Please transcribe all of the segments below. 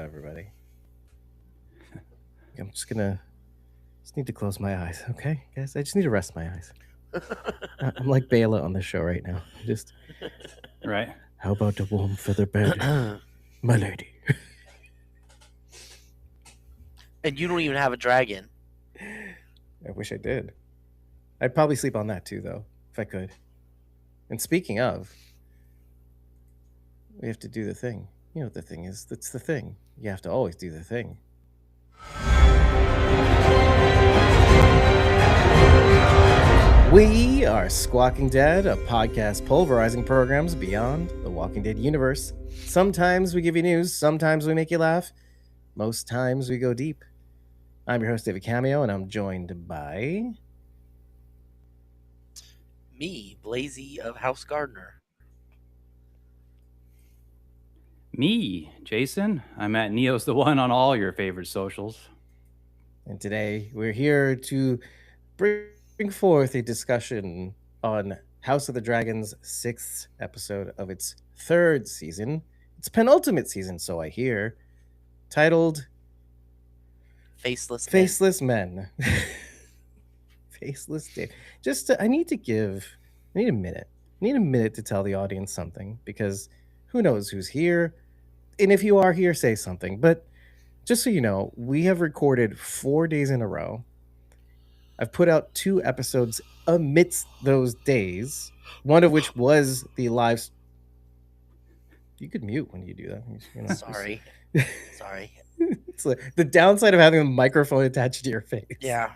everybody. I'm just need to close my eyes, okay, guys? I just need to rest my eyes. I'm like Bela on the show right now. Just Right. how about a warm feather bed, my lady? And you don't even have a dragon. I wish I did. I'd probably sleep on that too, though, if I could. And speaking of, we have to do the thing. You know what the thing is? That's the thing. You have to always do the thing. We are Squawking Dead, a podcast pulverizing programs beyond the Walking Dead universe. Sometimes we give you news, sometimes we make you laugh, most times we go deep. I'm your host, David Cameo, and I'm joined by... Me, Blazy of House Gardner. Me, Jason. I'm at Neo's the One on all your favorite socials. And today we're here to bring forth a discussion on House of the Dragon's 6th episode of its 3rd season. Its penultimate season, so I hear, titled Faceless Men. Faceless Dave. I need a minute. I need a minute to tell the audience something, because who knows who's here. And if you are here, say something. But just so you know, we have recorded 4 days in a row. I've put out 2 episodes amidst those days, one of which was the live... You could mute when you do that. You know, Sorry. Sorry. It's like the downside of having a microphone attached to your face. Yeah.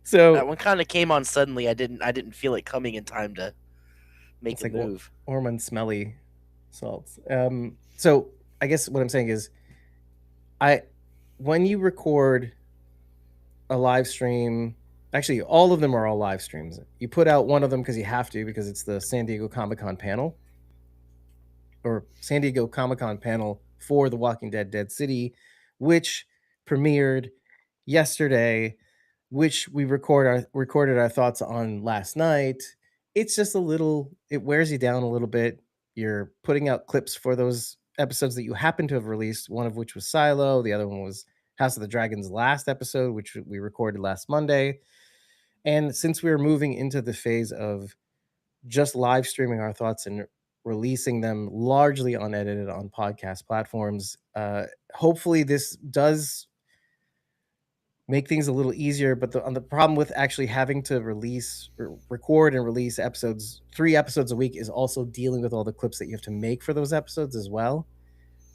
So that one kind of came on suddenly. I didn't feel it coming in time to make a move. Ormond smelly salts. So I guess what I'm saying is, when you record a live stream, actually all of them are all live streams. You put out one of them because you have to, because it's the San Diego Comic-Con panel, or San Diego Comic-Con panel for The Walking Dead Dead City, which premiered yesterday, which we recorded our thoughts on last night. It's just it wears you down a little bit. You're putting out clips for those episodes that you happen to have released, one of which was Silo, the other one was House of the Dragon's last episode, which we recorded last Monday. And since we were moving into the phase of just live streaming our thoughts and releasing them largely unedited on podcast platforms, hopefully this does make things a little easier. But the problem with actually having to record and release 3 episodes a week is also dealing with all the clips that you have to make for those episodes as well.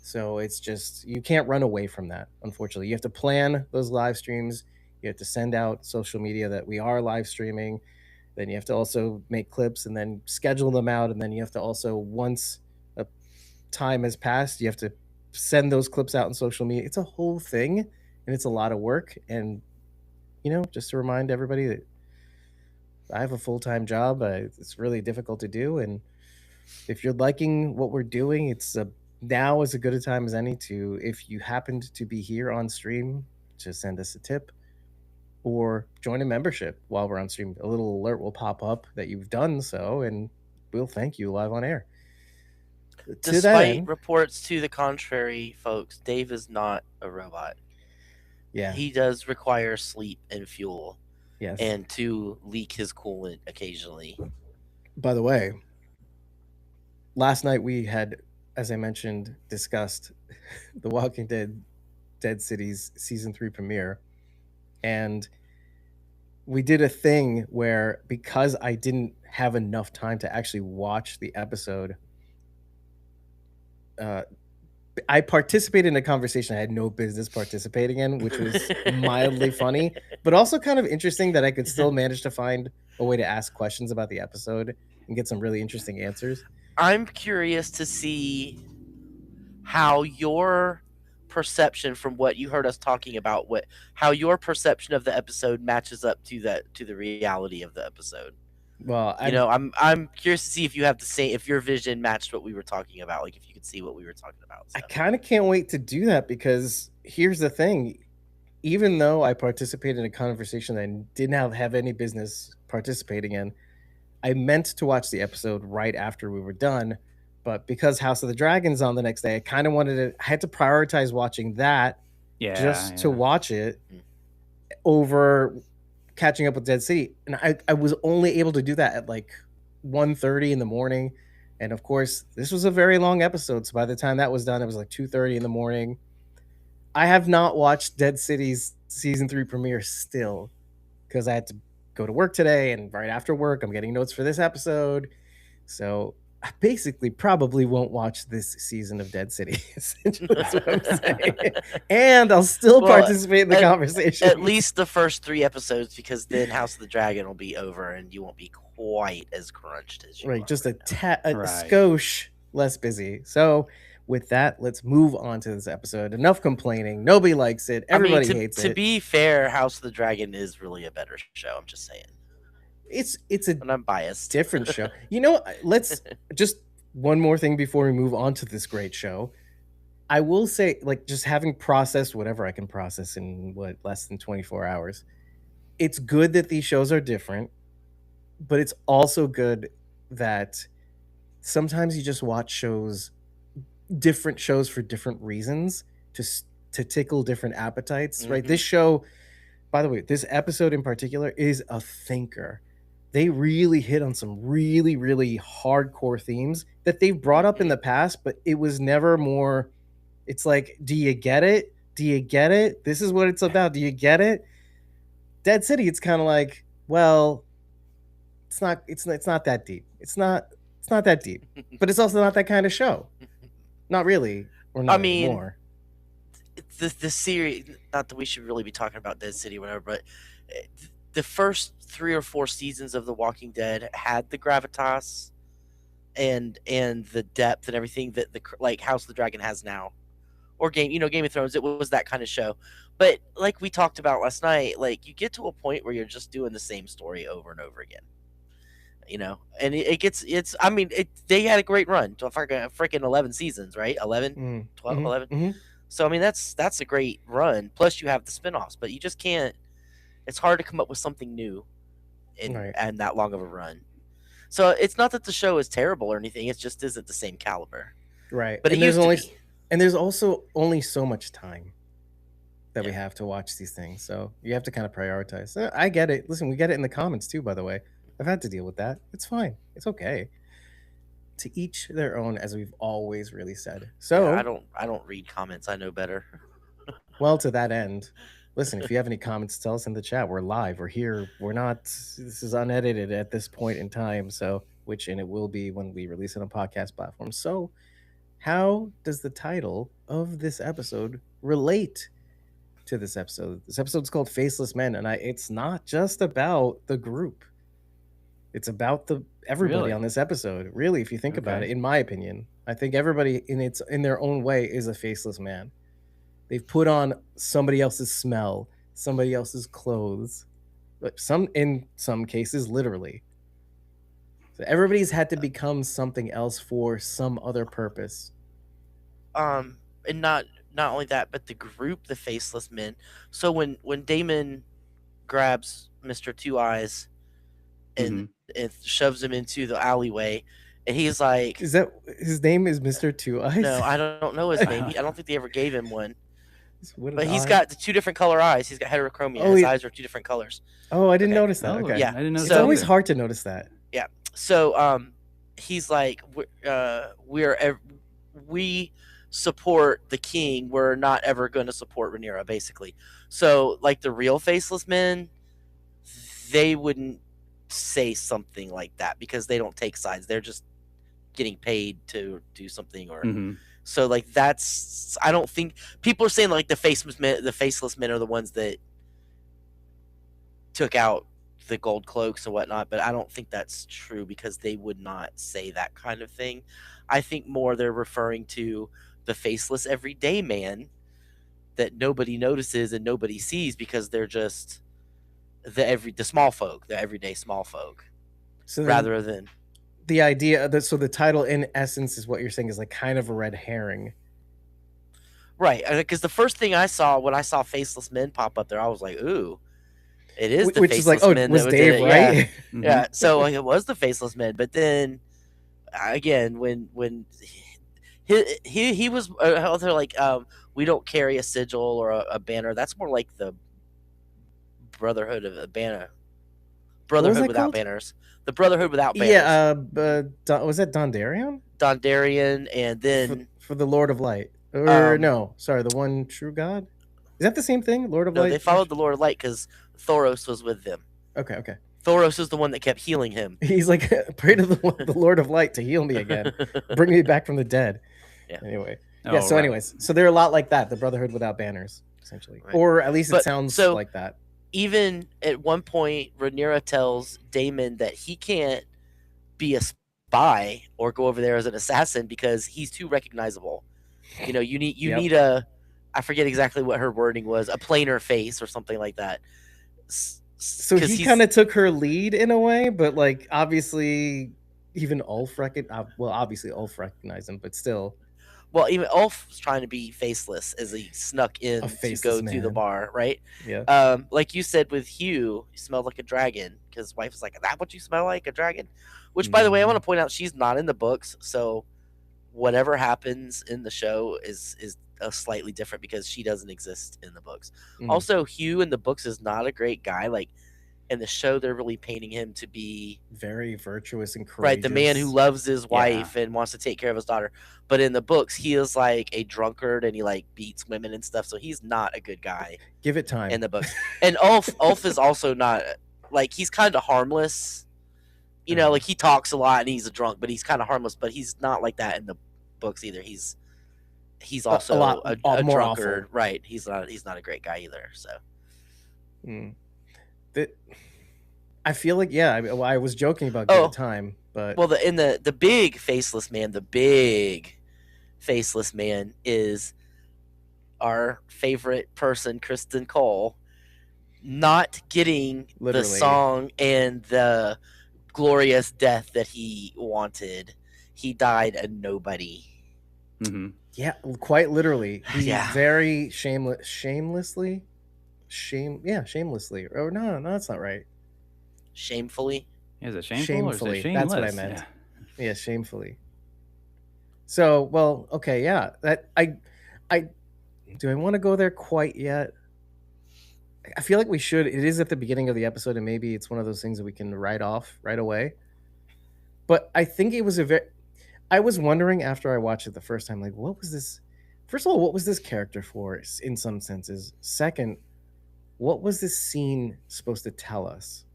So it's just, you can't run away from that, unfortunately. You have to plan those live streams. You have to send out social media that we are live streaming. Then you have to also make clips and then schedule them out. And then you have to also, once a time has passed, you have to send those clips out on social media. It's a whole thing, and it's a lot of work. And, just to remind everybody that I have a full-time job. It's really difficult to do. And if you're liking what we're doing, now is as good a time as any to, if you happened to be here on stream, to send us a tip or join a membership while we're on stream. A little alert will pop up that you've done so, and we'll thank you live on air. Despite reports to the contrary, folks, Dave is not a robot. Yeah. He does require sleep and fuel. Yes. And to leak his coolant occasionally. By the way, last night we had, as I mentioned, discussed The Walking Dead Dead City's season 3 premiere. And we did a thing where, because I didn't have enough time to actually watch the episode, I participated in a conversation I had no business participating in, which was mildly funny, but also kind of interesting that I could still manage to find a way to ask questions about the episode and get some really interesting answers. I'm curious to see how your perception, from what you heard us talking about, how your perception of the episode matches up to the reality of the episode. Well, I'm curious to see if you have the same, if your vision matched what we were talking about, like if you could see what we were talking about. So. I kind of can't wait to do that, because here's the thing. Even though I participated in a conversation that I didn't have any business participating in, I meant to watch the episode right after we were done, But because House of the Dragon's on the next day, I kind of wanted to. I had to prioritize watching that just to watch it over catching up with Dead City, and I was only able to do that at like 1:30 in the morning, and of course this was a very long episode, so by the time that was done it was like 2:30 in the morning. I have not watched Dead City's season 3 premiere still because I had to go to work today, and right after work I'm getting notes for this episode, so I basically probably won't watch this season of Dead City. Essentially, that's what I'm saying. And I'll still participate in the conversation. At least the first 3 episodes, because then House of the Dragon will be over and you won't be quite as crunched as you are. Right, just a skosh less busy. So with that, let's move on to this episode. Enough complaining. Nobody likes it. Everybody hates it. To be fair, House of the Dragon is really a better show. I'm just saying. It's a and I'm biased. Different show. You know, let's just one more thing before we move on to this great show. I will say, like, just having processed whatever I can process in less than 24 hours, it's good that these shows are different, but it's also good that sometimes you just watch different shows for different reasons to tickle different appetites, right? This show, by the way, this episode in particular is a thinker. They really hit on some really, really hardcore themes that they've brought up in the past, but it was never more. It's like, do you get it? Do you get it? This is what it's about. Do you get it? Dead City, it's kind of like, well, it's not that deep. It's not that deep, but it's also not that kind of show. Not really, or not anymore. The series, not that we should really be talking about Dead City or whatever, but the first 3 or 4 seasons of The Walking Dead had the gravitas and the depth and everything that the like House of the Dragon has now, or Game of Thrones. It was that kind of show, but like we talked about last night, like you get to a point where you're just doing the same story over and over again, and they had a great run to freaking 11 seasons, right? 11, 12, 11. So I mean that's a great run. Plus you have the spinoffs, but you just can't. It's hard to come up with something new and that long of a run. So it's not that the show is terrible or anything. It just isn't the same caliber. Right. But there's also only so much time that we have to watch these things. So you have to kind of prioritize. I get it. Listen, we get it in the comments too, by the way. I've had to deal with that. It's fine. It's okay. To each their own, as we've always really said. So I don't read comments. I know better. Well, to that end, listen, if you have any comments, tell us in the chat. We're live. We're here. We're not. This is unedited at this point in time. So, and it will be when we release it on podcast platforms. So, how does the title of this episode relate to this episode? This episode is called Faceless Men, and it's not just about the group. It's about everybody on this episode. Really, if you think about it, in my opinion, I think everybody in their own way is a faceless man. They've put on somebody else's smell, somebody else's clothes, but in some cases, literally. So everybody's had to become something else for some other purpose. And not only that, but the group, the Faceless Men. So when Daemon grabs Mr. Two Eyes and shoves him into the alleyway, and he's like, "Is that his name? Is Mr. Two Eyes?" No, I don't know his name. I don't think they ever gave him one. But he's got the 2 different color eyes. He's got heterochromia. His eyes are 2 different colors. Oh, I didn't notice that. Okay. Yeah, I didn't notice it's always hard to notice that. Yeah. So he's like, we support the king. We're not ever going to support Rhaenyra, basically. So like the real Faceless Men, they wouldn't say something like that because they don't take sides. They're just getting paid to do something or. So like I don't think people are saying like the Faceless Men are the ones that took out the gold cloaks and whatnot, but I don't think that's true because they would not say that kind of thing. I think more they're referring to the faceless everyday man that nobody notices and nobody sees because they're just the small folk, the everyday small folk, rather than. The idea that the title in essence is what you're saying is like kind of a red herring, right? Because the first thing I saw when I saw Faceless Men pop up there, I was like, "Ooh, it is the which Faceless is like, Men." Was Dave right? Yeah. So like, it was the Faceless Men, but then again, when he was how they're like, we don't carry a sigil or a banner. That's more like the Brotherhood of a banner. Brotherhood that without called? banners. The Brotherhood without banners. Yeah, was that Dondarrion? Dondarrion, and then For the Lord of Light. Or no, sorry, the one true God? Is that the same thing? Lord of no, Light? they followed the Lord of Light because Thoros was with them. Okay. Thoros is the one that kept healing him. He's like, pray to the Lord of Light to heal me again. Bring me back from the dead. Yeah. Anyway. Oh, Yeah, so right. anyways. So they're a lot like that, the Brotherhood without banners, essentially. Right. Or at least it But- sounds so- like that. Even at one point, Rhaenyra tells Daemon that he can't be a spy or go over there as an assassin because he's too recognizable. You know, you Yep. need a, I forget exactly what her wording was, a plainer face or something like that. So he kind of took her lead in a way, but like obviously even Ulf obviously Ulf recognized him, but still. Well, even Ulf was trying to be faceless as he snuck in to faceless go to the man. bar, right? Yeah. Like you said with Hugh, he smelled like a dragon because his wife was like, "That what you smell like, a dragon?" Which, by the way, I want to point out she's not in the books, so whatever happens in the show is slightly different because she doesn't exist in the books. Mhm. Also, Hugh in the books is not a great guy. Like in the show, they're really painting him to be Very virtuous and courageous. right, the man who loves his wife and wants to take care of his daughter. But in the books, he is like a drunkard and he like beats women and stuff. So he's not a good guy Give it time. in the books. And Ulf is also not like, he's kind of harmless. You know, like he talks a lot and he's a drunk, but he's kind of harmless. But he's not like that in the books either. He's also a more drunkard, awful. right? He's not a great guy either. So I feel like I was joking about give it time, but well, the big faceless man, is our favorite person, Kristen Cole, not getting Literally. the song and the glorious death that he wanted. He died a nobody. Mm-hmm. Yeah, quite literally. He Yeah. very shamelessly. Or no, that's not right. Shamefully. Is it shameful or is it shameless? That's what I meant. Yeah, shamefully. So, well, okay, yeah. That I do I want to go there quite yet? I feel like we should. It is at the beginning of the episode, and maybe it's one of those things that we can write off right away. But I think it was I was wondering after I watched it the first time, like, what was this? First of all, what was this character for in some senses? Second, what was this scene supposed to tell us?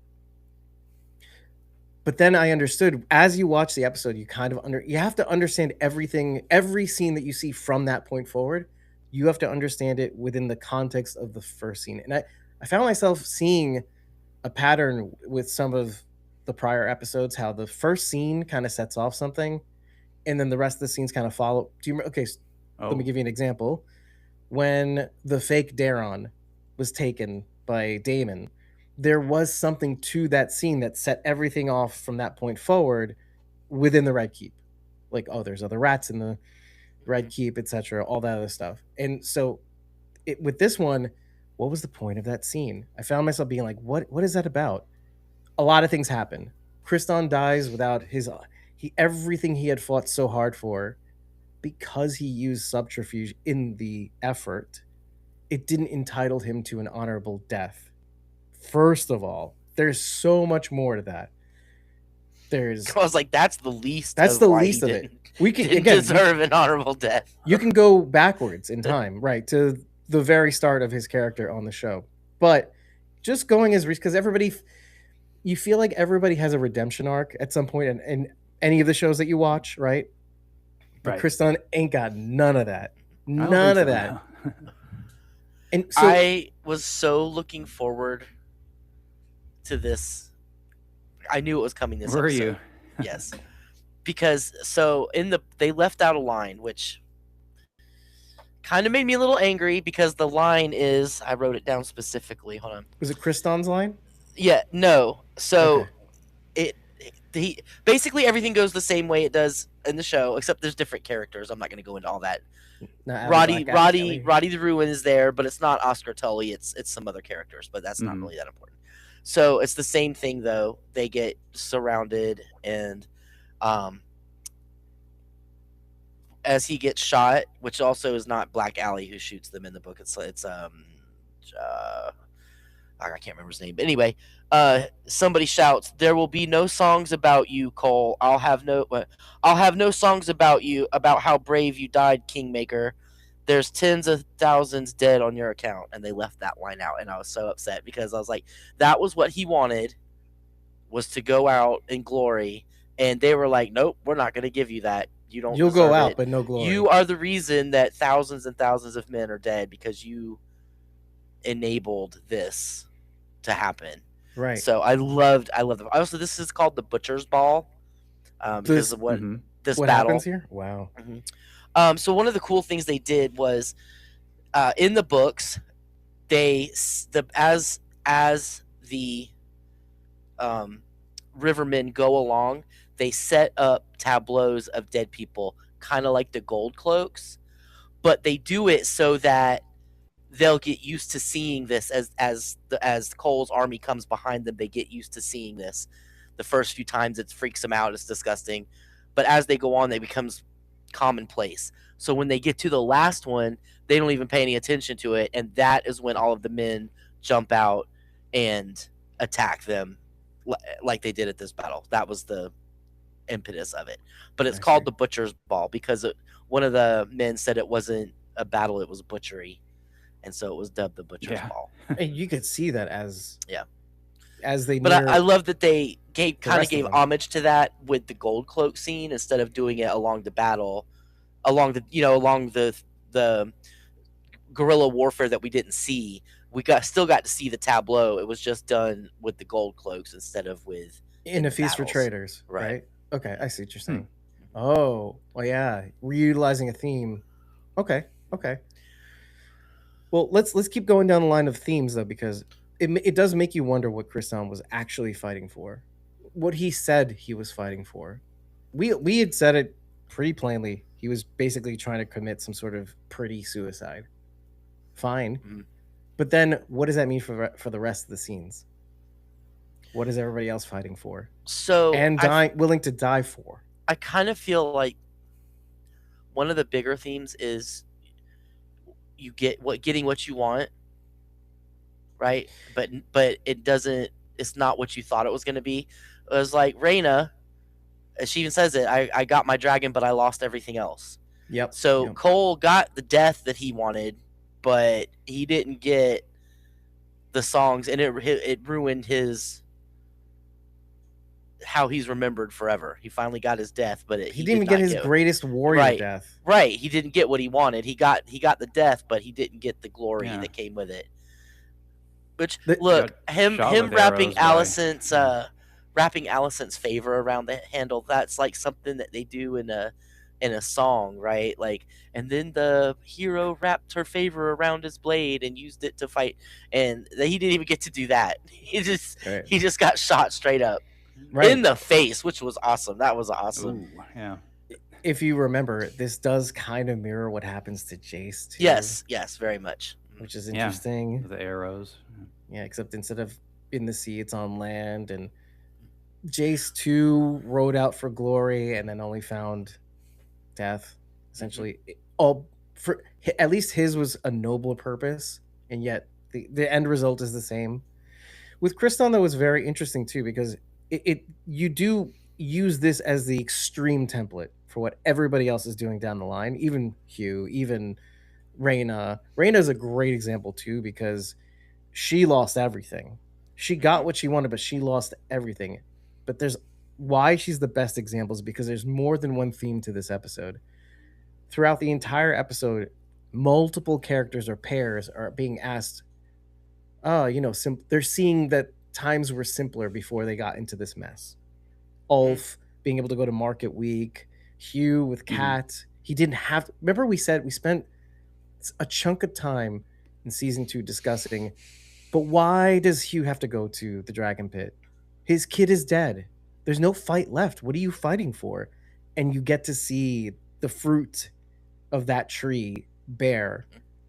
But then I understood as you watch the episode, you kind of you have to understand everything, every scene that you see from that point forward. You have to understand it within the context of the first scene. And I found myself seeing a pattern with some of the prior episodes, how the first scene kind of sets off something, and then the rest of the scenes kind of follow. Do you okay? Let me give you an example. When the fake Daeron was taken by Daemon, there was something to that scene that set everything off from that point forward within the Red Keep. Like, oh, there's other rats in the Red Keep, etc., all that other stuff. And so with this one, what was the point of that scene? I found myself being like, what is that about? A lot of things happen. Kriston dies without everything he had fought so hard for, because he used subterfuge in the effort. It didn't entitle him to an honorable death. First of all, there's so much more to that. I was like, that's the least. That's the least of it. We can didn't deserve an honorable death. You can go backwards in time, right, to the very start of his character on the show. But just going because you feel like everybody has a redemption arc at some point in any of the shows that you watch, right? But Kriston ain't got none of that. None of that. No. And so, I was so looking forward to this. I knew it was coming this Were episode. you? Yes. Because they left out a line which kind of made me a little angry, because the line is, I wrote it down specifically. Hold on. was it Kriston's line? Yeah, no. So Okay. basically everything goes the same way it does in the show, except there's different characters. I'm not going to go into all that. Roddy the Ruin is there, but it's not Oscar Tully. It's some other characters, but that's not really that important. So it's the same thing though. They get surrounded, and as he gets shot, which also is not Black Alley who shoots them in the book. It's I can't remember his name. But anyway, somebody shouts, "There will be no songs about you, Cole. I'll have no songs about you, about how brave you died, Kingmaker. There's tens of thousands dead on your account." And they left that line out, and I was so upset because I was like, that was what he wanted, was to go out in glory, and they were like, "Nope, we're not going to give you that. You'll go out, it. but no glory. You are the reason that thousands and thousands of men are dead because you enabled this to happen." Right. So I loved them. Also, this is called the Butcher's Ball because of what this what battle happens here. Wow. So one of the cool things they did was in the books, as the rivermen go along, they set up tableaus of dead people, kind of like the gold cloaks, but they do it so that they'll get used to seeing this as Cole's army comes behind them. They get used to seeing this. The first few times it freaks them out, it's disgusting, but as they go on, it becomes commonplace. So when they get to the last one, they don't even pay any attention to it, and that is when all of the men jump out and attack them like they did at this battle. That was the impetus of it. But it's called the Butcher's Ball because one of the men said it wasn't a battle, it was butchery. And so it was dubbed the Butcher's Ball. And you could see that as they. But I love that they gave homage to that with the gold cloak scene instead of doing it along the battle, along the guerrilla warfare that we didn't see. We still got to see the tableau. It was just done with the gold cloaks instead of with in a Feast for Traitors, right? Okay, I see what you're saying. Oh, well, yeah, reutilizing a theme. Okay. Well, let's keep going down the line of themes though, because it does make you wonder what Kristan was actually fighting for, what he said he was fighting for. We had said it pretty plainly. He was basically trying to commit some sort of pretty suicide. Fine, but then what does that mean for the rest of the scenes? What is everybody else fighting for? Willing to die for? I kind of feel like one of the bigger themes is you getting what you want, right? But it doesn't. It's not what you thought it was going to be. It was like Rhaenyra. She even says it. I got my dragon, but I lost everything else. Yep. So Cole got the death that he wanted, but he didn't get the songs, and it ruined how he's remembered forever. He finally got his death, but he didn't even get his greatest warrior death. Right, he didn't get what he wanted. He got the death, but he didn't get the glory that came with it. Which him wrapping Alicent's favor around the handle, that's like something that they do in a song, right? Like, and then the hero wrapped her favor around his blade and used it to fight, and he didn't even get to do that. He just got shot straight up. Right. In the face, which was awesome. That was awesome. Ooh, yeah. If you remember, this does kind of mirror what happens to Jace too. Yes, very much. Which is interesting. The arrows. Yeah, except instead of in the sea, it's on land. And Jace too rode out for glory and then only found death. Essentially, at least his was a noble purpose, and yet the end result is the same. With Kristan, though, was very interesting too because you do use this as the extreme template for what everybody else is doing down the line, even Hugh, even Rhaenyra. Rhaenyra is a great example too because she lost everything. She got what she wanted, but she lost everything. But why she's the best example is because there's more than one theme to this episode. Throughout the entire episode, multiple characters or pairs are being asked, they're seeing that times were simpler before they got into this mess. Ulf being able to go to market week, Hugh with Kat. He didn't have to. Remember we said we spent a chunk of time in season 2 discussing, but why does Hugh have to go to the dragon pit? His kid is dead. There's no fight left. What are you fighting for? And you get to see the fruit of that tree bear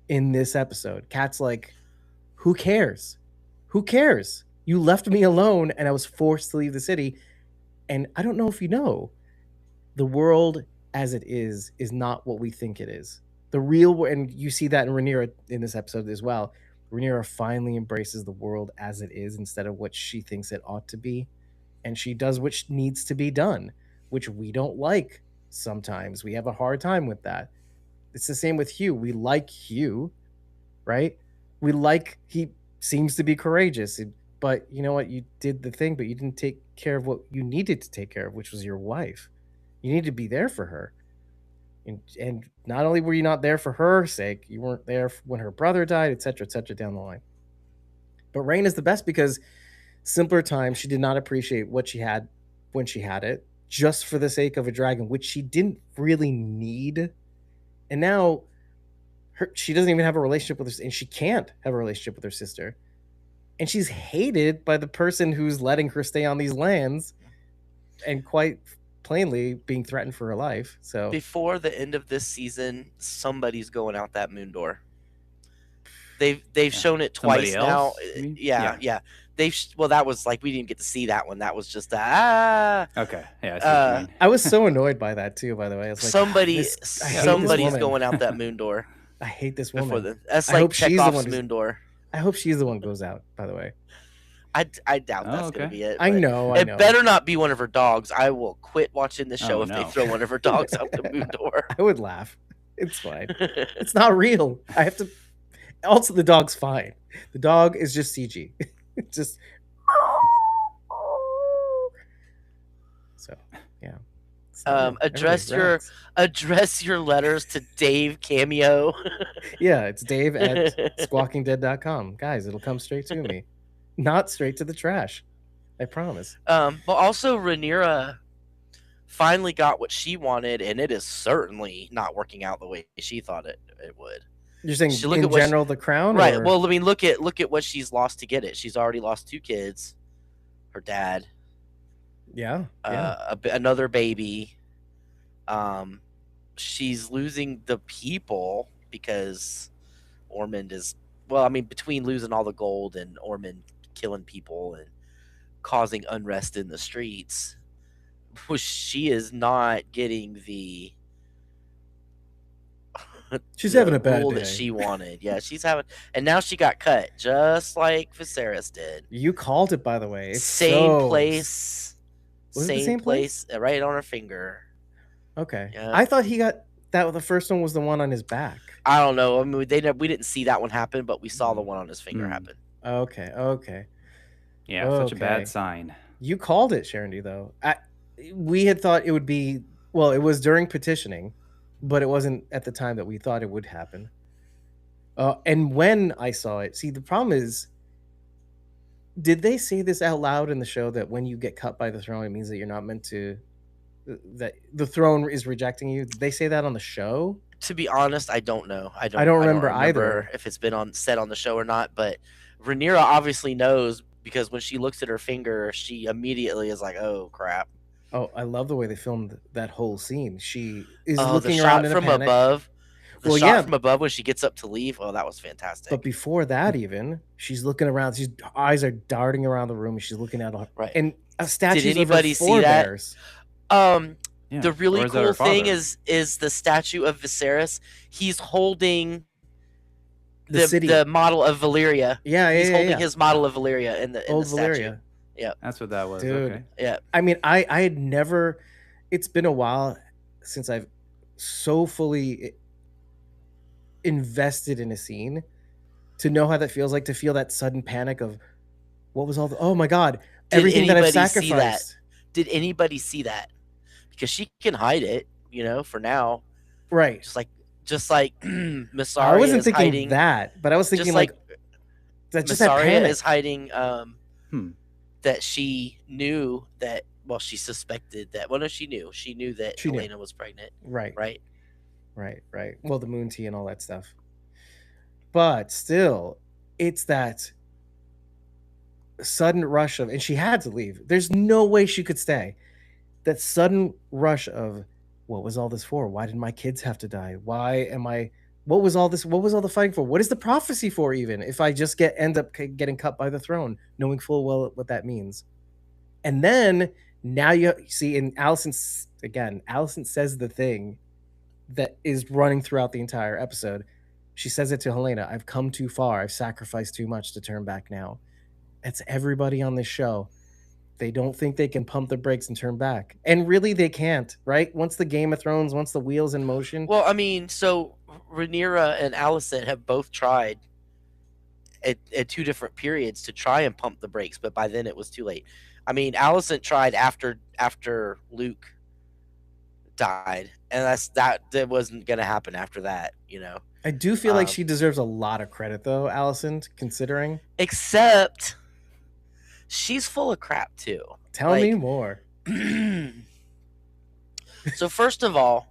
in this episode. Kat's like, who cares? Who cares? You left me alone and I was forced to leave the city. And I don't know if you know, the world as it is not what we think it is. The real, and you see that in Rhaenyra in this episode as well. Rhaenyra finally embraces the world as it is instead of what she thinks it ought to be, and she does what needs to be done, which we don't like sometimes. We have a hard time with that. It's the same with Hugh. We like Hugh, right? We like, he seems to be courageous, but you know what? You did the thing, but you didn't take care of what you needed to take care of, which was your wife. You need to be there for her. And not only were you not there for her sake, you weren't there when her brother died, etc., down the line. But Rain is the best because simpler times, she did not appreciate what she had when she had it, just for the sake of a dragon, which she didn't really need. And now she doesn't even have a relationship with her, and she can't have a relationship with her sister. And she's hated by the person who's letting her stay on these lands, and quite plainly being threatened for her life. So Before the end of this season, somebody's going out that moon door. They've shown it twice Somebody now. else, you mean? Yeah. Well, that was like, we didn't get to see that one. That was just Okay, yeah, I see what you mean. I was so annoyed by that too. By the way, it's like somebody's woman. going out that moon door. I hate this Before woman. that's I like hope she's the one Chekhov's who's- moon door. I hope she's the one who goes out. By the way, I doubt that's okay. gonna be it. I but know. It better not be one of her dogs. I will quit watching the show Oh, if they no. throw one of her dogs out the moon door. I would laugh. It's fine. It's not real. I have to. Also, the dog's fine. The dog is just CG. It's just. So yeah. It's not real. Address Everybody relax. Address your letters to Dave Cameo. Yeah, it's Dave at squawkingdead.com. Guys, it'll come straight to me. Not straight to the trash. I promise. But also Rhaenyra finally got what she wanted, and it is certainly not working out the way she thought it would. You're saying So look in at what general the crown? Right. or- Well, I mean, look at what she's lost to get it. She's already lost 2 kids, her dad, yeah. another baby. She's losing the people because Ormond is, well, I mean, between losing all the gold and Ormond killing people and causing unrest in the streets, she is not getting the She's the having a bad role day. that she wanted. Yeah, she's having, and now she got cut just like Viserys did. You called it, by the way. It's Same so- place, Was it the same same place, right on her finger. Okay. Yeah. I thought he got that. The first one was the one on his back. I don't know. I mean, we didn't see that one happen, but we saw the one on his finger Mm. happen. Okay. Yeah, such a Okay. bad sign. You called it, Sharon D, though. We had thought it would be, well, it was during petitioning, but it wasn't at the time that we thought it would happen. And when I saw it, see, the problem is, did they say this out loud in the show that when you get cut by the throne, it means that you're not meant to, that the throne is rejecting you? Did they say that on the show? To be honest, I don't know. I don't remember either. if it's been said on the show or not. But Rhaenyra obviously knows, because when she looks at her finger, she immediately is like, "Oh crap!" Oh, I love the way they filmed that whole scene. She is Oh, looking the around shot in a from panic. above. The Well, shot yeah. from above when she gets up to leave. Oh, that was fantastic. But before that, even she's looking around. Her eyes are darting around the room. And she's looking at all, Right. and a statue. Did anybody see that? Yeah. The really Or is that her cool thing father? is the statue of Viserys. He's holding The city. the model of Valyria. Yeah, He's holding yeah. his model of Valyria in the Old statue. Valyria. That's what that was. Dude. Okay. Yeah. I mean, I had never. It's been a while since I've so fully invested in a scene to know how that feels like, to feel that sudden panic of what was all the, oh my god, Did everything that I've anybody see that? sacrificed. Did anybody see that? Because she can hide it, for now. Right. Just like Massaria I wasn't is thinking hiding. that, but I was thinking just like that. Just that Massaria panic. is hiding. Hmm. That she knew that. Well, she suspected that. Well, no, she knew. She knew that She knew. Elena was pregnant. Right. Right. Well, the moon tea and all that stuff. But still, it's that sudden rush of, and she had to leave. There's no way she could stay. That sudden rush of, what was all this for? Why did my kids have to die? Why am I? What was all this? What was all the fighting for? What is the prophecy for? Even if I just end up getting cut by the throne, knowing full well what that means, and then Now you see, and Allison says the thing that is running throughout the entire episode. She says it to Helena. I've come too far. I've sacrificed too much to turn back now. It's everybody on this show. They don't think they can pump the brakes and turn back. And really they can't, right? Once the Game of Thrones, once the wheel's in motion. Well, I mean, so Rhaenyra and Alicent have both tried at two different periods to try and pump the brakes, but by then it was too late. I mean, Alicent tried after Luke died, and that wasn't going to happen after that, you know. I do feel like she deserves a lot of credit though, Alicent, considering. Except she's full of crap too. Tell me more. So first of all,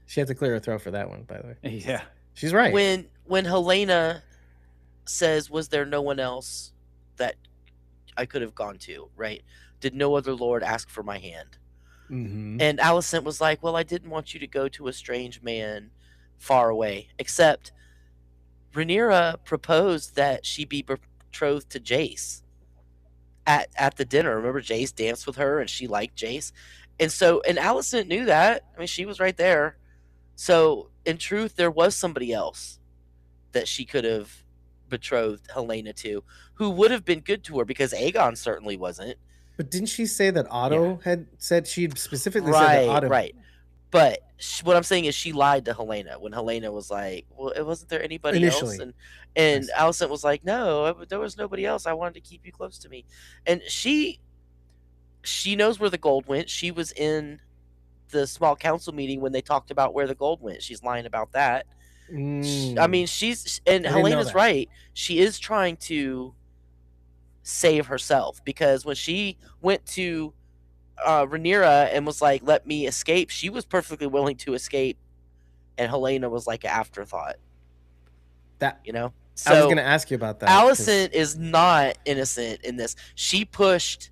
she had to clear her throat for that one, by the way. Yeah. She's right. When Helena says, was there no one else that I could have gone to, right? Did no other lord ask for my hand? Mm-hmm. And Alicent was like, well, I didn't want you to go to a strange man far away. Except Rhaenyra proposed that she be betrothed to Jace at the dinner. Remember, Jace danced with her and she liked Jace. And Alicent knew that. I mean, she was right there. So in truth, there was somebody else that she could have betrothed Helena to, who would have been good to her, because Aegon certainly wasn't. But didn't she say that Otto had said, she'd specifically said that Otto... Right. But what I'm saying is she lied to Helena when Helena was like, well, it wasn't there anybody initially else? And Alicent was like, no, there was nobody else. I wanted to keep you close to me. And she knows where the gold went. She was in the small council meeting when they talked about where the gold went. She's lying about that. I mean, Helena's right. She is trying to save herself, because when she went to Rhaenyra and was like, let me escape, she was perfectly willing to escape, and Helena was like an afterthought. That, you know? So I was going to ask you about that. Alicent is not innocent in this. She pushed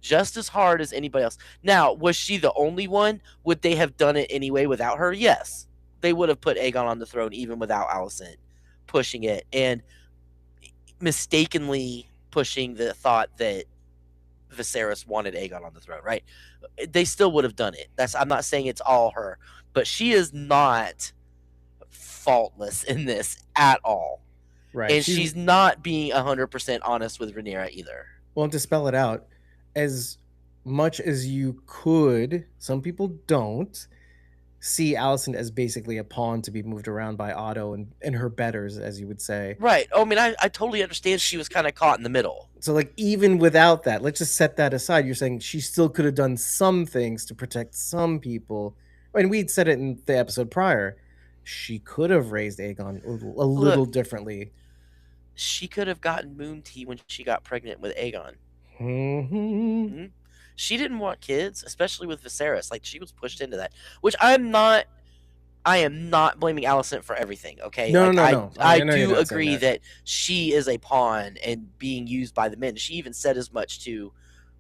just as hard as anybody else. Now, was she the only one? Would they have done it anyway without her? Yes. They would have put Aegon on the throne even without Alicent pushing it, and mistakenly pushing the thought that Viserys wanted Aegon on the throne, right? They still would have done it. I'm not saying it's all her, but she is not faultless in this at all. Right. And she's not being 100% honest with Rhaenyra either. Well, to spell it out, as much as you could, some people don't see Alicent as basically a pawn to be moved around by Otto and her betters, as you would say. Right. I mean, I totally understand she was kind of caught in the middle. So, like, even without that, let's just set that aside. You're saying she still could have done some things to protect some people. And we'd said it in the episode prior. She could have raised Aegon a little differently. She could have gotten Moon Tea when she got pregnant with Aegon. Mm-hmm. She didn't want kids, especially with Viserys. Like, she was pushed into that, which I am not blaming Alicent for everything. Okay. No. I do agree that she is a pawn and being used by the men. She even said as much to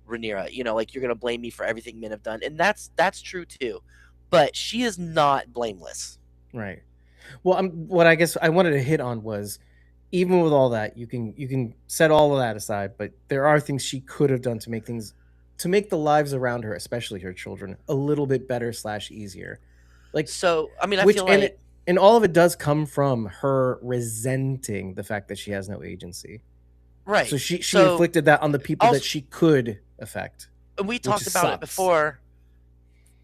Rhaenyra, you know, like, you're going to blame me for everything men have done. And that's true too, but she is not blameless. Right. Well, what I guess I wanted to hit on was, even with all that, you can set all of that aside, but there are things she could have done to make the lives around her, especially her children, a little bit better / easier. Like, so, I mean, I feel like, and all of it does come from her resenting the fact that she has no agency. Right. So she inflicted that on the people that she could affect. And we talked about it before,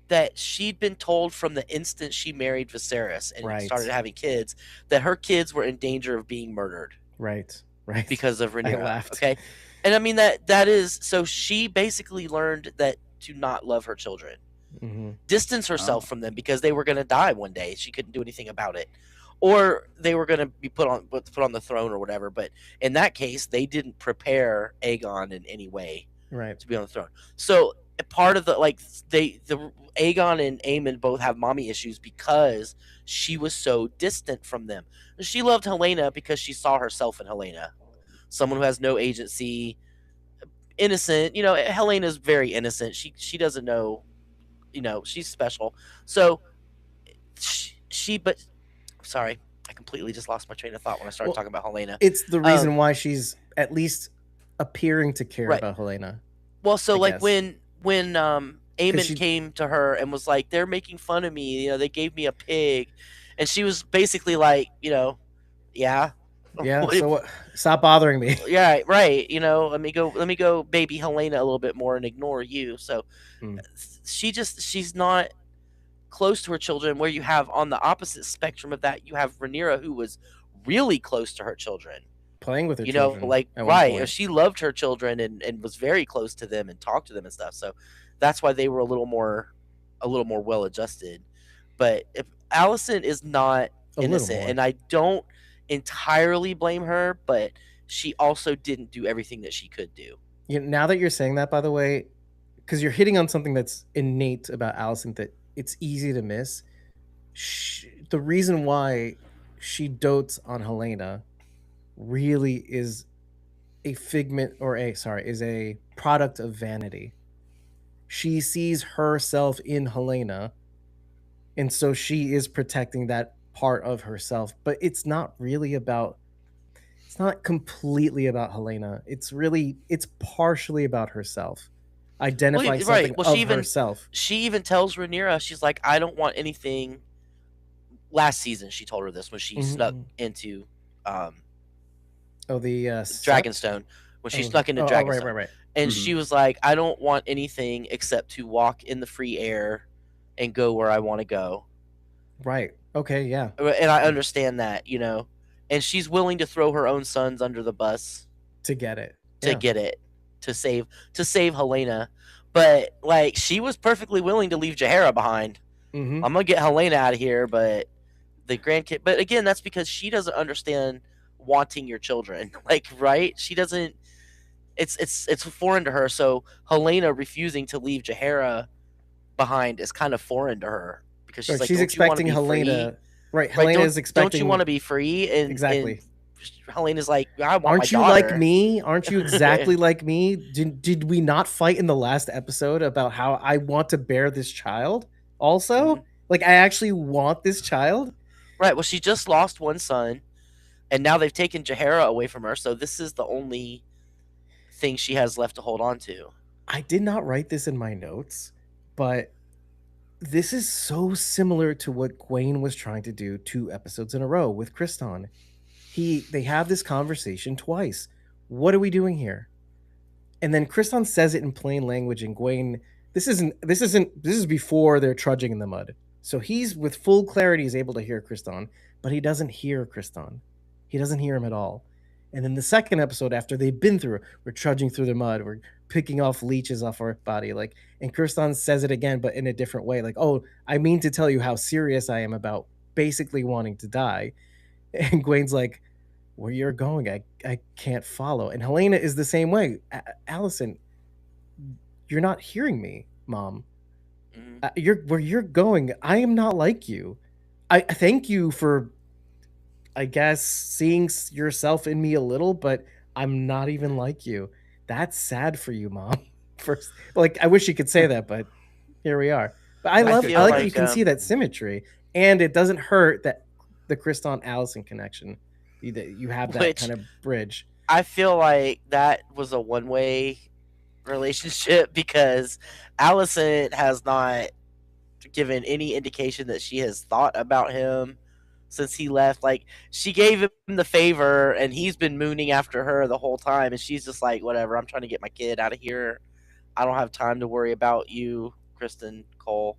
that she'd been told from the instant she married Viserys and started having kids that her kids were in danger of being murdered. Right. Because of Rhaenyra. I laughed. Okay. And I mean, that is, so she basically learned that to not love her children. Mm-hmm. Distance herself from them, because they were going to die one day. She couldn't do anything about it, or they were going to be put on the throne or whatever. But in that case, they didn't prepare Aegon in any way to be on the throne. So part of the Aegon and Aemon both have mommy issues because she was so distant from them. She loved Helena because she saw herself in Helena, someone who has no agency, innocent. You know, Helena's very innocent. She doesn't know. You know, she's special. So but sorry, I completely just lost my train of thought when I started talking about Helena. It's the reason why she's at least appearing to care about Helena. Well, so like when when Aemon she- came to her and was like, "They're making fun of me. You know, they gave me a pig," and she was basically like, you know, yeah, Yeah. What So what? Stop bothering me. yeah, right. You know, let me go, baby Helena a little bit more and ignore you. So Hmm. she's not close to her children. Where you have on the opposite spectrum of that, you have Rhaenyra, who was really close to her children. Playing with her You know, children like at one right, point. she loved her children and was very close to them and talked to them and stuff. So that's why they were a little more well adjusted. But if Allison is not A little innocent, more. and I don't entirely blame her, but she also didn't do everything that she could do. Now that you're saying that, by the way, because you're hitting on something that's innate about Allison that it's easy to miss. The reason why she dotes on Helena really is a figment is a product of vanity. She sees herself in Helena, and so she is protecting that part of herself, but it's not completely about Helena. It's partially about herself, identifying something Right. Well, of herself. she even tells Rhaenyra, she's like, I don't want anything. Last season, she told her this when she snuck into um, The Dragonstone. When she snuck into Dragonstone, right. and Mhm. she was like, I don't want anything except to walk in the free air and go where I want to go. Right. Okay, yeah. And I understand that, you know. And she's willing to throw her own sons under the bus To get it. to Yeah. get it, to save Helena. But like she was perfectly willing to leave Jaehaera behind. Mm-hmm. I'm gonna get Helena out of here, but the grandkid. But again, that's because she doesn't understand wanting your children. Like, right? She doesn't. It's foreign to her. So Helena refusing to leave Jaehaera behind is kind of foreign to her because she's Right, like, she's don't you want to expecting be Helena. free? Right. Right? Helena is Don't you want to expecting be free? And exactly. Helena's like, I want my Aren't you daughter. like me? Aren't you exactly like me? Did we not fight in the last episode about how I want to bear this child also? Mhm. Like I actually want this child? Right. Well, she just lost one son, and now they've taken Jaehaera away from her. So this is the only thing she has left to hold on to. I did not write this in my notes, but this is so similar to what Gwaine was trying to do 2 episodes in a row with Kriston. They have this conversation twice. What are we doing here? And then Kriston says it in plain language, and Gwaine, this is before they're trudging in the mud. So he's with full clarity is able to hear Kriston, but he doesn't hear Kriston. He doesn't hear him at all. And then the second episode, after they've been through, we're trudging through the mud, we're picking off leeches off our body, like, and Kriston says it again, but in a different way, like, "Oh, I mean to tell you how serious I am about basically wanting to die." And Gwaine's like, "Where you're going, I can't follow." And Helena is the same way. Allison, you're not hearing me, Mom. Mhm. Where you're going. I am not like you. I thank you for, I guess, seeing yourself in me a little, but I'm not even like you. That's sad for you, Mom. First, like I wish you could say that, but here we are. But I That's like good that you like, can see that symmetry, and it doesn't hurt that the Kriston Allison connection. You have that Which- kind of bridge. I feel like that was a one-way relationship because Allison has not given any indication that she has thought about him since he left. Like, she gave him the favor and he's been mooning after her the whole time, and she's just like, whatever, I'm trying to get my kid out of here. I don't have time to worry about you, Kristen Cole.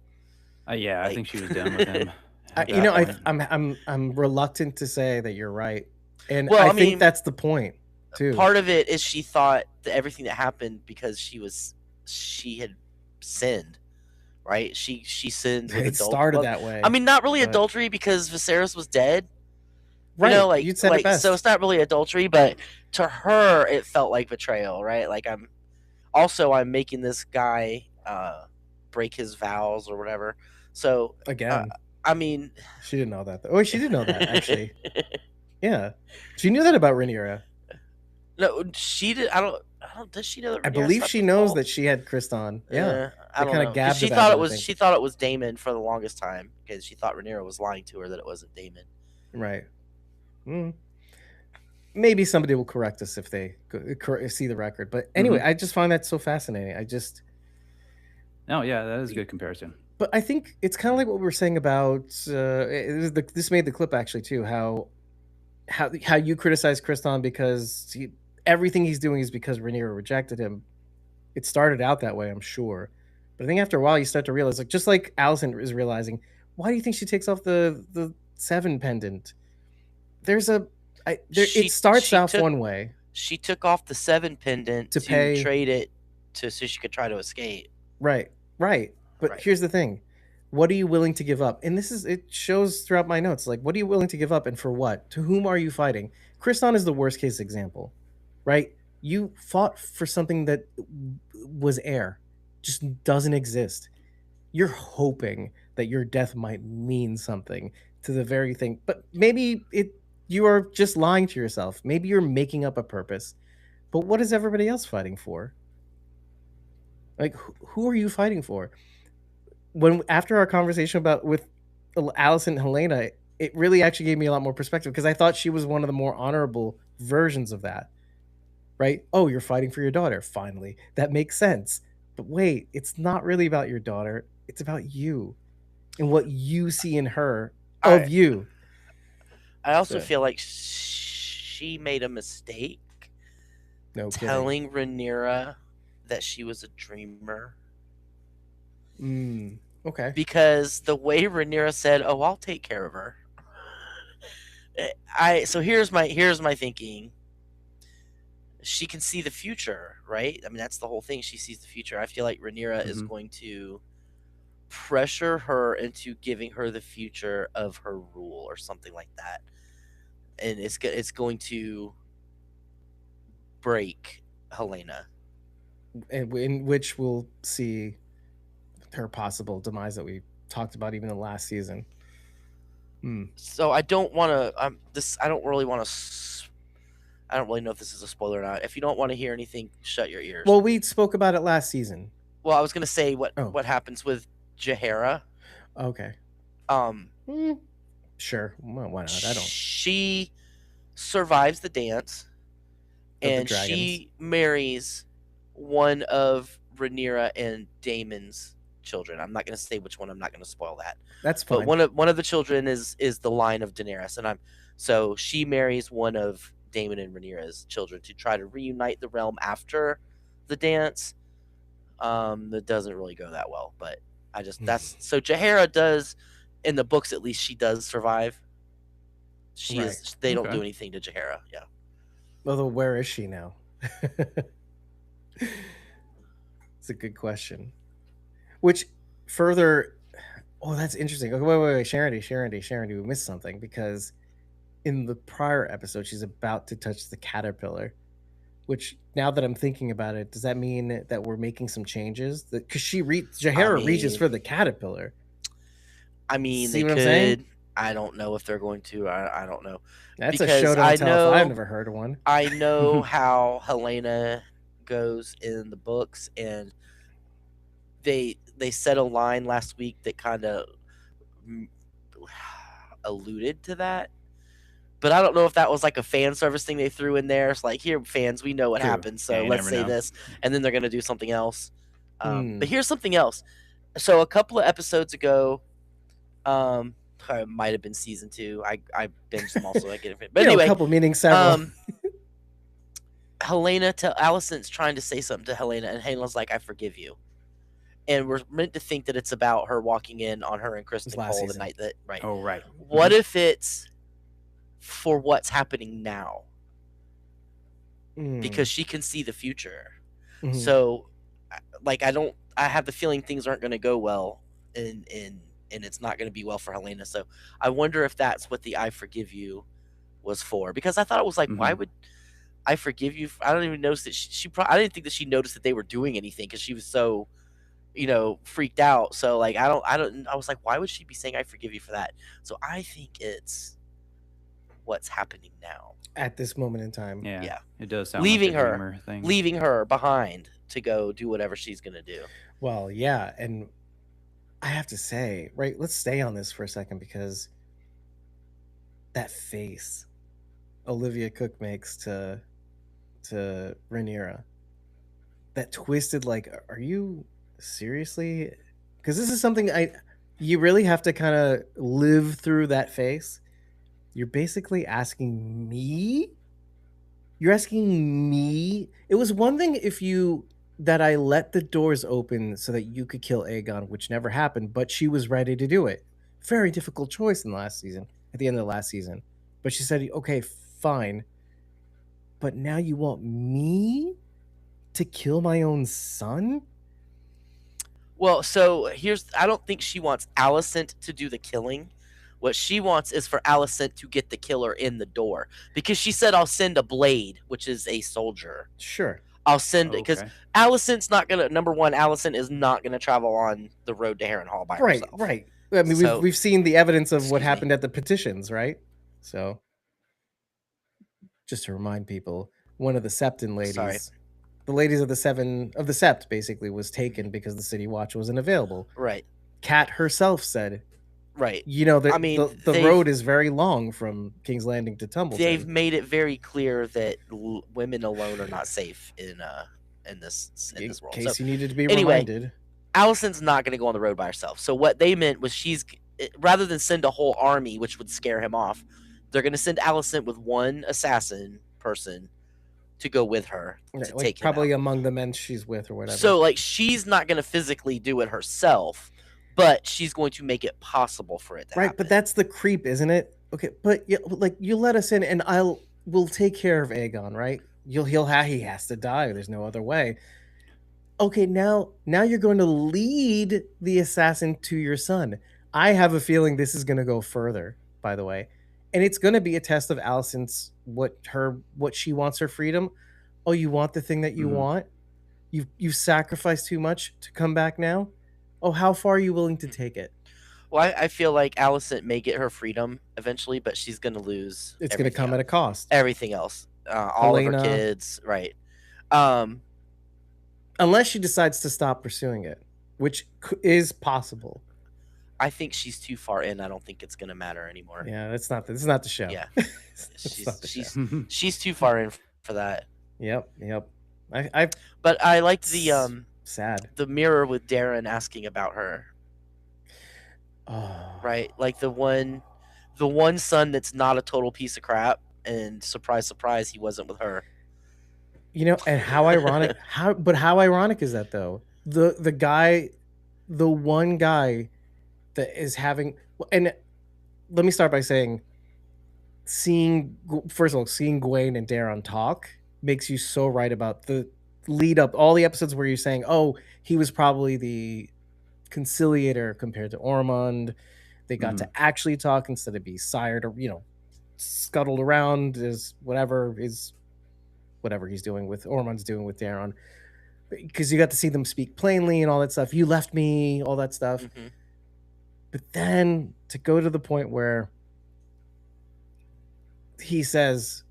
Yeah, I Like- think she was done with him. at You that know, point. I'm reluctant to say that you're right, and Well, I I think mean, that's the point too. Part of it is she thought that everything that happened because she had sinned, right? She sinned with It started well, that way. I mean, not really but- adultery because Viserys was dead. right? You know, like, you said it best. so it's not really adultery, but to her it felt like betrayal, right? Like I'm making this guy break his vows or whatever. So Again, I mean, she didn't know that. Oh, she did know that actually. Yeah, she knew that about Rhaenyra. no, she did. I don't. Does she know that? I Rhaenyra believe slept she with knows Paul? that she had Kriston. Yeah, I They don't kinda know. 'Cause gabbed she about thought it, it I was think. she thought it was Daemon for the longest time because she thought Rhaenyra was lying to her that it wasn't Daemon. right. Maybe somebody will correct us if they see the record. But anyway, I just find that so fascinating. I just Oh yeah, that is a good comparison. But I think it's kind of like what we were saying about this made the clip actually too. How you criticize Kriston because everything he's doing is because Rhaenyra rejected him. It started out that way, I'm sure, but I think after a while you start to realize, like just like Allison is realizing, why do you think she takes off the seven pendant? There's a it starts she off took one way she took off the 7 pendant to to pay. trade it so she could try to escape. Right, right. But Right. here's the thing. What are you willing to give up? And it shows throughout my notes. Like, what are you willing to give up and for what? To whom are you fighting? Kriston is the worst case example, right? You fought for something that was air, just doesn't exist. You're hoping that your death might mean something to the very thing. But maybe you are just lying to yourself. Maybe you're making up a purpose. But what is everybody else fighting for? Like, who are you fighting for? When after our conversation about with Allison and Helena, it really actually gave me a lot more perspective because I thought she was one of the more honorable versions of that. Right? Oh, you're fighting for your daughter. Finally, that makes sense. But wait, it's not really about your daughter. It's about you and what you see in her of you. I also So, feel like she made a mistake no telling Rhaenyra that she was a dreamer. Okay. Because the way Rhaenyra said, "Oh, I'll take care of her." So here's my thinking. She can see the future, right? I mean, that's the whole thing. She sees the future. I feel like Rhaenyra is going to pressure her into giving her the future of her rule or something like that, and it's going to break Helena. In which we'll see her possible demise that we talked about even in the last season. So I don't want to. I don't really want to. I don't really know if this is a spoiler or not. If you don't want to hear anything, shut your ears. Well, we spoke about it last season. Well, I was gonna say what happens with Jaehaera. Okay. Sure. Well, why not? I don't. She survives the dance, and she marries one of Rhaenyra and Daemon's children. I'm not going to say which one. I'm not going to spoil that. That's fine. But one of the children is the line of Daenerys, and so she marries one of Daemon and Rhaenyra's children to try to reunite the realm after the dance. That doesn't really go that well, but that's so Jaehaera does, in the books at least, she does survive. She is. They don't do anything to Jaehaera. Yeah. Although, where is she now? It's a good question. Which further, that's interesting. Okay, wait, Sharon, we missed something because in the prior episode, she's about to touch the caterpillar. Which, now that I'm thinking about it, does that mean that we're making some changes? Because Jaehaera reaches for the caterpillar. I mean, they could. I don't know if they're going to. I don't know. That's a show don't tell. I've never heard of one. I know how Helena goes in the books, and they said a line last week that kind of alluded to that. But I don't know if that was like a fan service thing they threw in there. It's like, here, fans, we know what happened, so let's say this, and then they're going to do something else. But here's something else. So a couple of episodes ago, it might have been season 2. I binged them also. I get it, but anyway, a couple meaning several. Allison's trying to say something to Helena, and Helena's like, "I forgive you." And we're meant to think that it's about her walking in on her and Kristen Cole the night that right. Oh, right. What if it's for what's happening now? Because she can see the future. So, like, I have the feeling things aren't going to go well, and it's not going to be well for Helena. So I wonder if that's what the "I forgive you" was for. Because I thought it was like, why would I forgive you? I don't even notice that I didn't think that she noticed that they were doing anything because she was so, freaked out. So like, I was like, why would she be saying "I forgive you" for that? So I think it's what's happening now at this moment in time. Yeah. It does sound leaving like a her dreamer thing. leaving her behind to go do whatever she's gonna do. Well, yeah, and I have to say, right, let's stay on this for a second because that face Olivia Cook makes to Rhaenyra, that twisted, like, are you seriously? Because this is something you really have to kind of live through that phase. You're basically asking me. You're asking me. It was one thing if you that I let the doors open so that you could kill Aegon, which never happened, but she was ready to do it. Very difficult choice in the last season, at the end of the last season. But she said, okay, fine. But now you want me to kill my own son? Well, so I don't think she wants Alicent to do the killing. What she wants is for Alicent to get the killer in the door. Because she said, I'll send a blade, which is a soldier. Sure. I'll send it because Okay. Alicent's not gonna. Number one, Alicent is not gonna travel on the road to Harrenhal by Right, herself. right. I mean, So- we've seen the evidence of what Excuse me. happened at the petitions, right? So, just to remind people, one of the Septon ladies, Sorry. the ladies of the Sept, basically was taken because the City Watch wasn't available. Right, Kat herself said, right. you know, I mean, the they've- road is very long from King's Landing to Tumbleton. They've made it very clear that women alone are not safe in this world. In case So you needed to be anyway, reminded. Alicent's not going to go on the road by herself. So what they meant was rather than send a whole army, which would scare him off, they're going to send Alicent with one assassin person to go with her to take him probably out. among the men she's with or whatever. So like she's not going to physically do it herself, but she's going to make it possible for it to happen. But that's the creep, isn't it? Okay, but you let us in, and we'll take care of Aegon, right? He has to die. There's no other way. Okay, now you're going to lead the assassin to your son. I have a feeling this is going to go further, by the way, and it's going to be a test of Alicent's what she wants her freedom. Oh, you want the thing that you want? You've sacrificed too much to come back now. Oh, how far are you willing to take it? Well, I feel like Alicent may get her freedom eventually, but she's going to lose. It's going to come at a cost. Everything else, all of her Helena. kids, right? Unless she decides to stop pursuing it, which is possible. I think she's too far in. I don't think it's going to matter anymore. Yeah, this is not the show. Yeah, not the show. she's too far in for that. Yep. But I liked the sad the mirror with Daeron asking about her. Oh. Right, like the one son that's not a total piece of crap, and surprise, surprise, he wasn't with her. You know, and how ironic? How ironic is that though? The one guy that is having, and let me start by saying, seeing Gwaine and Daeron talk makes you so right about the lead up, all the episodes where you're saying, oh, he was probably the conciliator compared to Ormond. They got to actually talk instead of be sired or scuttled around as whatever he's doing with Ormond's doing with Daeron, because you got to see them speak plainly and all that stuff. You left me, all that stuff. Mm-hmm. But then to go to the point where he says,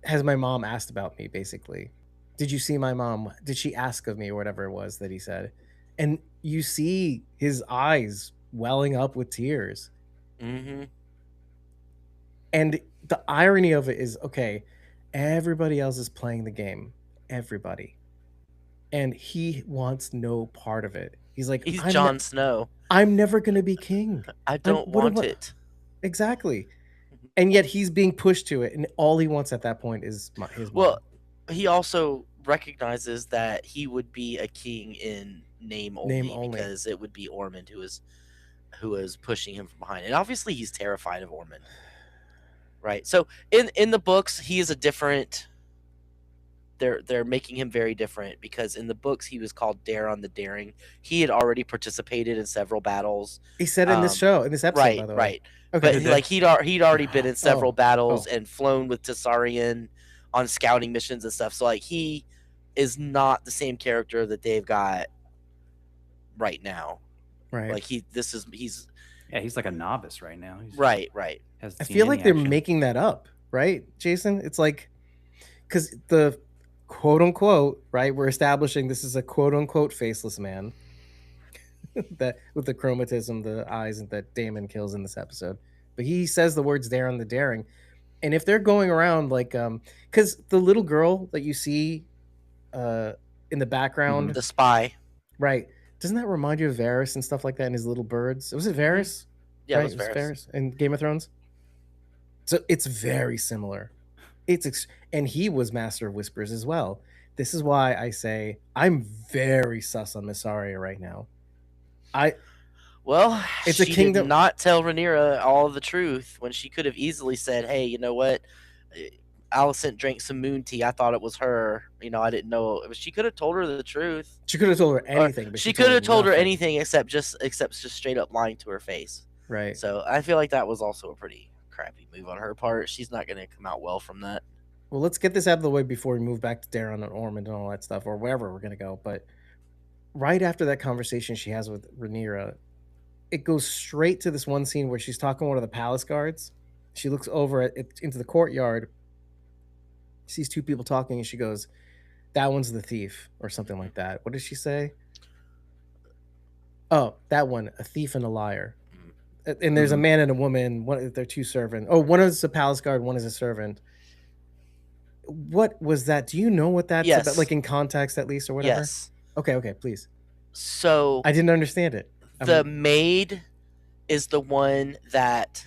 has my mom asked about me, basically? Did you see my mom? Did she ask of me, or whatever it was that he said? And you see his eyes welling up with tears. Mm-hmm. And the irony of it is, okay, everybody else is playing the game. Everybody. And he wants no part of it. He's like, he's Jon Snow. I'm never going to be king. I don't want it. Exactly. And yet he's being pushed to it. And all he wants at that point is his mom. Well, he also recognizes that he would be a king in name only. Because it would be Ormond who is pushing him from behind. And obviously he's terrified of Ormond. Right. So in the books, he is a different. They're making him very different, because in the books he was called Daeron the Daring. He had already participated in several battles. He said in this show, in this episode, right, by the way. Right. Okay. But like he'd already been in several battles and flown with Targaryen on scouting missions and stuff. So like he is not the same character that they've got right now. Right. Like he's like a novice right now. He's right. I feel like they're making that up, right, Jason? It's like, because the quote unquote, right, we're establishing this is a quote unquote faceless man that with the chromatism, the eyes that Daemon kills in this episode. But he says the words Daeron the Daring. And if they're going around like because the little girl that you see in the background, the spy, Right. Doesn't that remind you of Varys and stuff like that in his little birds? Was it Varys? Yeah, Right? it was Varys. In Game of Thrones. So it's very similar. And he was Master of Whispers as well. This is why I say I'm very sus on Miss Arya right now. Well, It's she a kingdom. did not tell Rhaenyra all of the truth when she could have easily said, "Hey, you know what? Alicent drank some moon tea. I thought it was her. You know, I didn't know." She could have told her the truth. She could have told her Or anything, but she could have told her nothing. anything except just straight up lying to her face. Right. So I feel like that was also a pretty crappy move on her part. She's not going to come out well from that. Well, let's get this out of the way before we move back to Daeron and Ormond and all that stuff, or wherever we're gonna go. But right after that conversation she has with Rhaenyra, it goes straight to this one scene where she's talking to one of the palace guards. She looks over into the courtyard, sees two people talking, and she goes, "That one's the thief," or something like that. What did she say? Oh, that one, a thief and a liar. And there's a man and a woman. They're two servants. Oh, one is a palace guard, one is a servant. What was that? Do you know what that's about? Like in context, at least, or whatever. Yes. Okay, please. So I didn't understand it. The maid is the one that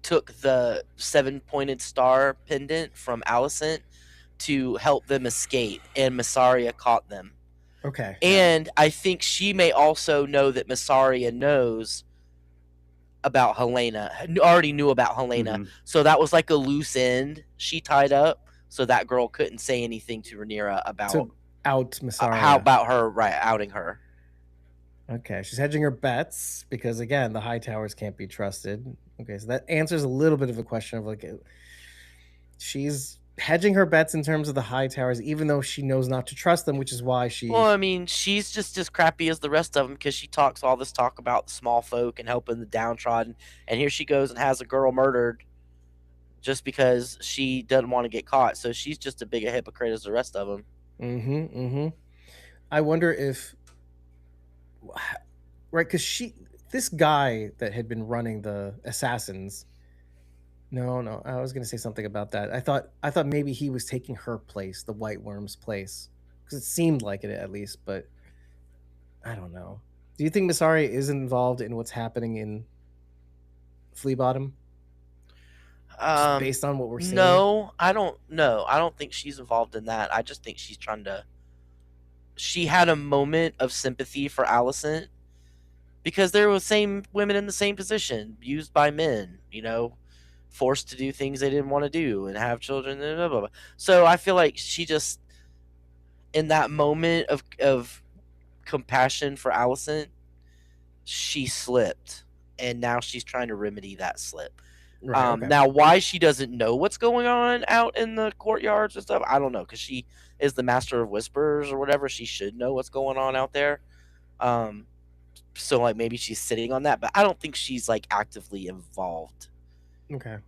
took the 7-pointed star pendant from Alicent to help them escape, and Massaria caught them. Okay. And I think she may also know that Massaria knows about Helena, already knew about Helena. Mm-hmm. So that was like a loose end she tied up, so that girl couldn't say anything to Rhaenyra about out Massaria. How about her outing her? Okay, she's hedging her bets because, again, the Hightowers can't be trusted. Okay, so that answers a little bit of a question of like, she's hedging her bets in terms of the Hightowers, even though she knows not to trust them, which is why she. Well, I mean, she's just as crappy as the rest of them because she talks all this talk about the small folk and helping the downtrodden, and here she goes and has a girl murdered just because she doesn't want to get caught. So she's just as big a hypocrite as the rest of them. I wonder if. Right, because this guy that had been running the assassins. No, I was gonna say something about that. I thought maybe he was taking her place, the White Worm's place, because it seemed like it at least. But I don't know. Do you think Massaria is involved in what's happening in Flea Bottom? Just based on what we're seeing. No, I don't know. I don't think she's involved in that. I just think she's trying to. She had a moment of sympathy for Alicent because there were same women in the same position, used by men, forced to do things they didn't want to do and have children. Blah, blah, blah. So I feel like she just, in that moment of compassion for Alicent, she slipped, and now she's trying to remedy that slip. Right, okay. Now, why she doesn't know what's going on out in the courtyards and stuff, I don't know, because she is the Master of Whispers or whatever. She should know what's going on out there. So, like, maybe she's sitting on that, but I don't think she's, like, actively involved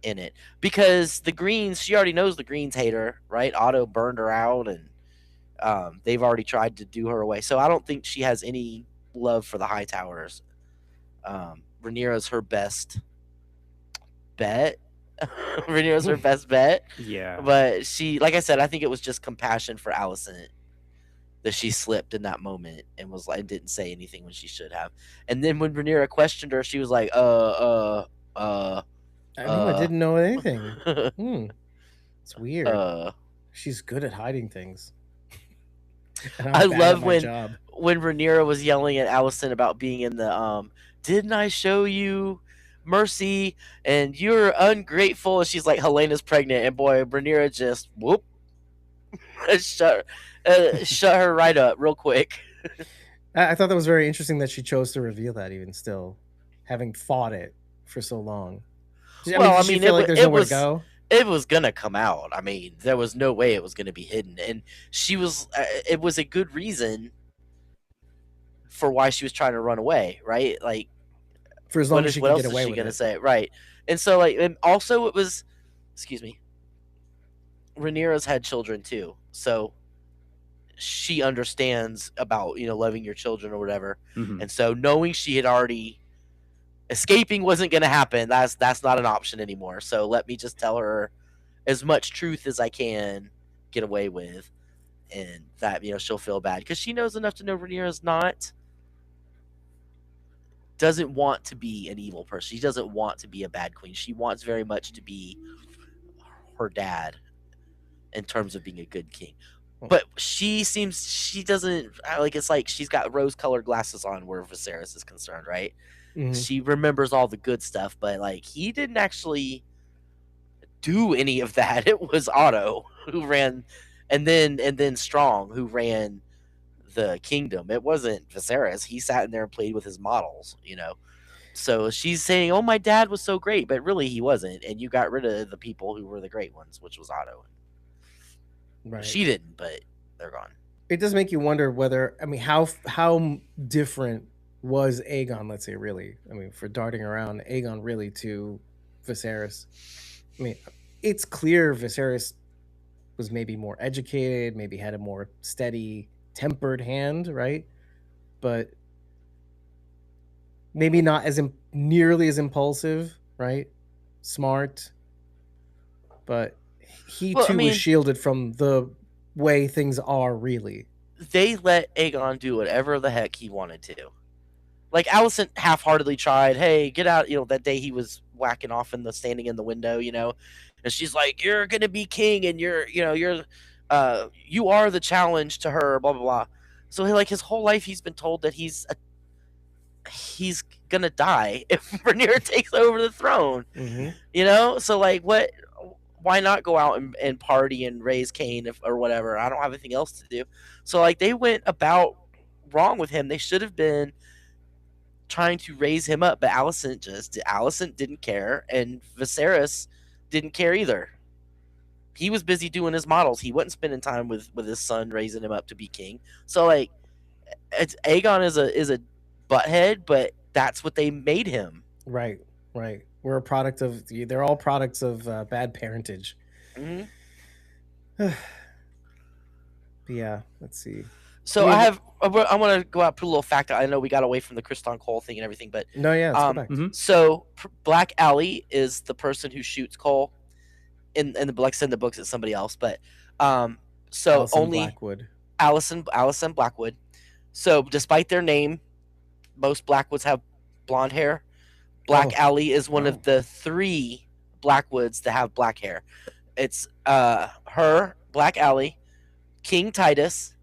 in it. Because the Greens, she already knows the Greens hate her, right? Otto burned her out, and they've already tried to do her away. So I don't think she has any love for the Hightowers. Rhaenyra's her best bet. Rhaenyra's her best bet. Yeah. But she, like I said, I think it was just compassion for Alicent that she slipped in that moment and was like, didn't say anything when she should have. And then when Rhaenyra questioned her, she was like, I didn't know anything. It's weird. She's good at hiding things. I love when Rhaenyra was yelling at Alicent about being in the didn't I show you mercy and you're ungrateful, and she's like, Helena's pregnant, and boy, Rhaenyra just whoop shut her right up real quick. I thought that was very interesting that she chose to reveal that, even still having fought it for so long. I mean, feel like there's nowhere to go. It was gonna come out. I mean, there was no way it was gonna be hidden, and she was. It was a good reason for why she was trying to run away, right? Like, for as long as she can get away with it. What else is she gonna say, right? And so, like, and also it was, excuse me, Rhaenyra's had children too, so she understands about loving your children or whatever, and so knowing she had already. Escaping wasn't going to happen. That's not an option anymore. So let me just tell her as much truth as I can get away with. and that she'll feel bad because she knows enough to know Rhaenyra's doesn't want to be an evil person. She doesn't want to be a bad queen. She wants very much to be her dad in terms of being a good king. But she doesn't like. It's like she's got rose-colored glasses on where Viserys is concerned, right? Mhm. She remembers all the good stuff, but like he didn't actually do any of that. It was Otto who ran, and then Strong who ran the kingdom. It wasn't Viserys. He sat in there and played with his models, So she's saying, "Oh, my dad was so great," but really he wasn't, and you got rid of the people who were the great ones, which was Otto. Right. She didn't, but they're gone. It does make you wonder whether, I mean, how different was Aegon, let's say, really? I mean, for darting around Aegon really to Viserys. I mean, it's clear Viserys was maybe more educated, maybe had a more steady, tempered hand, right? But maybe not as nearly as impulsive, right? Smart, but he Well, I too mean- was shielded from the way things are really. They let Aegon do whatever the heck he wanted to. Like Alicent half-heartedly tried, "Hey, get out!" That day he was whacking off standing in the window, and she's like, "You're gonna be king, and you are the challenge to her." Blah blah blah. So his whole life he's been told that he's gonna die if Rhaenyra takes over the throne. Mm-hmm. So like what? Why not go out and party and raise Cain or whatever? I don't have anything else to do. So like they went about wrong with him. They should have been trying to raise him up, but Alicent didn't care, and Viserys didn't care either. He was busy doing his models. He wasn't spending time with his son, raising him up to be king. So like, Aegon is a butthead, but that's what they made him. Right. We're a product of. They're all products of bad parentage. Mm-hmm. Yeah. Let's see. So I want to go out and put a little fact. I know we got away from the Kriston Cole thing and everything, but No, yeah. Let's go back. Mm-hmm. so Black Aly is the person who shoots Cole. In the books, it's somebody else, but so Alicent only Blackwood. Alicent Blackwood. So despite their name, most Blackwoods have blonde hair. Black Aly is one of the 3 Blackwoods that have black hair. It's her, Black Aly, King Titus,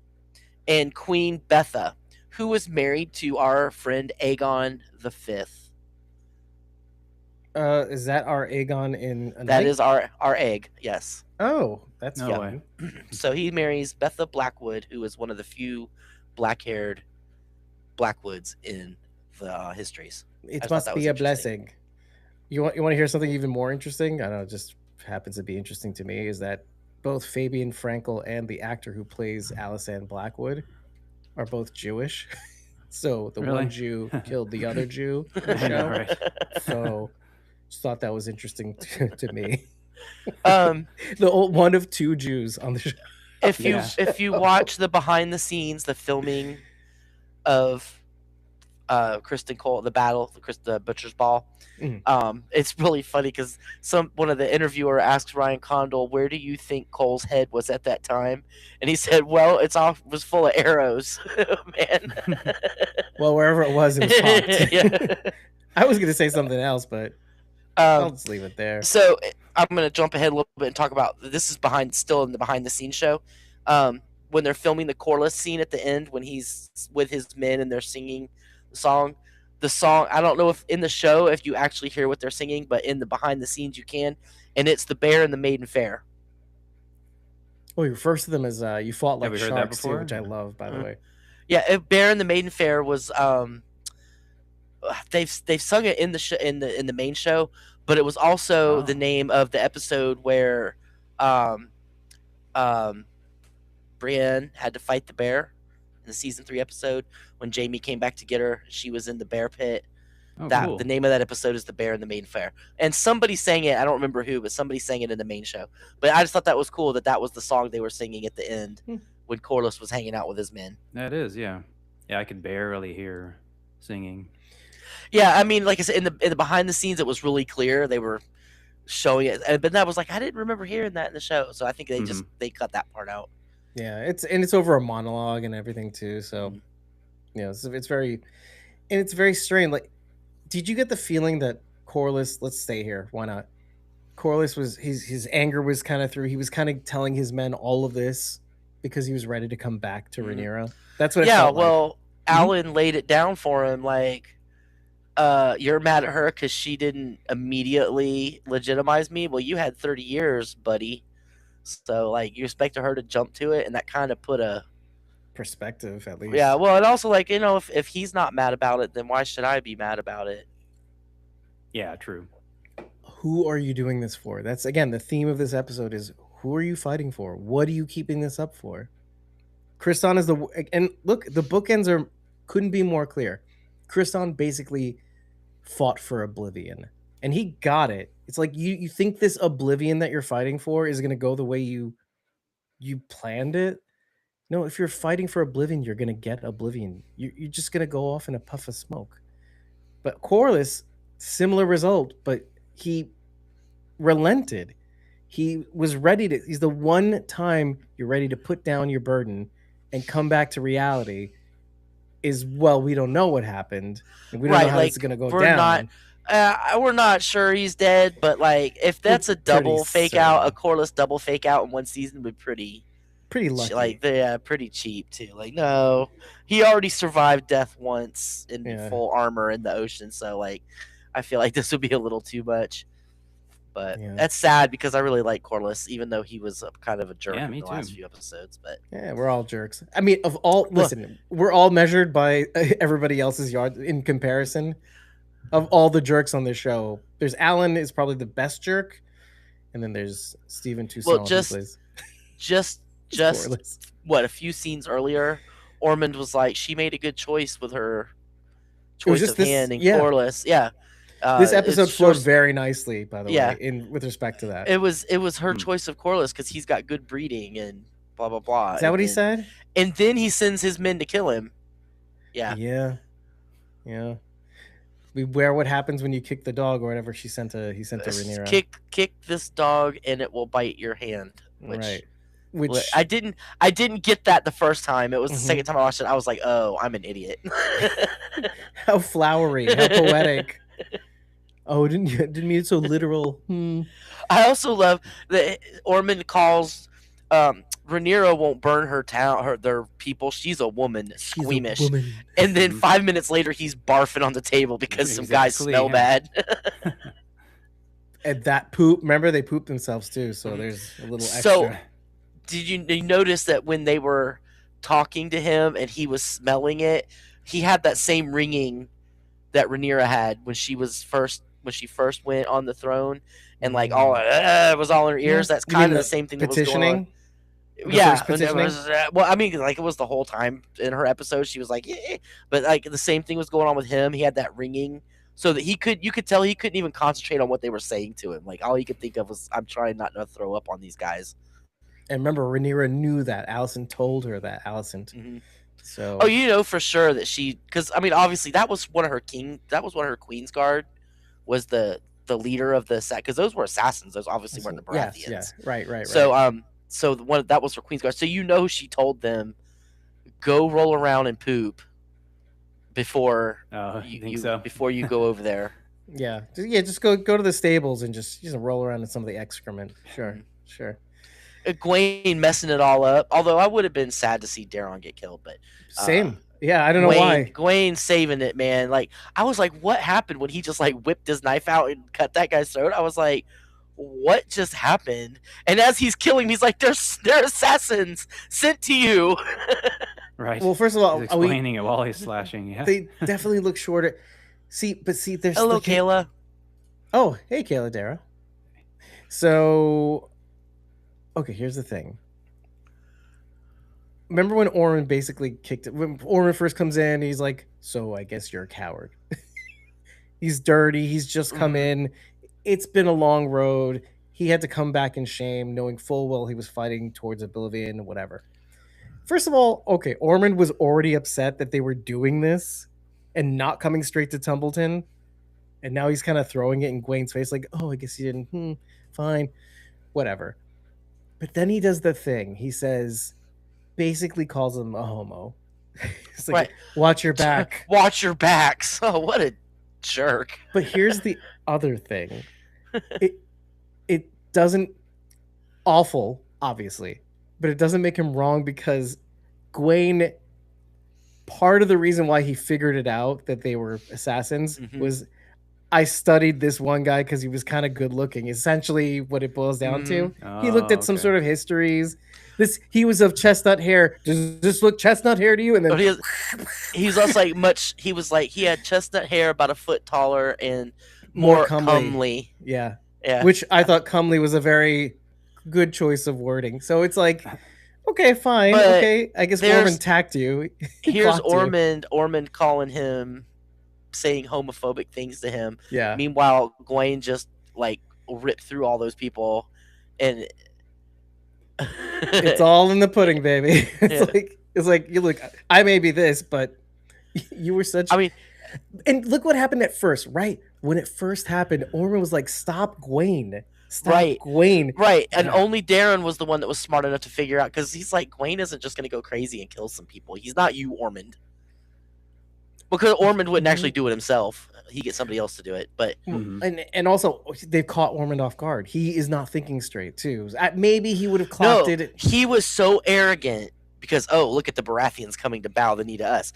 and Queen Betha, who was married to our friend Aegon the Fifth. Is that our Aegon in? That is our egg, yes. Oh, that's No fun. way. So he marries Betha Blackwood, who is one of the few black-haired Blackwoods in the histories. It must be a blessing. You want to hear something even more interesting? I don't know, it just happens to be interesting to me, is that both Fabian Frankel and the actor who plays Alicent Blackwood are both Jewish. So the Really? one Jew killed the other Jew in the I know, show. right? So just thought that was interesting to me. The one of 2 Jews on the show. if you watch the behind the scenes, the filming of Kristen Cole, the Butcher's Ball, it's really funny because one of the interviewer asks Ryan Condal, "Where do you think Cole's head was at that time?" And he said, "Well, it was full of arrows, man." Well, wherever it was fucked. Yeah. I was going to say something else, but I'll just leave it there. So I'm going to jump ahead a little bit and talk about this is still in the behind the scenes show. When they're filming the Corlys scene at the end, when he's with his men and they're singing the song, I don't know if in the show if you actually hear what they're singing, but in the behind the scenes you can, and it's the Bear and the Maiden Fair. Oh, you refer to them as you fought like we heard that sharks too, before? which I love, by the way. Yeah, Bear and the Maiden Fair was they've sung it in the in the main show, but it was also the name of the episode where Brienne had to fight the bear in the season 3 episode when Jaime came back to get her. She was in the bear pit. Oh, That cool. the name of that episode is The Bear and the Maiden Fair. And somebody sang it, I don't remember who, but somebody sang it in the main show. But I just thought that was cool that was the song they were singing at the end when Corlys was hanging out with his men. That is, yeah. Yeah, I could barely hear singing. Yeah, I mean, like I said, in the behind the scenes, it was really clear. They were showing it, but that was like I didn't remember hearing that in the show, so I think they cut that part out. Yeah, it's over a monologue and everything too. So Mhm. it's very and it's very strange. Like, did you get the feeling that Corlys? Let's stay here. Why not? Corlys was his anger was kind of through. He was kind of telling his men all of this because he was ready to come back to Mhm. Rhaenyra. That's what it Yeah, felt like. well, Mhm. Alan laid it down for him like, you're mad at her because she didn't immediately legitimize me. Well, you had 30 years, buddy. So, like, you expected her to jump to it, and that kind of put a. Perspective, at Yeah, least. well, and also, like, if he's not mad about it, then why should I be mad about it? Yeah, true. Who are you doing this for? That's again the theme of this episode is who are you fighting for? What are you keeping this up for? Kriston is and look, the bookends couldn't be more clear. Kriston basically fought for oblivion and he got it. It's like you think this oblivion that you're fighting for is going to go the way you planned it. No, if you're fighting for oblivion, you're going to get oblivion. You're just going to go off in a puff of smoke. But Corlys, similar result, but he relented. He was ready to. He's the one time you're ready to put down your burden and come back to reality. Is well, we don't know what happened, and we don't know Right, how this is like, going to go we're not. down. We're not sure he's dead, but like, if We're that's a pretty double fake out, a certain. Corliss double fake out in one season would be Pretty lucky. like, yeah, pretty cheap too. Like, no, he already survived death once in Yeah. full armor in the ocean, so like, I feel like this would be a little too much. But Yeah. that's sad because I really like Corliss, even though he was kind of a jerk Yeah, in me the last too. few episodes. But Yeah, we're all jerks. I mean, of all, listen, we're all measured by everybody else's yard in comparison. Of all the jerks on this show, there's Alan is probably the best jerk, and then there's Stephen Toussaint. well, who just plays just Corlys. what, a few scenes earlier, Ormond was like, she made a good choice with her It was choice just of this, hand and yeah. Corliss. Yeah, This episode it's flowed short- very nicely, by the Yeah. way, in with respect to that. It was her Hmm. choice of Corliss because he's got good breeding and blah blah blah. Is that what he then, said? And then he sends his men to kill him. Yeah. Yeah. Beware what happens when you kick the dog or whatever he sent to Rhaenyra. Kick this dog and it will bite your hand. Right. Which I didn't get that the first time. It was the Mhm. second time I watched it. I was like, oh, I'm an idiot. how flowery, how poetic. Oh, didn't mean it so literal. I also love that Ormond calls Rhaenyra won't burn her town, their people. She's a woman, She's squeamish. a woman. And then Mhm. 5 minutes later, he's barfing on the table because some guys Exactly, smell yeah. bad. And that poop, remember they pooped themselves too, so Mhm. there's a little So- extra. Did you notice that when they were talking to him and he was smelling it, he had that same ringing that Rhaenyra had when she first went on the throne, and like all it was all in her ears. Yeah. That's You mean kind of the same thing that was going on. petitioning. The Yeah, first and it petitioning? was, well, I mean, like, it was the whole time in her episode. She was like, yeah, but like the same thing was going on with him. He had that ringing, so that you could tell he couldn't even concentrate on what they were saying to him. Like all he could think of was, I'm trying not to throw up on these guys. And remember, Rhaenyra knew that. Allison told her that. Allison. Mhm. So. Oh, you know for sure that because I mean, obviously that was one of her Queen's Guard, was the leader of the because those were assassins. Those obviously weren't the Baratheons. Yes, yeah, right. So the one that was her Queen's Guard. So she told them, go roll around and poop before You think so? before you go over there. Yeah, just go to the stables and just roll around in some of the excrement. Sure. Egwene messing it all up. Although I would have been sad to see Daeron get killed, but Same. Yeah, I don't know why. Egwene saving it, man. Like I was like, what happened when he just like whipped his knife out and cut that guy's throat? I was like, what just happened? And as he's killing him, he's like, they're assassins sent to you. Right. Well, first of all, He's explaining it while he's slashing. Yeah. they definitely look shorter. See, there's Hello, Kayla. Oh, hey, Kayla Dara. So, okay, here's the thing. Remember when Ormond basically kicked it? When Ormond first comes in, he's like, so I guess you're a coward. He's dirty. He's just come in. It's been a long road. He had to come back in shame, knowing full well he was fighting towards oblivion, whatever. First of all, okay, Ormond was already upset that they were doing this and not coming straight to Tumbleton. And now he's kind of throwing it in Gwen's face like, oh, I guess he didn't. Fine. Whatever. But then he does the thing. He says, basically calls him a homo. It's like, Right. watch your back. Watch your back. So what a jerk. But here's the other thing. It doesn't awful, obviously, but it doesn't make him wrong because Gwaine, part of the reason why he figured it out that they were assassins Mhm. was I studied this one guy because he was kind of good looking. Essentially, what it boils down to, he looked at some okay. sort of histories. He was of chestnut hair. Does this look chestnut hair to you? And then But he was also like much. He was like he had chestnut hair, about a foot taller, and more comely. Yeah. Yeah. Which I thought comely was a very good choice of wording. So it's like, okay, fine. But okay. I guess there's- Ormond tacked you. He Here's clocked you. Ormond calling him, saying homophobic things to him. Yeah. Meanwhile, Gwaine just like ripped through all those people, and It's all in the pudding, baby. It's like you look. I may be this, but you were such. I mean, and look what happened at first, right? When it first happened, Ormond was like, "Stop, Gwaine! Stop, Right. Gwaine!" right, and Yeah. only Daeron was the one that was smart enough to figure out, because he's like, Gwaine isn't just going to go crazy and kill some people. He's not you, Ormond. Because Ormond wouldn't actually do it himself. He gets somebody else to do it. But And also they've caught Ormond off guard. He is not thinking straight too. Maybe he would have clocked no, it. he was so arrogant because, oh, look at the Baratheons coming to bow the knee to us.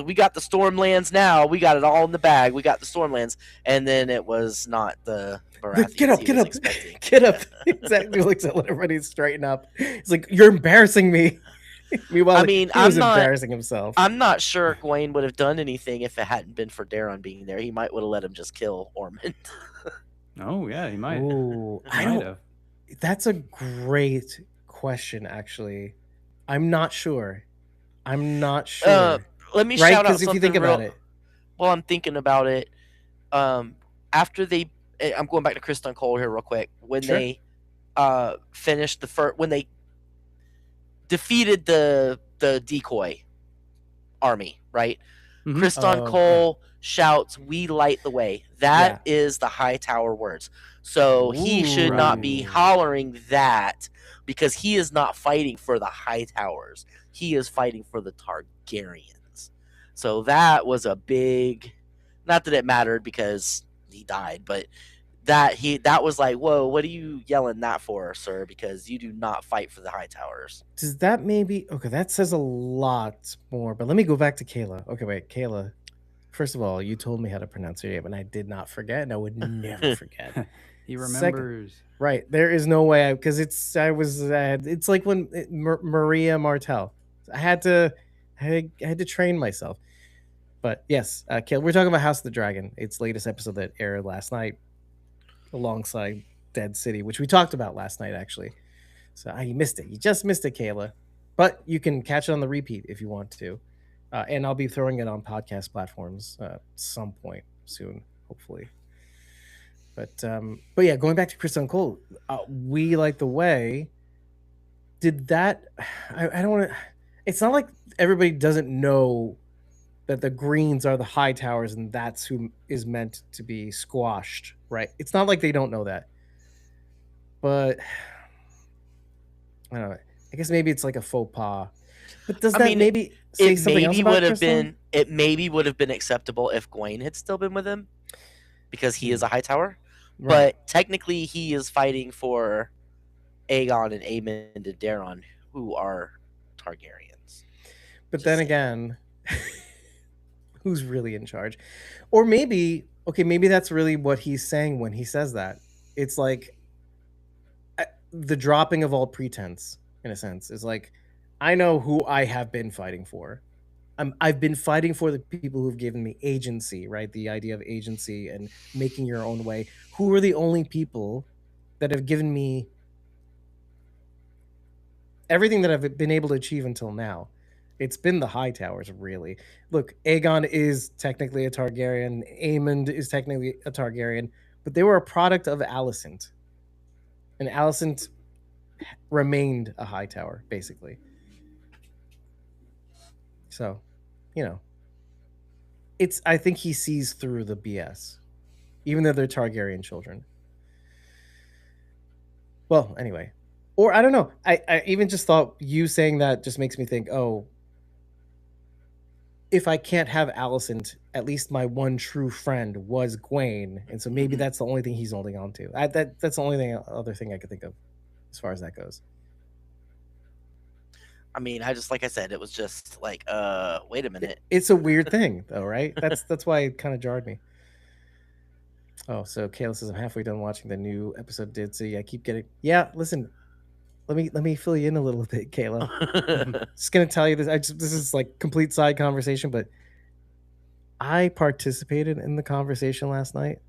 We got the Stormlands now. We got it all in the bag. We got the Stormlands. And then it was not the Baratheons Get up, he get was up, expecting. get up! Exactly, looks at everybody straighten up. It's like, you're embarrassing me. Meanwhile, I mean, he was I'm not- embarrassing himself. I'm not sure Gwaine would have done anything if it hadn't been for Daeron being there. He might would have let him just kill Ormond. Oh yeah, he might. Ooh, He I might don't. have. That's a great question, actually. I'm not sure. I'm not sure. Let me Right? shout out Because if something you think about real- it, While I'm thinking about it, after I'm going back to Kristen Cole here real quick. When Sure. they finished the first, when they defeated the decoy army, right? Mhm. Kriston Oh, Cole shouts, "We light the way." That is the Hightower words. So he should not be Ooh. hollering that, because he is not fighting for the Hightowers. He is fighting for the Targaryens. So that was a big, not that it mattered because he died, but that was like, whoa, what are you yelling that for, sir? Because you do not fight for the Hightowers. Does that maybe okay? That says a lot more. But let me go back to Kayla. Okay, wait, Kayla. First of all, you told me how to pronounce your name, and I did not forget, and I would never forget. He Second- remembers. Right, there is no way because it's like when Maria Martel. I had to train myself. But yes, Kayla, we're talking about House of the Dragon. Its latest episode that aired last night, alongside Dead City, which we talked about last night actually. So you missed it. You just missed it, Kayla. But you can catch it on the repeat if you want to. And I'll be throwing it on podcast platforms some point soon, hopefully. But yeah, going back to Kristen Cole, we like the way. Did that? I don't want to. It's not like everybody doesn't know that the Greens are the Hightowers and that's who is meant to be squashed, right? It's not like they don't know that. But I don't know. I guess maybe it's like a faux pas. But does I that mean, maybe say It something else maybe about would have Kristen? been. It maybe would have been acceptable if Gwaine had still been with him, because he is a Hightower. Right. But technically, he is fighting for Aegon and Aemond and Daeron, who are Targaryens. But Just then saying. again, who's really in charge? Or maybe, okay, maybe that's really what he's saying when he says that. It's like the dropping of all pretense, in a sense, is like, I know who I have been fighting for. I've been fighting for the people who've given me agency, right? The idea of agency and making your own way. Who are the only people that have given me everything that I've been able to achieve until now? It's been the Hightowers, really. Look, Aegon is technically a Targaryen. Aemond is technically a Targaryen, but they were a product of Alicent, and Alicent remained a Hightower, basically. So, I think he sees through the BS, even though they're Targaryen children. Well, anyway, Or I don't know. I even just thought you saying that just makes me think, oh, if I can't have Alicent, at least my one true friend was Gwaine, and so maybe Mhm. that's the only thing he's holding on to. That's the only other thing I could think of, as far as that goes. I mean, like I said, it was just like, wait a minute. It's a weird thing, though, right? That's why it kind of jarred me. Oh, so Kayla says I'm halfway done watching the new episode. Did so? Yeah, I keep getting. Yeah, listen. Let me fill you in a little bit, Kayla. Just gonna tell you this. This is like complete side conversation, but I participated in the conversation last night.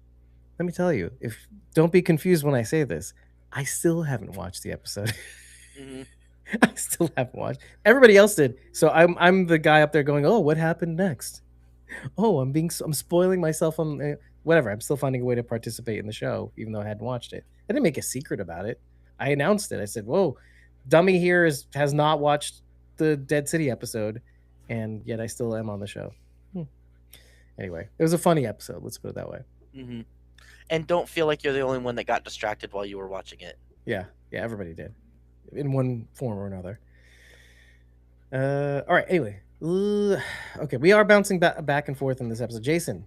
Let me tell you, if don't be confused when I say this, I still haven't watched the episode. Mhm. I still haven't watched. Everybody else did, so I'm the guy up there going, "Oh, what happened next? Oh, I'm spoiling myself on whatever." I'm still finding a way to participate in the show, even though I hadn't watched it. I didn't make a secret about it. I announced it. I said, "Whoa, dummy here has not watched the Dead City episode, and yet I still am on the show." Anyway, it was a funny episode. Let's put it that way. Mhm. And don't feel like you're the only one that got distracted while you were watching it. Yeah, everybody did, in one form or another. All right. Anyway, okay, we are bouncing back and forth in this episode. Jason,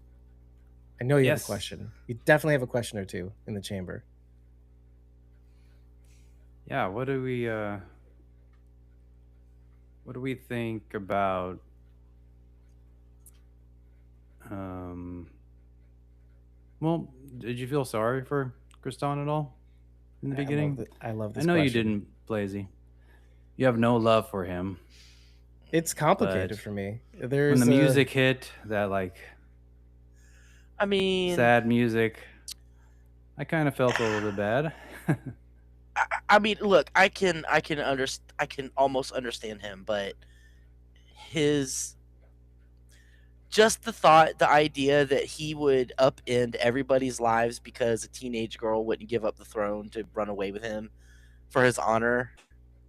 I know you have a Yes. question. You definitely have a question or two in the chamber. Yeah, what do we think about well, did you feel sorry for Kristan at all in the beginning? I love this. I know you question. didn't, Blazy. You have no love for him. It's complicated But for me. When There's the music hit, that like I mean, sad music, I kind of felt a little bit bad. I mean, look, I can almost understand him, but his just the idea that he would upend everybody's lives because a teenage girl wouldn't give up the throne to run away with him for his honor.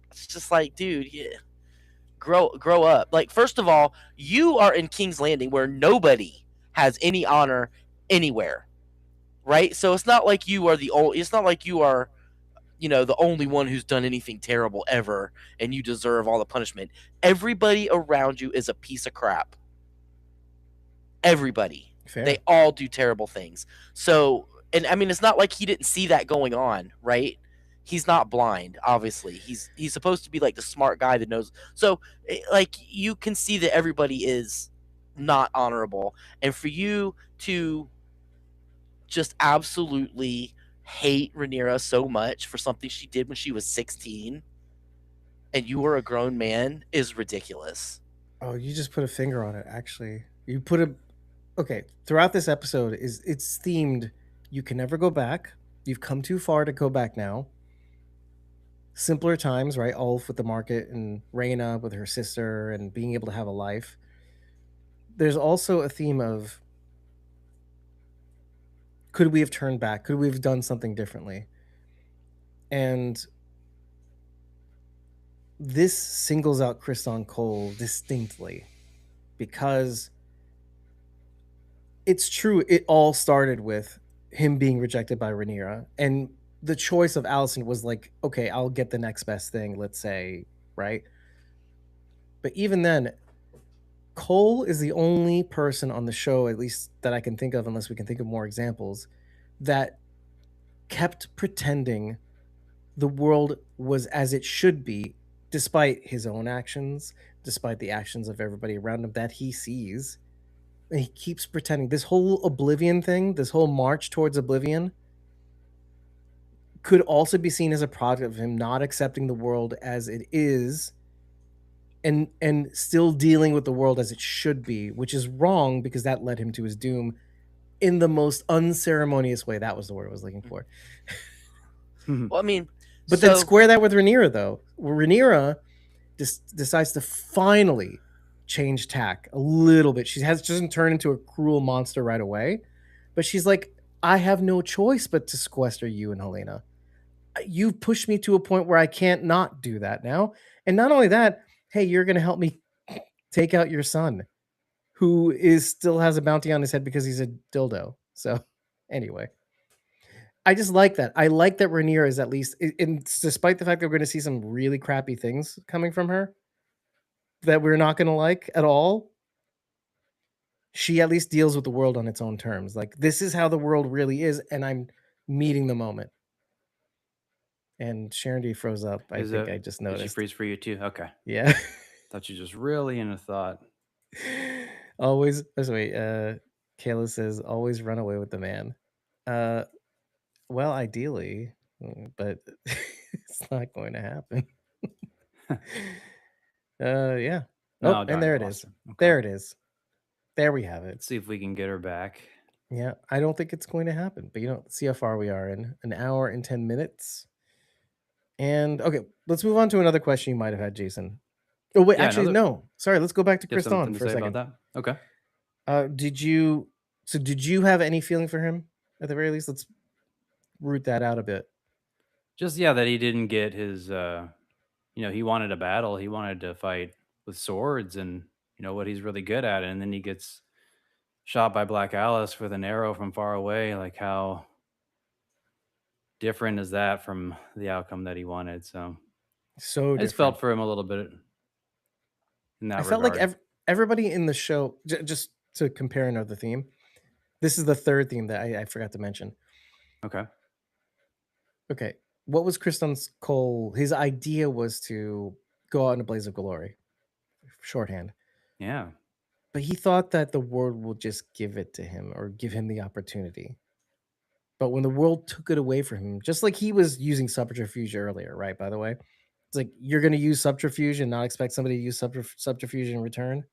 It's just like, dude, yeah, grow up. Like, first of all, you are in King's Landing where nobody has any honor anywhere, right? So it's not like you are the only. It's not like you are, the only one who's done anything terrible ever, and you deserve all the punishment. Everybody around you is a piece of crap. Everybody. fair. They all do terrible things. So, and I mean, it's not like he didn't see that going on, right? He's not blind, obviously. He's supposed to be like the smart guy that knows. So, like, you can see that everybody is not honorable, and for you to just absolutely hate Rhaenyra so much for something she did when she was 16 and you were a grown man is ridiculous. Oh, you just put a finger on it. Actually, you put a. Okay, throughout this episode it's themed. You can never go back. You've come too far to go back now. Simpler times, right? Ulf with the market and Rhaena with her sister and being able to have a life. There's also a theme of could we have turned back? Could we have done something differently? And this singles out Kristan Cole distinctly because it's true. It all started with him being rejected by Rhaenyra, and the choice of Alicent was like, okay, I'll get the next best thing. Let's say, right? But even then, Cole is the only person on the show, at least that I can think of, unless we can think of more examples, that kept pretending the world was as it should be, despite his own actions, despite the actions of everybody around him that he sees. And he keeps pretending. This whole oblivion thing, this whole march towards oblivion, could also be seen as a product of him not accepting the world as it is and still dealing with the world as it should be, which is wrong because that led him to his doom in the most unceremonious way. That was the word I was looking for. Well, I mean, But then square that with Rhaenyra, though. Rhaenyra decides to finally change tack a little bit. She doesn't turn into a cruel monster right away, but she's like, I have no choice but to sequester you and Helena. You've pushed me to a point where I can't not do that now. And not only that, hey, you're going to help me take out your son, who still has a bounty on his head because he's a dildo. So, anyway, I just like that. I like that Rhaenyra is at least, and despite the fact that we're going to see some really crappy things coming from her that we're not going to like at all, she at least deals with the world on its own terms. Like, this is how the world really is, and I'm meeting the moment. And Sharon D froze up. I think I just Did she noticed. freeze for you too? Okay. Yeah. Thought you just really in a thought. Always. Wait. Kayla says, "Always run away with the man." Well, ideally, but it's not going to happen. Yeah. No, Oh, and darn, there you it lost is. it. Okay. There it is. There we have it. Let's see if we can get her back. Yeah, I don't think it's going to happen, but see how far we are in an hour and 10 minutes. And okay, let's move on to another question you might have had, Jason. Oh wait, Yeah, actually, no. Sorry, let's go back to You have Kriston something to for a say about second. that? Okay. Did you have any feeling for him at the very least? Let's root that out a bit. Just that he didn't get his he wanted a battle. He wanted to fight with swords and what he's really good at, and then he gets shot by Black Alice with an arrow from far away. Like, how different is that from the outcome that he wanted? So I just felt for him a little bit in that regard. Felt like everybody in the show, just to compare another theme, this is the third theme that I forgot to mention. Okay. What was Kriston's Cole? His idea was to go out in a blaze of glory. Shorthand. Yeah. But he thought that the world will just give it to him or give him the opportunity. But when the world took it away from him, just like he was using subterfuge earlier, right? By the way, it's like, you're going to use subterfuge and not expect somebody to use subterfuge in return.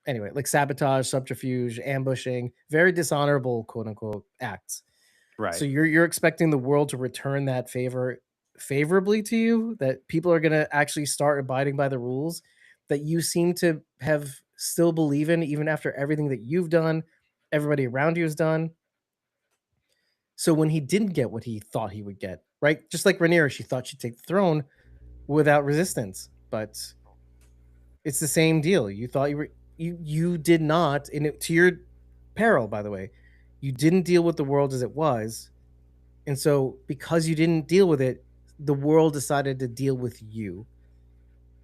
Anyway, like sabotage, subterfuge, ambushing, very dishonorable, quote unquote, acts. Right. So you're expecting the world to return that favorably to you, that people are going to actually start abiding by the rules that you seem to have still believe in, even after everything that you've done, everybody around you has done. So when he didn't get what he thought he would get, right? Just like Rhaenyra, she thought she'd take the throne without resistance, but it's the same deal. You thought you did not, and to your peril, by the way, you didn't deal with the world as it was. And so because you didn't deal with it, the world decided to deal with you.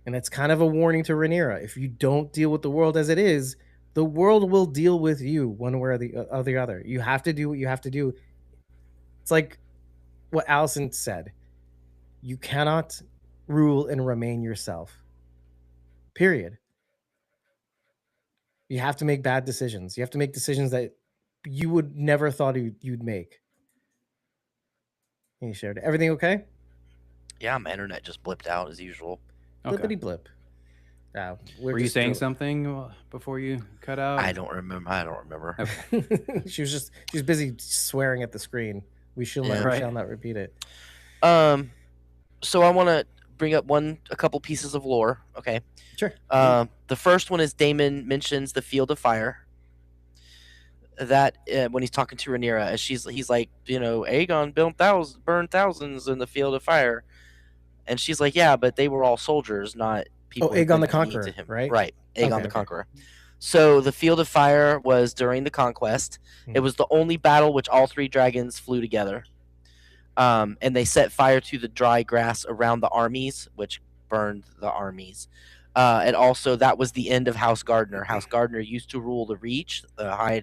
And that's kind of a warning to Rhaenyra. If you don't deal with the world as it is, the world will deal with you one way or the other. You have to do what you have to do. It's like what Allison said. You cannot rule and remain yourself. Period. You have to make bad decisions. You have to make decisions that you would never thought you'd make. And you shared it. Everything okay? Yeah, my internet just blipped out as usual. Blippity blip. Were you saying something before you cut out? I don't remember. Okay. she's busy swearing at the screen. We shall not repeat it. So I want to bring up a couple pieces of lore. Okay. Sure. The first one is Daemon mentions the Field of Fire. That when he's talking to Rhaenyra, as he's like, Aegon burned thousands in the Field of Fire, and she's like, yeah, but they were all soldiers, not people. Aegon the Conqueror, right? Right, Aegon the Conqueror. So the Field of Fire was during the conquest. It was the only battle which all three dragons flew together. And they set fire to the dry grass around the armies, which burned the armies. And also, that was the end of House Gardner. House Gardner used to rule the Reach, the High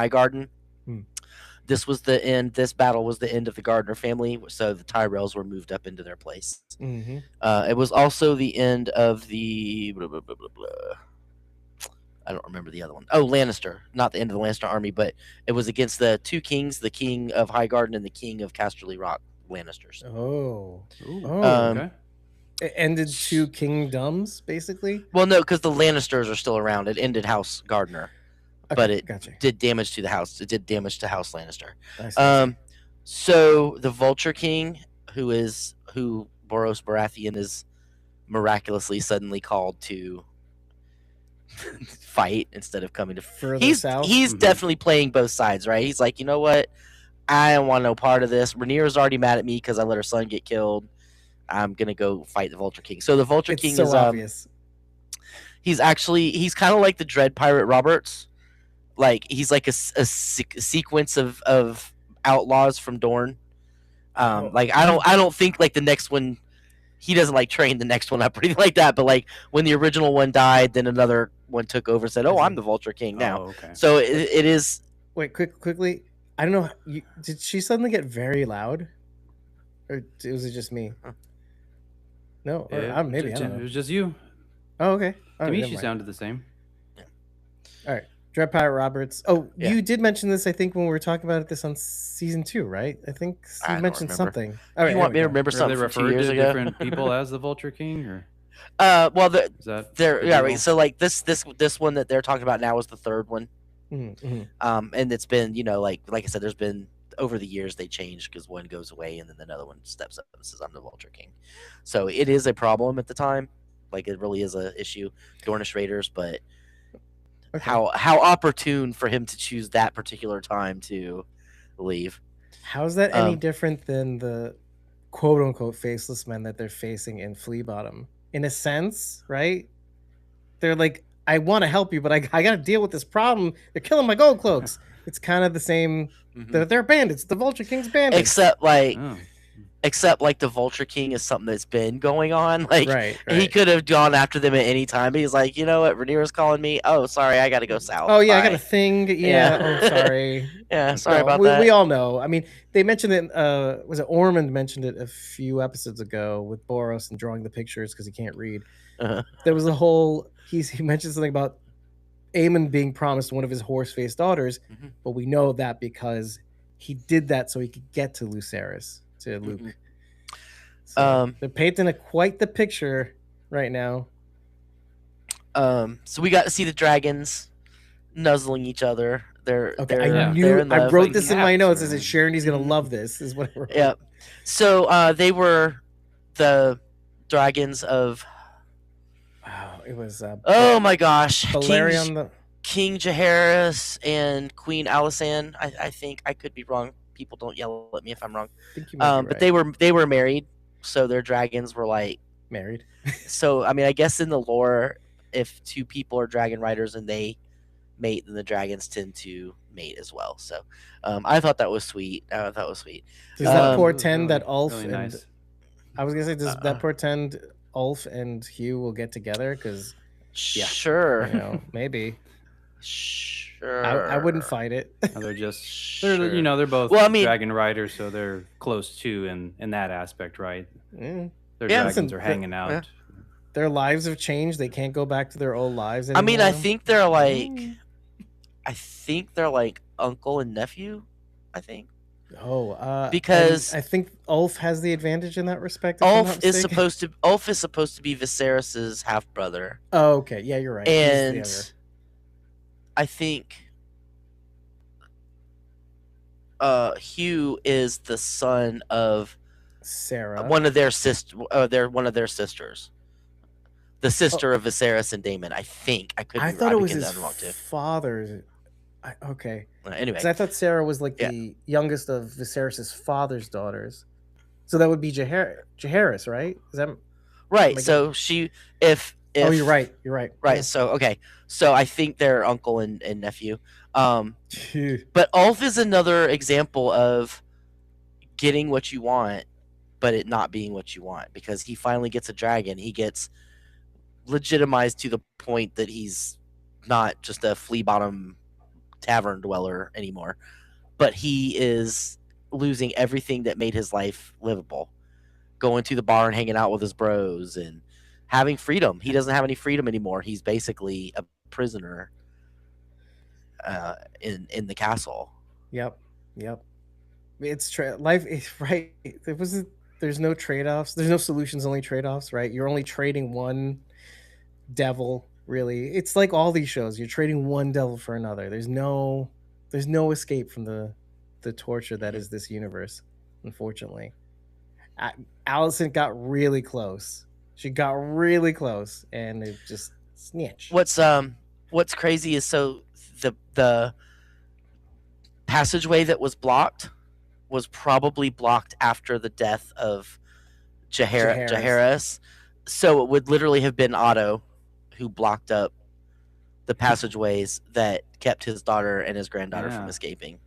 Garden. This was the end. This battle was the end of the Gardner family, so the Tyrells were moved up into their place. Mm-hmm. It was also the end of the I don't remember the other one. Oh, Lannister. Not the end of the Lannister army, but it was against the two kings, the king of Highgarden and the king of Casterly Rock Lannisters. Okay. It ended two kingdoms, basically? Well, no, because the Lannisters are still around. It ended House Gardner. Okay, but it did damage to the house. It did damage to House Lannister. So the Vulture King, who Boros Baratheon is miraculously suddenly called to fight instead of coming to further south. He's definitely playing both sides, right? He's like, you know what? I don't want no part of this. Rhaenyra's already mad at me because I let her son get killed. I'm gonna go fight the Vulture King. So the Vulture King is obvious. He's kind of like the Dread Pirate Roberts. Like he's like a sequence of outlaws from Dorne. Oh. Like I don't think like the next one, he doesn't like train the next one up or anything like that. But like when the original one died, then another one took over and said, "Oh, I'm the Vulture King now." Oh, okay. So it is. Wait, quickly. I don't know. Did she suddenly get very loud, or was it just me? Huh. No, or Yeah, maybe I don't It know. was just you. Oh, okay. To Oh, me, never she mind. sounded the same. All right, Dread Pirate Roberts. Oh, Yeah. you did mention this. I think when we were talking about this on season 2, right? I think I you don't mentioned remember. something. All right, You want me to there we go. remember Or they something from 2 referred years to ago? different people as the Vulture King, or Well, is that they're the yeah, deal? right. So like this one that they're talking about now is the third one. Mm-hmm. And it's been, like I said, there's been over the years they change because one goes away and then another one steps up and says, "I'm the Vulture King." So it is a problem at the time. Like it really is a issue, Dornish Raiders. But Okay. how opportune for him to choose that particular time to leave. How's that any Um, different than the quote unquote faceless men that they're facing in Flea Bottom? In a sense, right? They're like, I want to help you, but I got to deal with this problem. They're killing my gold cloaks. It's kind of the same. mhm. They're bandits. The Vulture King's bandits. Except like Oh. the Vulture King is something that's been going on. Like right. he could have gone after them at any time. But he's like, you know what, Rhaenyra's calling me. Oh, sorry, I got to go south. Oh yeah, I got Bye. a thing. Yeah. Yeah. Oh, sorry. Yeah, sorry No, about we, that. we all know. I mean, they mentioned it. Was it Ormond mentioned it a few episodes ago with Boros and drawing the pictures because he can't read. Uh-huh. There was a whole. He mentioned something about Aemon being promised one of his horse-faced daughters, Mhm. but we know that because he did that so he could get to Lucerys, to Luke. Mhm. So they're painting quite the picture right now. So we got to see the dragons nuzzling each other. They're Okay, they're in I love. wrote this in my cats, notes. right? As Sharon's gonna Mhm. love this. Is what I wrote. Yep. So they were the dragons of. Wow, it was. Oh my gosh, Balerion. King Jaehaerys and Queen Alysanne. I think I could be wrong. People don't yell at me if I'm wrong. I think you might be But right. they were married, so their dragons were like Married. So I mean, I guess in the lore, if two people are dragon riders and they mate, then the dragons tend to mate as well. So I thought that was sweet. Does that It was portend really, that Ulf really and nice. I was gonna say, does that portend Ulf and Hugh will get together? Because sure, maybe. sure. I wouldn't fight it. No, they're just Sure. they're both Well, I mean- dragon riders, so they're close too in that aspect, right? Mm. Their Yeah, dragons listen, are hanging out. Their lives have changed. They can't go back to their old lives I anymore. mean, I think they're like, Mm. uncle and nephew. I think because because I think Ulf has the advantage in that respect. If I'm not Ulf is mistaken. supposed to be Viserys's half brother, Oh, okay. Yeah, you're right. He's the and younger. I think Hugh is the son of Sarah. one of their sisters. The sister of Viserys and Daemon. I think I could. I Be, thought I it could was get his that wrong too. father. Okay. Anyway, Because I thought Sarah was like Yeah. the youngest of Viserys' father's daughters. So that would be Jaehaerys, right? Is that right. my So she, if Oh, you're right. You're right. right. So okay. So I think they're uncle and nephew. Yeah. But Ulf is another example of getting what you want, but it not being what you want, because he finally gets a dragon. He gets legitimized to the point that he's not just a flea bottom tavern dweller anymore, but he is losing everything that made his life livable. Going to the bar and hanging out with his bros and having freedom. He doesn't have any freedom anymore. He's basically a prisoner in the castle. Yep. It's life is right. There's no trade-offs. There's no solutions, only trade-offs, right? You're only trading one devil, really. It's like all these shows. You're trading one devil for another. There's no escape from the torture that is this universe, unfortunately. Allison got really close. She got really close and it just snitch. What's crazy is so the passageway that was blocked was probably blocked after the death of Jaehaerys. So it would literally have been Otto who blocked up the passageways that kept his daughter and his granddaughter from Yeah. escaping.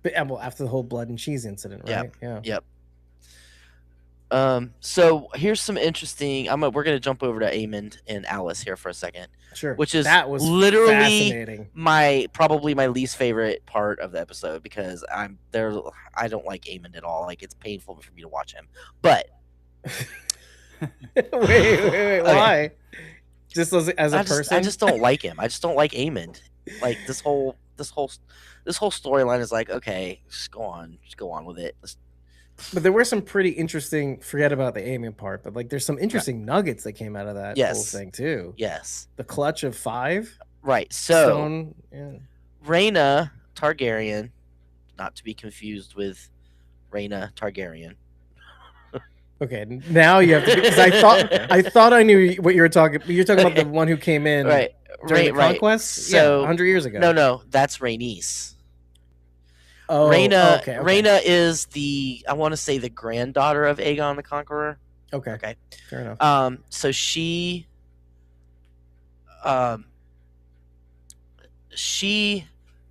But, well, after the whole blood and cheese incident, Yeah. right? Yeah. Yep. So here's some interesting. We're gonna jump over to Aemond and Alice here for a second, Sure. which is that was literally fascinating. probably my least favorite part of the episode because I'm there. I don't like Aemond at all. Like it's painful for me to watch him. But wait, Okay. why? Just as a person? I just don't like him. I just don't like Aemond. Like this whole storyline is like, okay, just go on with it. But there were some pretty interesting. Forget about the Amy part, but like, there's some interesting nuggets that came out of that whole Yes. thing too. Yes. The clutch of 5. Right. So Stone. Yeah. Rhaenyra Targaryen, not to be confused with Rhaena Targaryen. Okay, now you have to, because I thought I knew what you were talking. You're talking about the one who came in Right. during the Right. conquest. So 100 years ago. No, that's Rhaenys. Oh, Rhaena, okay. Rhaena is I want to say the granddaughter of Aegon the Conqueror. Okay. Okay. Fair enough. So she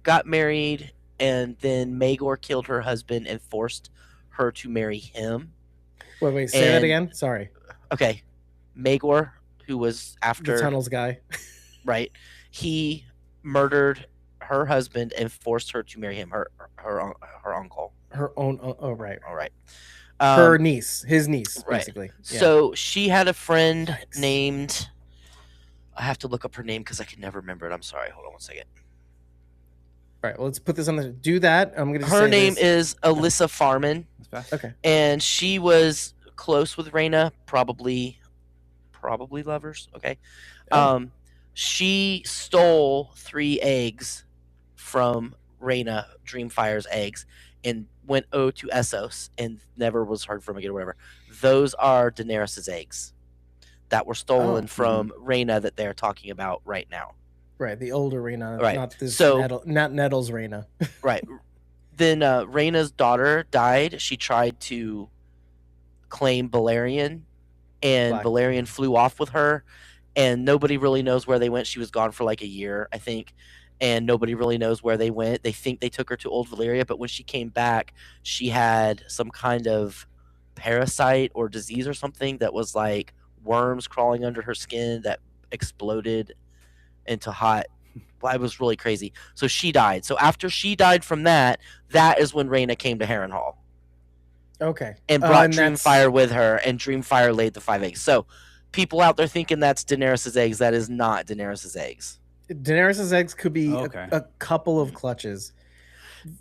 got married, and then Maegor killed her husband and forced her to marry him. Wait, say that again. Sorry. Okay. Maegor, who was after The tunnels guy. right, he murdered her husband and forced her to marry him. Her uncle. Her own. Oh, right. All right. Her niece. His niece, right. basically. Yeah. So she had a friend Yikes. named. I have to look up her name because I can never remember it. I'm sorry. Hold on one second. All right. Well, let's put this on the. Do that. I'm gonna. Her name is Alyssa Farman. That's fast. Okay. And she was close with Rhaena, probably lovers. Okay. Oh. She stole 3 eggs from Rhaena, Dreamfire's eggs, and went to Essos and never was heard from again or whatever. Those are Daenerys's eggs that were stolen from Rhaena that they're talking about right now. Right, the older Rhaena, Right. not this So- not Nettles Rhaena. Right. Then Rhaena's daughter died. She tried to claim Balerion, and Black. Balerion flew off with her, and nobody really knows where they went. She was gone for like a year, I think, and nobody really knows where they went. They think they took her to Old Valyria, but when she came back, she had some kind of parasite or disease or something that was like worms crawling under her skin that exploded into hot. Well, it was really crazy. So she died. So after she died from that is when Rhaena came to Harrenhal Okay. and brought and that's- Dreamfire with her, and Dreamfire laid the 5 eggs. So people out there thinking that's Daenerys's eggs, that is not Daenerys's eggs. Daenerys's eggs could be Okay. a couple of clutches.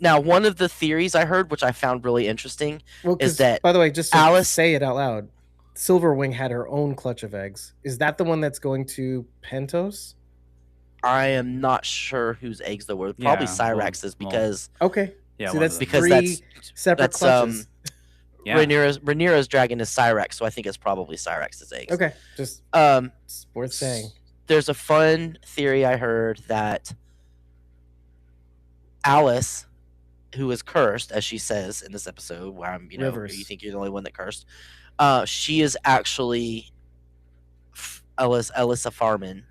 Now, one of the theories I heard, which I found really interesting, Well, is 'cause, that by the way, just to Alice- say it out loud, Silverwing had her own clutch of eggs. Is that the one that's going to Pentos? I am not sure whose eggs they were. Probably Yeah, Cyrax's well, because Okay. Yeah, See, one of that's them. because 3 that's separate that's, clutches. Yeah. Rhaenyra's dragon is Cyrax, so I think it's probably Cyrax's eggs. Okay, just it's worth saying. There's a fun theory I heard that Alice, who is cursed, as she says in this episode, where I'm, Rivers. you think you're the only one that cursed. She is actually Alyssa Farman,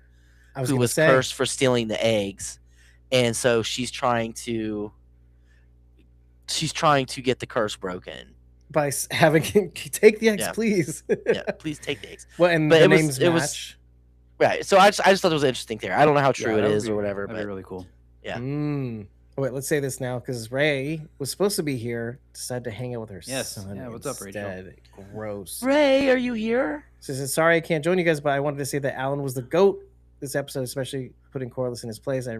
I was who gonna was say, cursed for stealing the eggs, and so she's trying to get the curse broken. by having take the eggs, Yeah. please. Yeah, please take the eggs. Well, and But the it was- names it was- match. Right. So I just thought it was an interesting theory. I don't know how true Yeah, it that would is be- or whatever, That'd but be really cool. Yeah. Oh, wait, let's say this now because Ray was supposed to be here, decided to hang out with her Yes. son. Yeah, what's up, Rachel? instead. Gross. Ray, are you here? She said, "Sorry, I can't join you guys, but I wanted to say that Alan was the goat this episode, especially putting Corliss in his place. I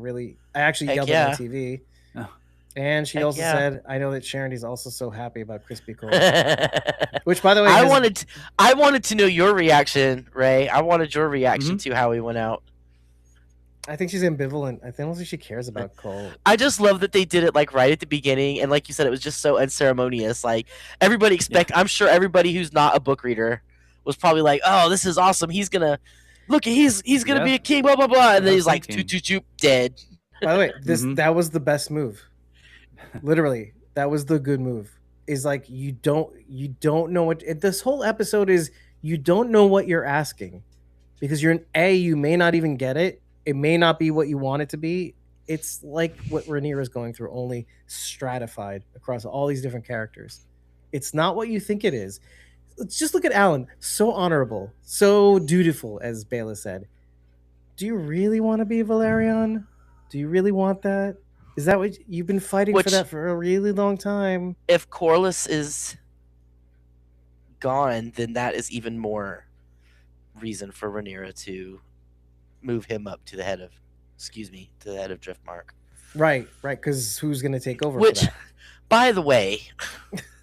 actually Heck yelled yeah. at my TV." Oh. And she Heck also yeah. said, "I know that Sharon is also so happy about crispy corn." I Which, by the way, has- wanted to know your reaction, Ray. I wanted your reaction to how he went out. I think she's ambivalent. I don't think she cares about Cole. I just love that they did it like right at the beginning, and like you said, it was just so unceremonious. Like everybody I'm sure everybody who's not a book reader was probably like, "Oh, this is awesome. He's gonna he's gonna be a king." Blah blah blah, and then he's like, "Toot dead." By the way, Mhm. that was the best move. Literally, that was the good move. Is like you don't know what this whole episode is. You don't know what you're asking because you may not even get it. It may not be what you want it to be. It's like what Rhaenyra is going through, only stratified across all these different characters. It's not what you think it is. Let's just look at Alan. So honorable, so dutiful, as Bela said. Do you really want to be Valerion? Do you really want that? Is that what you've been fighting for Which- that for a really long time? If Corlys is gone, then that is even more reason for Rhaenyra to move him up to the head of, to the head of Driftmark. Right, because who's going to take over Which, for that? by the way,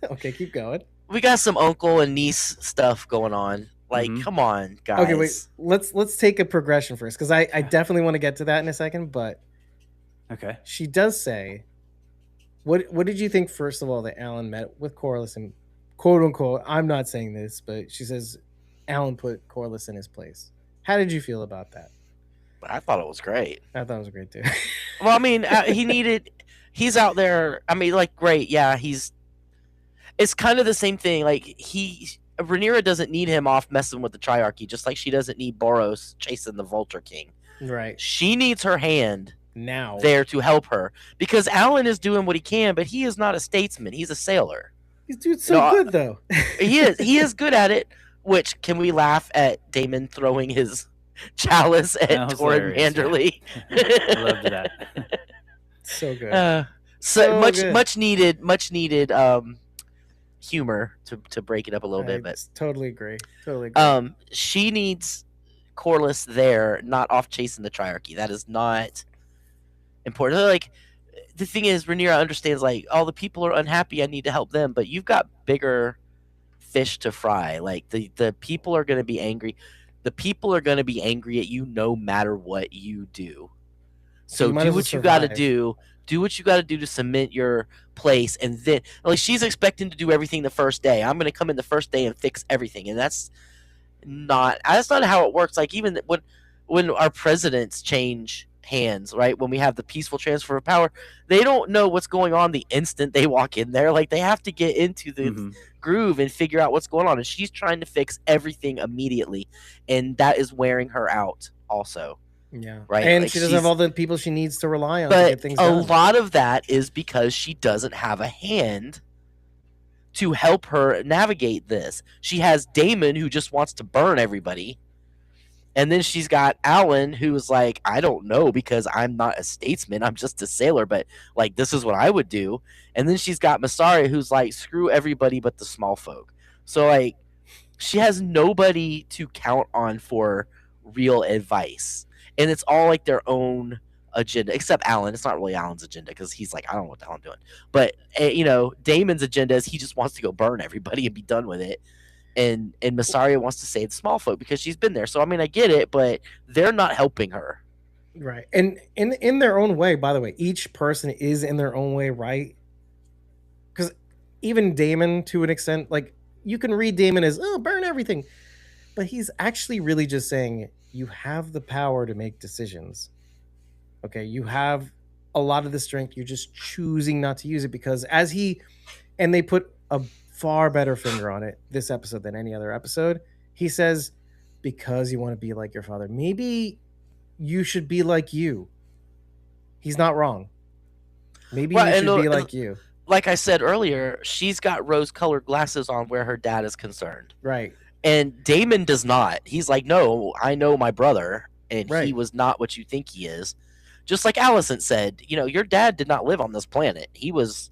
Okay, keep going. we got some uncle and niece stuff going on. Like, Mhm. come on, guys. Okay, wait. Let's take a progression first, because I definitely want to get to that in a second. But Okay. she does say, what did you think, first of all, that Alan met with Corlys and, quote unquote, I'm not saying this, but she says Alan put Corlys in his place. How did you feel about that? I thought it was great. I thought it was great too. Well, I mean, he's out there. I mean, like, great. Yeah, it's kind of the same thing. Like, Rhaenyra doesn't need him off messing with the Triarchy, just like she doesn't need Boros chasing the Vulture King. Right. She needs her hand Now. there to help her, because Alan is doing what he can, but he is not a statesman. He's a sailor. This dude's so No, good, though. He is good at it. Which, can we laugh at Daemon throwing his chalice at That was Torrin hilarious, Manderly? I loved that. So good. So good. much needed humor to break it up a little bit, but Totally agree. Totally agree. she needs Corlys there, not off chasing the Triarchy. That is not important. Like, the thing is, Rhaenyra understands, like, all the people are unhappy, I need to help them, but you've got bigger fish to fry. Like, the people are going to be angry. The people are going to be angry at you no matter what you do. So You might do as well what you got to survive. do. Do what you got to do to cement your place, and then, like, she's expecting to do everything the first day. I'm going to come in the first day and fix everything, and that's not how it works. Like, even when our presidents change hands, right? When we have the peaceful transfer of power, they don't know what's going on the instant they walk in there. Like, they have to get into the Mhm. groove and figure out what's going on, and she's trying to fix everything immediately, and that is wearing her out also. Yeah. Right, And like, she doesn't have she's- all the people she needs to rely on to But get things a done. lot of that is because she doesn't have a hand to help her navigate this. She has Daemon, who just wants to burn everybody. And then she's got Alan, who's like, I don't know, because I'm not a statesman. I'm just a sailor, but, like, this is what I would do. And then she's got Masari, who's like, screw everybody but the small folk. So, like, she has nobody to count on for real advice. And it's all, like, their own agenda, except Alan. It's not really Alan's agenda, because he's like, I don't know what the hell I'm doing. But, Daemon's agenda is he just wants to go burn everybody and be done with it. And Massaria wants to save the small folk because she's been there. So, I mean, I get it, but they're not helping her. Right. And in their own way, by the way, each person is in their own way, right? Because even Daemon, to an extent, like, you can read Daemon as, oh, burn everything. But he's actually really just saying, you have the power to make decisions. Okay, you have a lot of the strength. You're just choosing not to use it, because and they put a far better finger on it this episode than any other episode. He says, because you want to be like your father, maybe you should be like you. He's not wrong. Maybe Well, you and should be the- like you. Like I said earlier, she's got rose-colored glasses on where her dad is concerned. Right. And Daemon does not. He's like, no, I know my brother, and he Right. was not what you think he is. Just like Alicent said, your dad did not live on this planet. He was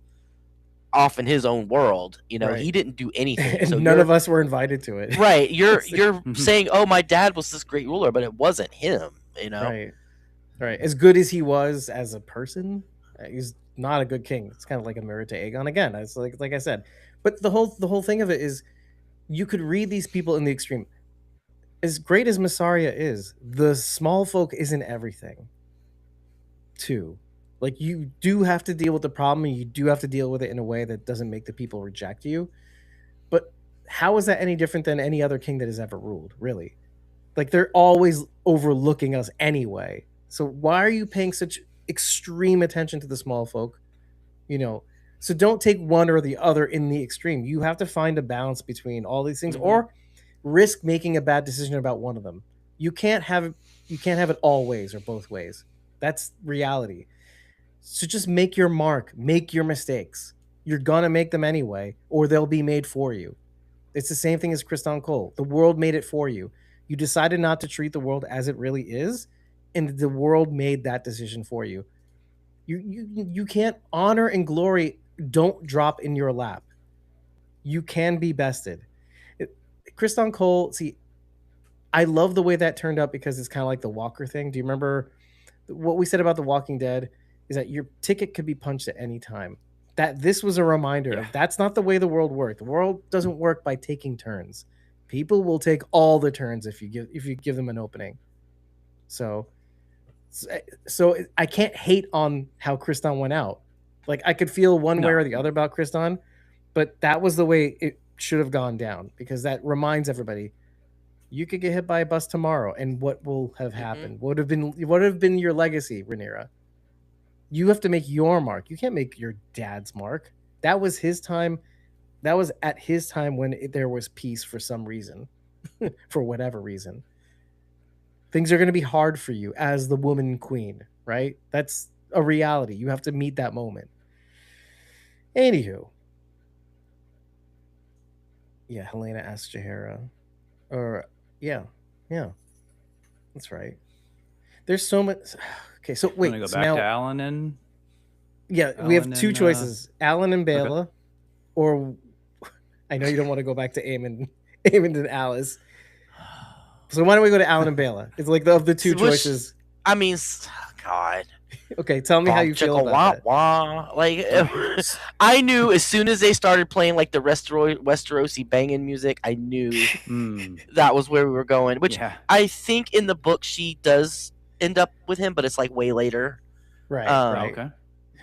off in his own world. Right. He didn't do anything. And So none of us were invited to it. Right. You're Mhm. saying, oh, my dad was this great ruler, but it wasn't him, Right. Right. As good as he was as a person, he's not a good king. It's kind of like a mirror to Aegon again. It's like I said. But the whole thing of it is, you could read these people in the extreme. As great as Massaria is, the small folk isn't everything. Too. Like, you do have to deal with the problem, and you do have to deal with it in a way that doesn't make the people reject you. But how is that any different than any other king that has ever ruled, really? Like, they're always overlooking us anyway. So why are you paying such extreme attention to the small folk? So don't take one or the other in the extreme. You have to find a balance between all these things, Mhm. or risk making a bad decision about one of them. You can't have it all ways or both ways. That's reality. So just make your mark, make your mistakes. You're gonna make them anyway, or they'll be made for you. It's the same thing as Kriston Cole. The world made it for you. You decided not to treat the world as it really is, and the world made that decision for you. You can't honor and glory don't drop in your lap. You can be bested. Kriston Cole, see, I love the way that turned out because it's kind of like the Walker thing. Do you remember what we said about The Walking Dead? Is that your ticket could be punched at any time. That this was a reminder of that's not the way the world worked. The world doesn't work by taking turns. People will take all the turns if you give them an opening. So I can't hate on how Kriston went out. Like I could feel one way or the other about Kriston, but that was the way it should have gone down because that reminds everybody you could get hit by a bus tomorrow, and what will have happened? What would have been your legacy, Rhaenyra? You have to make your mark. You can't make your dad's mark. That was his time. That was at his time when there was peace for some reason, for whatever reason. Things are going to be hard for you as the woman queen, right? That's a reality. You have to meet that moment. Anywho, yeah, Helena asked Jaehaera, or yeah, that's right. There's so much. Okay, so wait. Go so back now, to Alan and we have two and, choices: Alan and Bela, or I know you don't want to go back to Aemond and Alice. So why don't we go to Alan and Bela? It's like of the two choices. I mean, God. Okay, tell me how you feel about that. Like, I knew as soon as they started playing like the Westerosi banging music, I knew that was where we were going. Which I think in the book she does end up with him, but it's like way later. Right. Okay.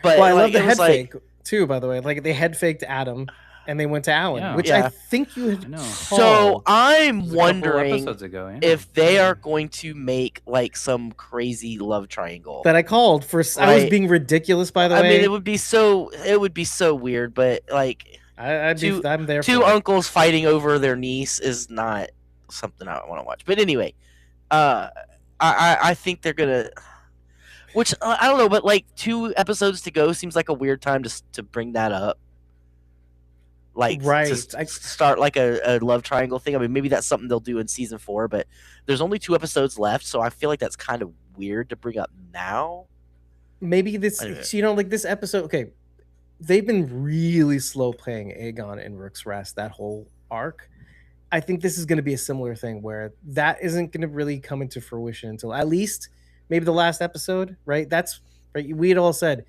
But I love the head fake too. By the way, like they head faked Adam and they went to Alan, which I think you had called. So I'm wondering episodes ago, if they are going to make like some crazy love triangle that I called for. Right? I was being ridiculous, by the way. I mean, it would be so weird, but like I'm there. Two uncles fighting over their niece is not something I want to watch. But anyway, I think they're gonna. Which I don't know, but like 2 episodes to go seems like a weird time to bring that up. Like to start like a love triangle thing. I mean, maybe that's something they'll do in season 4, but there's only 2 episodes left, so I feel like that's kind of weird to bring up now. Maybe this, like this episode. Okay, they've been really slow playing Aegon and Rook's Rest, that whole arc. I think this is going to be a similar thing where that isn't going to really come into fruition until at least maybe the last episode, right? That's right. We had all said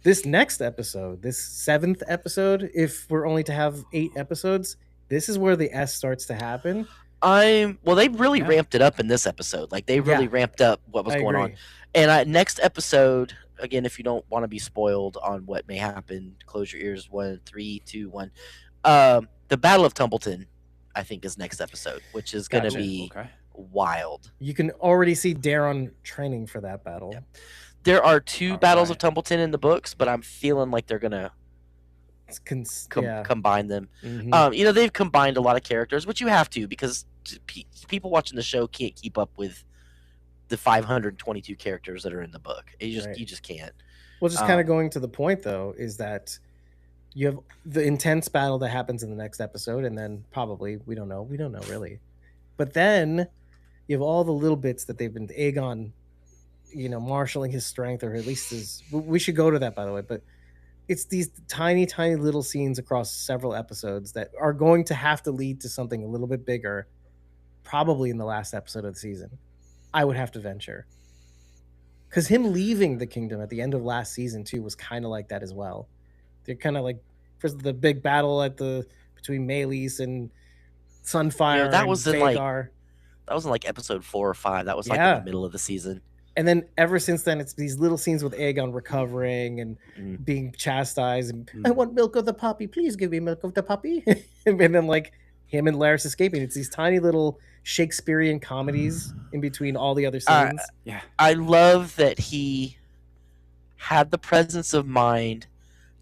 this next episode, this 7th episode, if we're only to have 8 episodes, this is where the S starts to happen. They really ramped it up in this episode. Like they really ramped up what was going on. And next episode, again, if you don't want to be spoiled on what may happen, close your ears. 1, 3, 2, 1. The Battle of Tumbleton, I think, is next episode, which is going to be wild. You can already see Daeron training for that battle. Yep. There are 2 battles of Tumbleton in the books, but I'm feeling like they're gonna combine them. Mm-hmm. They've combined a lot of characters, which you have to because people watching the show can't keep up with the 522 characters that are in the book. You just can't. Well, just kind of going to the point though is that you have the intense battle that happens in the next episode, and then probably we don't know really, but then you have all the little bits that they've been Aegon, marshaling his strength, or at least his. We should go to that, by the way. But it's these tiny, tiny little scenes across several episodes that are going to have to lead to something a little bit bigger, probably in the last episode of the season. I would have to venture, because him leaving the kingdom at the end of last season too was kind of like that as well. They're kind of like for the big battle between Meleys and Sunfire. That was in like episode 4 or 5. That was like in the middle of the season. And then ever since then, it's these little scenes with Aegon recovering and being chastised. And I want milk of the puppy. Please give me milk of the puppy. And then like him and Larys escaping. It's these tiny little Shakespearean comedies in between all the other scenes. I love that he had the presence of mind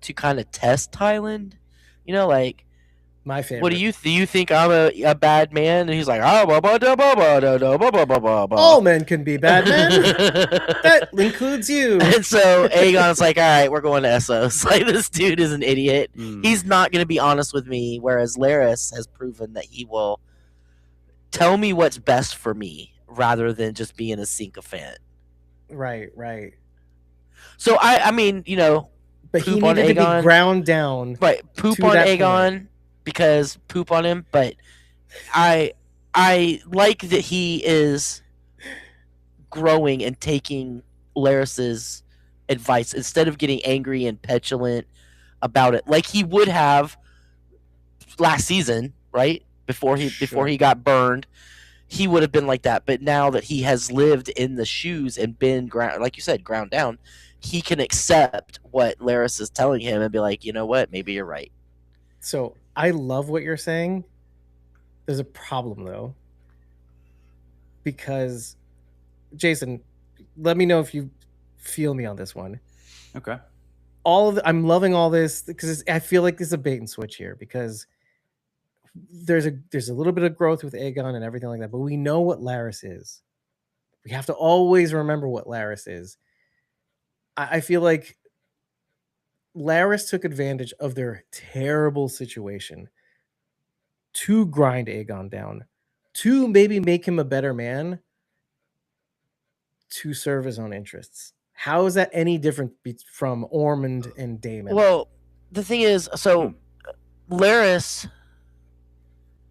to kind of test Tyland. My favorite. What do you think I'm a bad man? And he's like, oh, blah, blah, blah, blah, blah, blah, blah, blah, blah, blah, blah. All men can be bad men. That includes you. And so Aegon's like, all right, we're going to Essos. Like, this dude is an idiot. He's not going to be honest with me, whereas Larys has proven that he will tell me what's best for me rather than just being a sycophant. Right. So, I mean, you know, But he poop on needed to Aegon. be ground down. Right, poop to on that Aegon point. because poop on him, but I like that he is growing and taking Larys's advice instead of getting angry and petulant about it, like he would have last season, right? Before he got burned, he would have been like that. But now that he has lived in the shoes and been ground, like you said, ground down, he can accept what Larys is telling him and be like, you know what, maybe you're right. So I love what you're saying. There's a problem though, because Jason, let me know if you feel me on this one. Okay. I'm loving all this because I feel like there's a bait and switch here, because there's a little bit of growth with Aegon and everything like that, but we know what Larys is. We have to always remember what Larys is. I feel like Larys took advantage of their terrible situation to grind Aegon down, to maybe make him a better man, to serve his own interests. How is that any different from Ormond and Daemon? Well, the thing is, so Larys,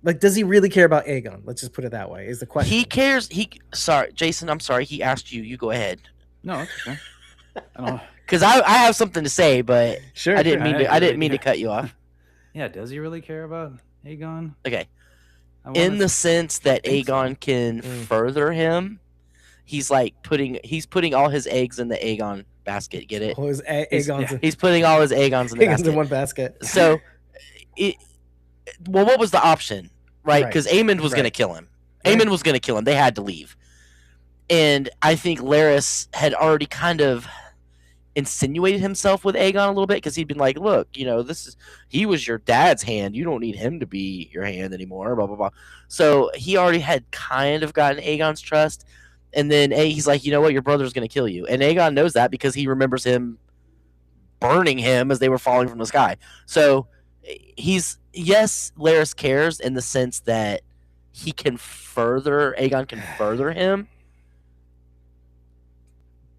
like, does he really care about Aegon? Let's just put it that way. Is the question. he cares. Sorry, Jason. I'm sorry. He asked you. You go ahead. No, it's okay. I don't. Because I have something to say, but Sure. I didn't mean to cut you off. Yeah, does he really care about Aegon? Okay. In the sense that Aegon can further him, he's putting all his eggs in the Aegon basket. Get it? Oh, He's putting all his Aegons in the basket. in one basket. So, what was the option, right? Because Aemond was going to kill him. Aemond was going to kill him. They had to leave. And I think Larys had already kind of insinuated himself with Aegon a little bit, because he'd been like, look, you know, he was your dad's hand. You don't need him to be your hand anymore, blah, blah, blah. So he already had kind of gotten Aegon's trust. And then he's like, you know what, your brother's going to kill you. And Aegon knows that because he remembers him burning him as they were falling from the sky. So yes, Larys cares in the sense that Aegon can further him.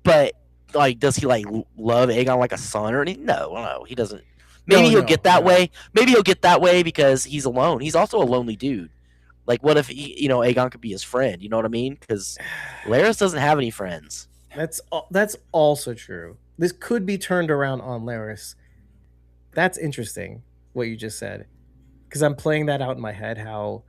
But, like, does he, like, love Aegon like a son or anything? No, he doesn't. Maybe he'll get that way. Maybe he'll get that way because he's alone. He's also a lonely dude. Like, what if Aegon could be his friend? You know what I mean? Because Larys doesn't have any friends. That's also true. This could be turned around on Larys. That's interesting what you just said, because I'm playing that out in my head, how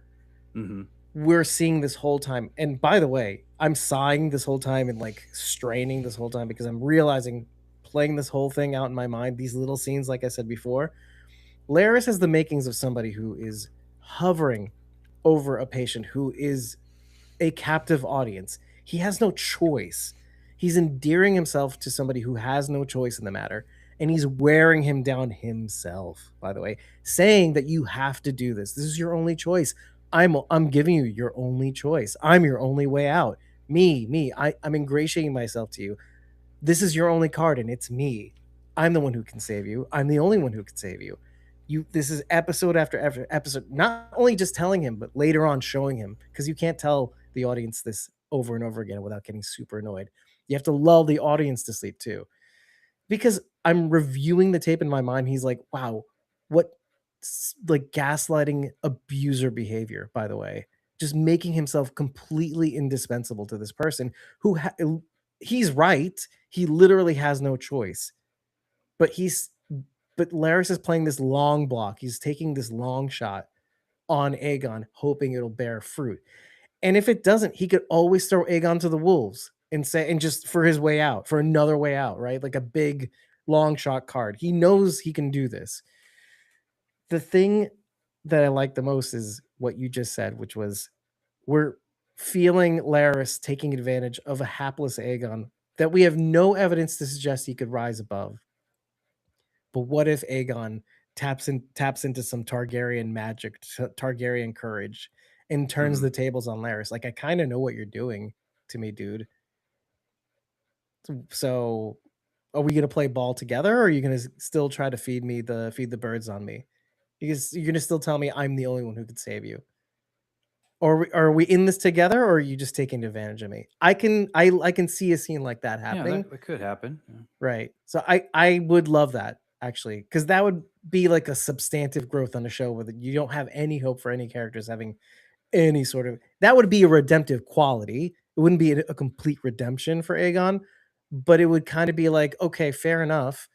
we're seeing this whole time. And by the way, I'm sighing this whole time and like straining this whole time, because I'm realizing, playing this whole thing out in my mind, these little scenes, like I said before, Larys has the makings of somebody who is hovering over a patient who is a captive audience. He has no choice. He's endearing himself to somebody who has no choice in the matter, and he's wearing him down himself, by the way, saying that you have to do this. This is your only choice. I'm giving you your only choice. I'm your only way out. I'm ingratiating myself to you. This is your only card, and it's me. I'm the one who can save you. I'm the only one who can save you. This is episode after episode, not only just telling him, but later on showing him, because you can't tell the audience this over and over again without getting super annoyed. You have to lull the audience to sleep too, because I'm reviewing the tape in my mind. He's like, wow, what, like, gaslighting abuser behavior, by the way, just making himself completely indispensable to this person who he's right. He literally has no choice, but Larys is playing this long block. He's taking this long shot on Aegon, hoping it'll bear fruit. And if it doesn't, he could always throw Aegon to the wolves and just for his way out, for another way out, right? Like a big long shot card. He knows he can do this. The thing that I like the most is what you just said, which was, we're feeling Larys taking advantage of a hapless Aegon that we have no evidence to suggest he could rise above. But what if Aegon taps into some Targaryen magic, Targaryen courage, and turns Mhm. the tables on Larys. Like, I kind of know what you're doing to me, dude. So are we gonna play ball together, or are you gonna still try to feed the birds on me? Because you're gonna still tell me I'm the only one who could save you. Or are we in this together, or are you just taking advantage of me? I can see a scene like that Yeah, happening. that could happen. Yeah. Right. So I would love that, actually, because that would be like a substantive growth on the show where you don't have any hope for any characters having any sort of, that would be a redemptive quality. It wouldn't be a complete redemption for Aegon, but it would kind of be like, okay, fair enough.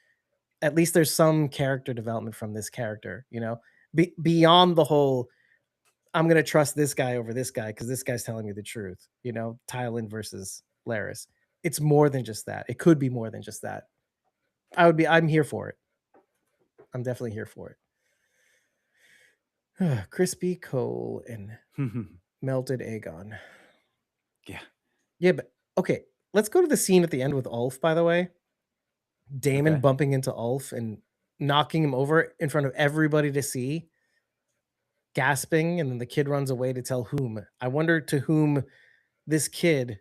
At least there's some character development from this character, beyond the whole I'm gonna trust this guy over this guy because this guy's telling me the truth. Tywin versus Larys. It's more than just that. It could be more than just that. I'm here for it. I'm definitely here for it. Crispy coal and melted Aegon. Yeah. Yeah, but okay. Let's go to the scene at the end with Ulf, by the way. Daemon Okay. bumping into Ulf and knocking him over in front of everybody to see, gasping, and then the kid runs away to tell whom. I wonder to whom this kid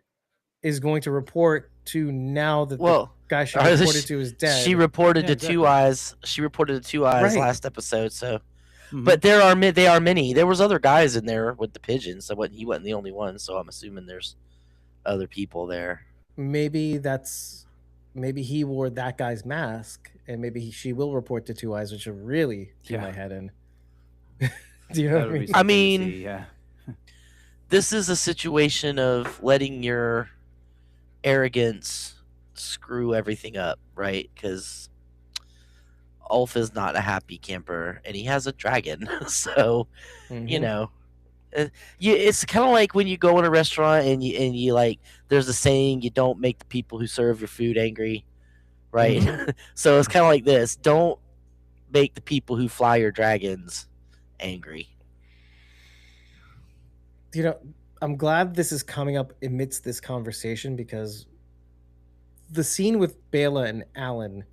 is going to report to now that the guy she reported to is dead. She reported Yeah, to exactly. Two Eyes. She reported to Two Eyes Right. last episode. So, Mhm. but they are many. There was other guys in there with the pigeons. So he wasn't the only one. So I'm assuming there's other people there. Maybe he wore that guy's mask, and maybe she will report to Two Eyes, which will really do my head in. Do you know That what would I be mean? something I mean, to see, yeah. This is a situation of letting your arrogance screw everything up, right? Because Ulf is not a happy camper, and he has a dragon. So, Mhm. It's kind of like when you go in a restaurant and you like. There's a saying: you don't make the people who serve your food angry, right? Mhm. So it's kind of like this: don't make the people who fly your dragons angry. I'm glad this is coming up amidst this conversation, because the scene with Bela and Alan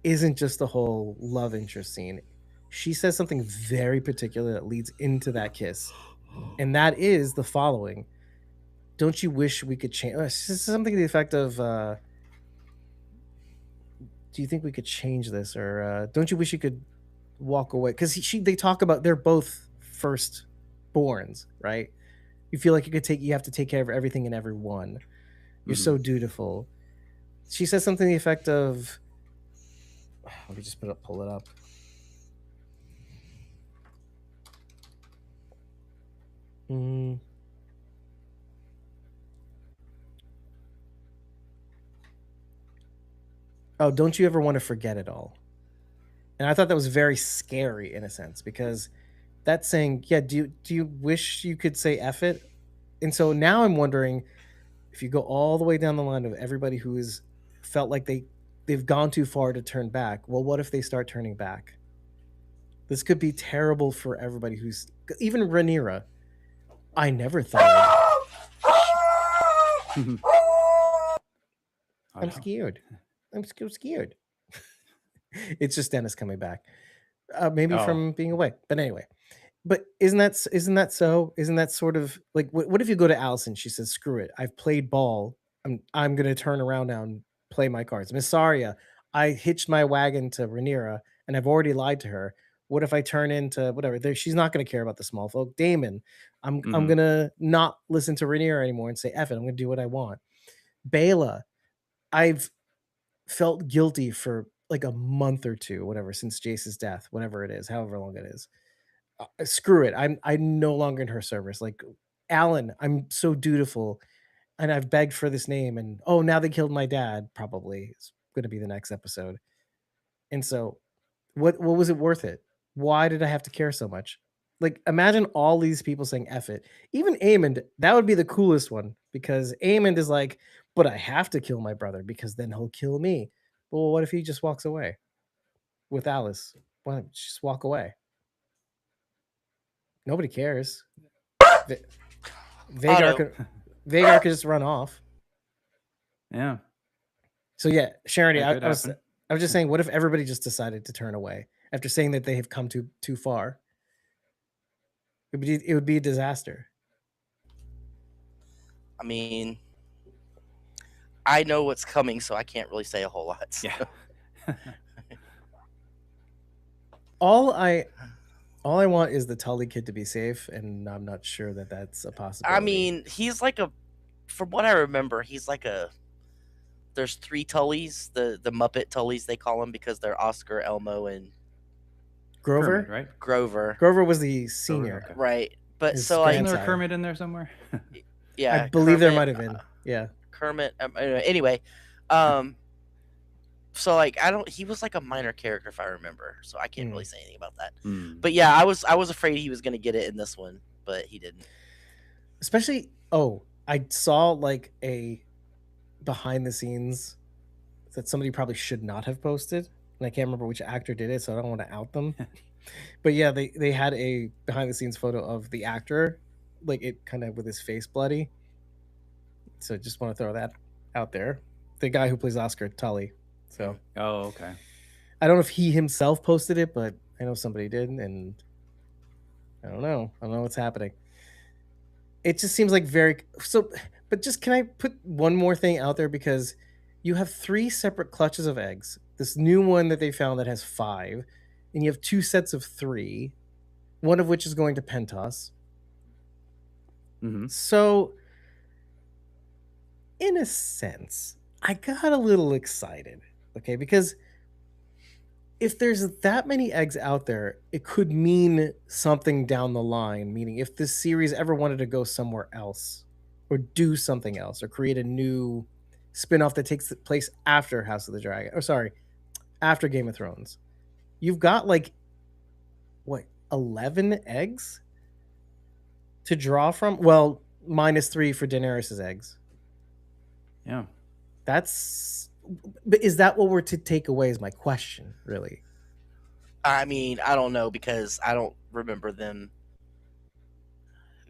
isn't just a whole love interest scene. She says something very particular that leads into that kiss, and that is the following: "Don't you wish we could change?" Something to the effect of, "Do you think we could change this?" Or, "Don't you wish you could walk away?" Because they talk about they're both firstborns, right? You feel like you have to take care of everything and everyone. You're so dutiful. She says something to the effect of, let me just pull it up. Oh, don't you ever want to forget it all? And I thought that was very scary in a sense, because that's saying, yeah, do you wish you could say F it? And so now I'm wondering, if you go all the way down the line of everybody who has felt like they've gone too far to turn back, well, what if they start turning back? This could be terrible for everybody who's, even Rhaenyra. I never thought. I'm scared. I'm so scared. It's just Dennis coming back. Maybe from being away. But anyway. But isn't that so? Isn't that sort of like, what if you go to Allison? She says, "Screw it. I've played ball. I'm gonna turn around now and play my cards." Miss Saria, I hitched my wagon to Rhaenyra, and I've already lied to her. What if I turn into whatever? She's not gonna care about the small folk. Daemon, I'm gonna not listen to Rhaenyra anymore and say F it. I'm gonna do what I want. Bela, I've felt guilty for like a month or two, whatever, since Jace's death, whatever it is, however long it is. Screw it. I'm no longer in her service. Like, Alan, I'm so dutiful, and I've begged for this name, and oh, now they killed my dad. Probably it's going to be the next episode. And so, what was it worth it? Why did I have to care so much? Like, imagine all these people saying "F it." Even Aemond, that would be the coolest one, because Aemond is like, "But I have to kill my brother because then he'll kill me." Well, what if he just walks away with Alice? Why don't you just walk away? Nobody cares. Vagar could just run off. Yeah. So yeah, Sharon, That could I was happen. just saying, what if everybody just decided to turn away? after saying that they have come too far. It would be a disaster. I mean, I know what's coming, so I can't really say a whole lot. So. Yeah. All I want is the Tully kid to be safe, and I'm not sure that that's a possibility. I mean, he's like from what I remember, he's like there's 3 Tullys, the Muppet Tullys they call them, because they're Oscar, Elmo, and Grover, Kermit, right? Grover. Grover was the senior, okay. Right? But His so Isn't like, there a grandson. Kermit in there somewhere? yeah, I believe there Kermit, might have been. Yeah. Kermit. Anyway, so like he was like a minor character if I remember, so I can't really say anything about that. But yeah, I was afraid he was gonna get it in this one, but he didn't. Especially, I saw like a behind the scenes that somebody probably should not have posted, and I can't remember which actor did it, so I don't want to out them. But yeah, they had a behind the scenes photo of the actor, like it kind of with his face bloody. So just want to throw that out there. The guy who plays Oscar, Tully. So Oh, okay. I don't know if he himself posted it, but I know somebody did, and I don't know what's happening. It just seems like but just can I put one more thing out there, because you have 3 separate clutches of eggs, this new one that they found that has 5, and you have 2 sets of 3, one of which is going to Pentos. So in a sense, I got a little excited, okay, because if there's that many eggs out there, it could mean something down the line, meaning if this series ever wanted to go somewhere else or do something else or create a new spin-off that takes place after House of the Dragon, or sorry, after Game of Thrones, you've got like 11 eggs to draw from? Well, -3 for Daenerys's eggs. Yeah. But is that what we're to take away is my question, really? I mean, I don't know, because I don't remember them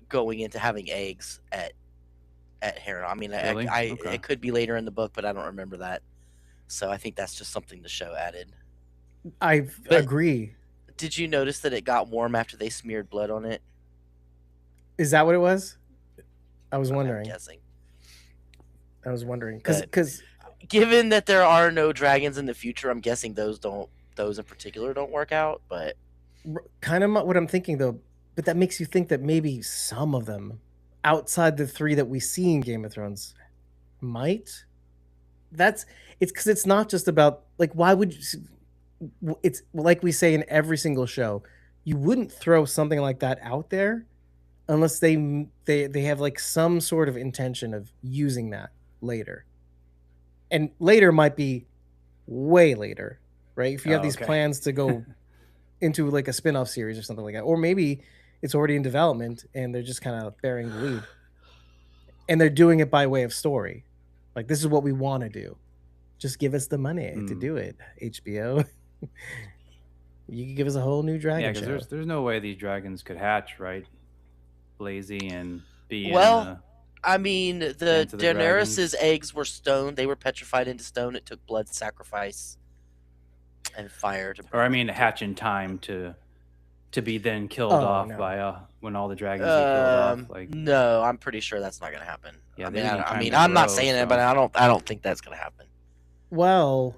going into having eggs at Harrow. I mean, Really? Okay. it could be later in the book, but I don't remember that. So I think that's just something the show added. I agree. Did you notice that it got warm after they smeared blood on it? Is that what it was? I was wondering. I'm guessing. I was wondering because given that there are no dragons in the future, I'm guessing those in particular don't work out. But kind of what I'm thinking though. But that makes you think that maybe some of them, outside the 3 that we see in Game of Thrones, might. It's because it's not just about like why would you, it's like we say in every single show, you wouldn't throw something like that out there unless they have like some sort of intention of using that later. And later might be way later, right? If you have these plans to go into like a spin-off series or something like that, or maybe it's already in development and they're just kind of bearing the lead and they're doing it by way of story. Like, this is what we want to do. Just give us the money to do it, HBO. You can give us a whole new dragon Yeah, show. because there's no way these dragons could hatch, right? Lazy and be I mean, the Daenerys's eggs were stone. They were petrified into stone. It took blood sacrifice and fire to. Or I mean, hatch in time to be then killed off by when all the dragons get killed off. Like, no, I'm pretty sure that's not gonna happen. Yeah, I mean, I'm not saying it, but I don't think that's gonna happen. Well,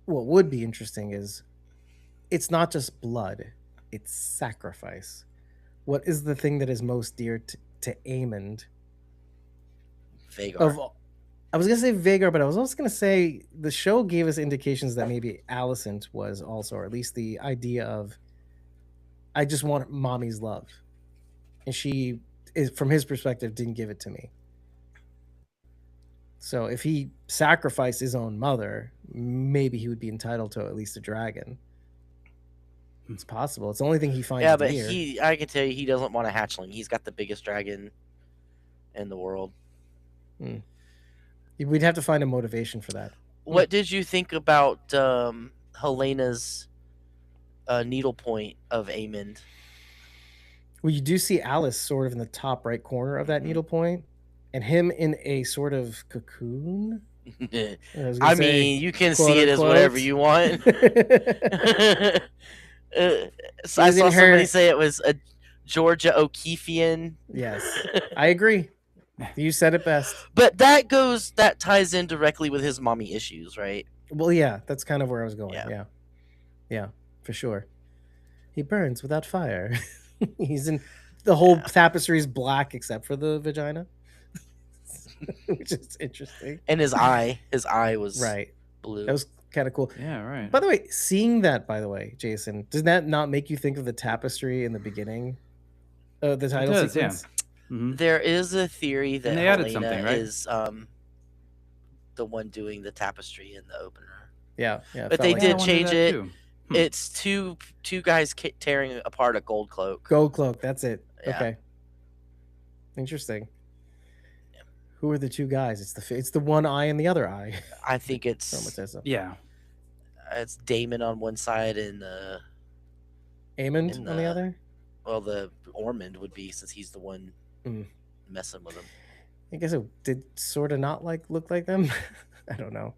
what would be interesting is it's not just blood; it's sacrifice. What is the thing that is most dear to Aemond? Vhagar. I was gonna say Vhagar, but I was also gonna say the show gave us indications that maybe Alicent was also, or at least the idea of, I just want mommy's love, and she is, from his perspective, didn't give it to me. So if he sacrificed his own mother, maybe he would be entitled to at least a dragon. It's possible. It's the only thing he finds. Yeah, but I can tell you, he doesn't want a hatchling. He's got the biggest dragon in the world. We'd have to find a motivation for that. What did you think about Helena's needlepoint of Aemond? Well, you do see Alice sort of in the top right corner of that needlepoint, and him in a sort of cocoon was gonna I say, mean, you can quote see it as whatever unquote. you want. So I Using saw somebody her. say it was a Georgia O'Keefean. Yes, I agree. You said it best. But that ties in directly with his mommy issues, right? Well, yeah, that's kind of where I was going. Yeah. Yeah, for sure. He burns without fire. He's in the whole tapestry is black except for the vagina, which is interesting. And his eye was Right. blue. That was kind of cool. Yeah, right. By the way, seeing that, by the way, Jason, does that not make you think of the tapestry in the beginning? The title does, yeah. sequence? Mhm. There is a theory that And they added Helena something, right? is the one doing the tapestry in the opener. Yeah, yeah. it But felt they like Yeah, I did that. wondered change that it. too. It's two guys tearing apart a gold cloak. Gold cloak. That's it. Yeah. Okay. Interesting. Who are the two guys? It's the one eye and the other eye. I think Someone it's says so. Yeah. Daemon on one side and Amond in on the the- other. well, the Ormond would be, since he's the one Mm. messing with him. I guess it did sort of not look like them. I don't know.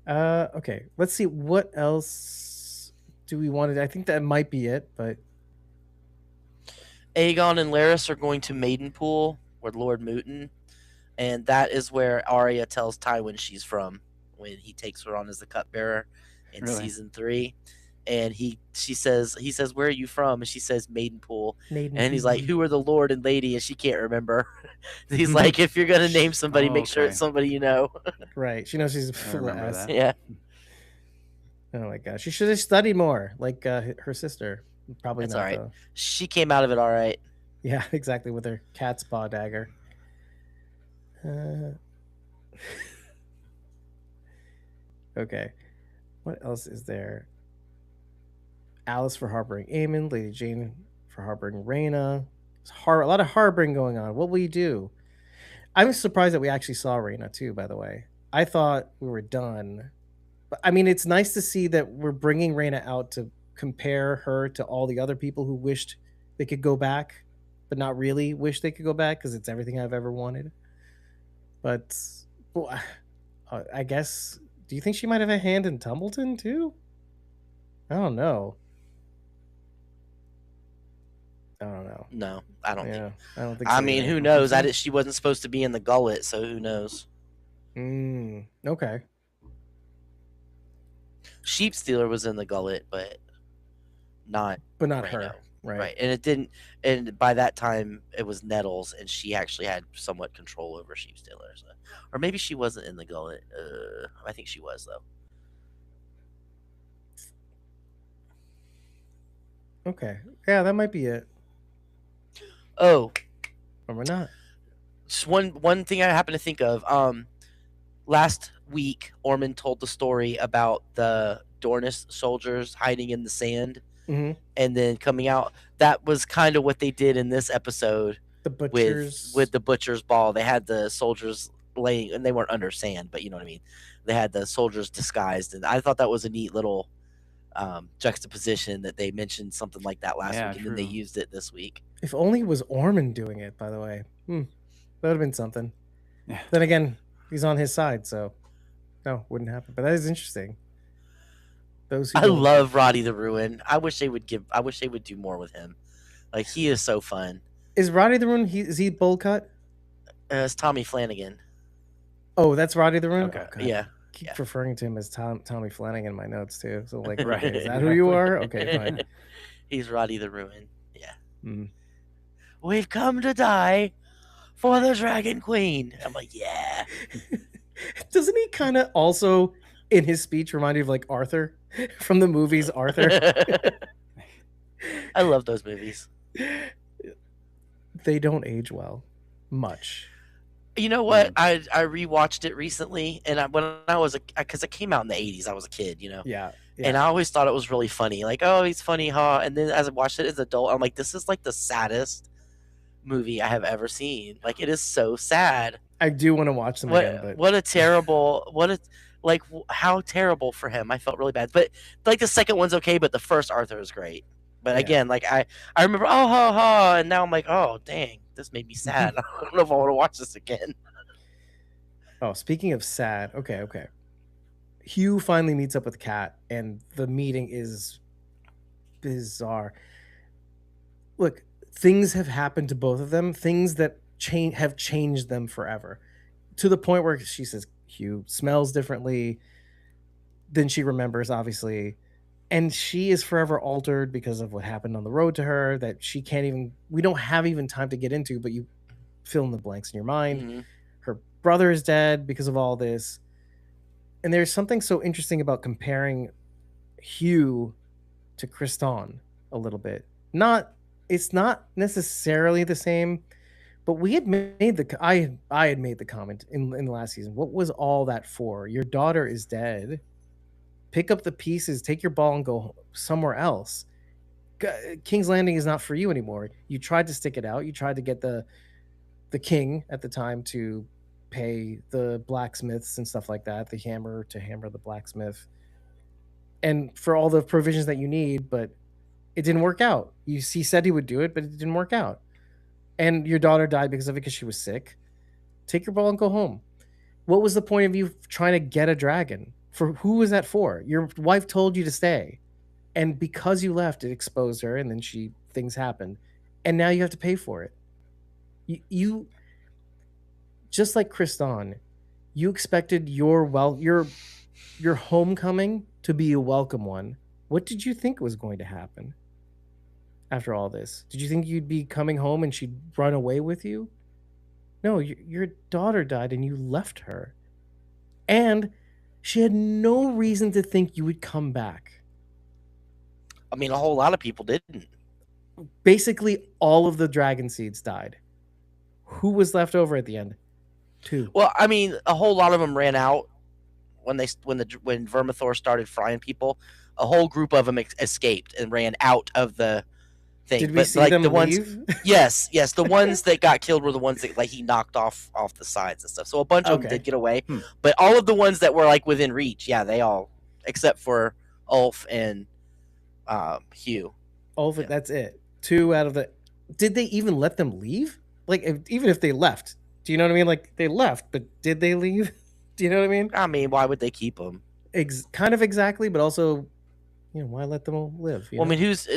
Okay, let's see what else do we want to. I think that might be it, but Aegon and Larys are going to Maidenpool with Lord Mooten, and that is where Arya tells Tywin she's from when he takes her on as the cupbearer in Really? season 3. And he says, where are you from? And she says Maidenpool. And he's like, who are the lord and lady? And she can't remember. He's like, if you're gonna name somebody, Oh, make sure okay. it's somebody you know. Right, she knows she's I full of remember S. that. Yeah, Oh my gosh, she should have studied more, like her sister. Probably That's not all right. though. she came out of it all right. Yeah, exactly, with her cat's paw dagger. Okay, what else is there? Alice for harboring Aemon, Lady Jane for harboring Rhaena. A lot of harboring going on. What will you do? I'm surprised that we actually saw Rhaena too. By the way, I thought we were done. But I mean, it's nice to see that we're bringing Rhaena out to compare her to all the other people who wished they could go back, but not really wish they could go back because it's everything I've ever wanted. But well, I guess. Do you think she might have a hand in Tumbleton too? I don't know. No, I don't think. Yeah, I don't think. I so mean, either. who knows? She wasn't supposed to be in the gullet, so who knows? Okay. Sheep Stealer was in the gullet, but not But not Rhaena. her. Right. Right. And it didn't. And by that time, it was Nettles, and she actually had somewhat control over Sheep Stealer. So. Or maybe she wasn't in the gullet. I think she was though. Okay. Yeah, that might be it. Oh, Or we're not. just one thing I happen to think of. Last week, Ormond told the story about the Dornish soldiers hiding in the sand Mm-hmm. and then coming out. That was kind of what they did in this episode The butchers. with the butcher's ball. They had the soldiers laying, and they weren't under sand, but you know what I mean. They had the soldiers disguised, and I thought that was a neat little juxtaposition that they mentioned something like that last Yeah, week, and then they true. used it this week. If only it was Ormond doing it. By the way, that would have been something. Yeah. Then again, he's on his side, so no, wouldn't happen. But that is interesting. Those who I don't- love Roddy the Ruin. I wish they would do more with him. Like, he is so fun. Is Roddy the Ruin? Is he bowl cut? It's Tommy Flanagan. Oh, that's Roddy the Ruin. Okay. Oh, God. Yeah. I keep Yeah. referring to him as Tommy Flanagan in my notes too. So like, Right, okay, is that who you exactly. are? Okay, fine. He's Roddy the Ruin. Yeah. Mm. We've come to die for the Dragon Queen. I'm like, yeah. Doesn't he kind of also in his speech remind you of like Arthur from the movies Arthur? I love those movies. They don't age well, much. You know what? I rewatched it recently, and because it came out in the 80s, I was a kid, you know. Yeah. And I always thought it was really funny. Like, oh, he's funny, huh? And then as I watched it as an adult, I'm like, this is like the saddest movie I have ever seen. Like, it is so sad. I do want to watch them again, but What a terrible, how terrible for him. I felt really bad. But like the second one's okay, but the first Arthur is great. But Yeah. again, like I remember, oh, ha, ha, and now I'm like, oh, dang, this made me sad. I don't know if I want to watch this again. Oh, speaking of sad, okay. Hugh finally meets up with Kat, and the meeting is bizarre. Look, things have happened to both of them, things that have changed them forever, to the point where she says Hugh smells differently than she remembers, obviously, and she is forever altered because of what happened on the road to her. That she can't even. We don't have even time to get into, but you fill in the blanks in your mind. Mm-hmm. Her brother is dead because of all this, and there's something so interesting about comparing Hugh to Kriston a little bit. It's not necessarily the same, but we had made I had made the comment in the last season. What was all that for? Your daughter is dead. Pick up the pieces, take your ball, and go somewhere else. King's Landing is not for you anymore. You tried to stick it out. You tried to get the king at the time to pay the blacksmiths and stuff like that, the hammer to hammer the blacksmith, and for all the provisions that you need, but it didn't work out. He said he would do it, but it didn't work out. And your daughter died because of it, because she was sick. Take your ball and go home. What was the point of you trying to get a dragon? For who was that for? Your wife told you to stay, and because you left, it exposed her, and then things happened, and now you have to pay for it. You just like Kriston, you expected your homecoming to be a welcome one. What did you think was going to happen after all this? Did you think you'd be coming home and she'd run away with you? No, your daughter died and you left her. And she had no reason to think you would come back. I mean, a whole lot of people didn't. Basically, all of the dragon seeds died. Who was left over at the end? 2. Well, I mean, a whole lot of them ran out when Vermithor started frying people. A whole group of them escaped and ran out of the thing. Did we see them leave? Yes. The ones that got killed were the ones that he knocked off the sides and stuff. So a bunch of them did get away, but all of the ones that were within reach, they all, except for Ulf and Hugh. Ulf, that's it. 2 out of the. Did they even let them leave? Even if they left, do you know what I mean? They left, but did they leave? Do you know what I mean? I mean, why would they keep them? Kind of exactly, but also, why let them all live? I mean, who's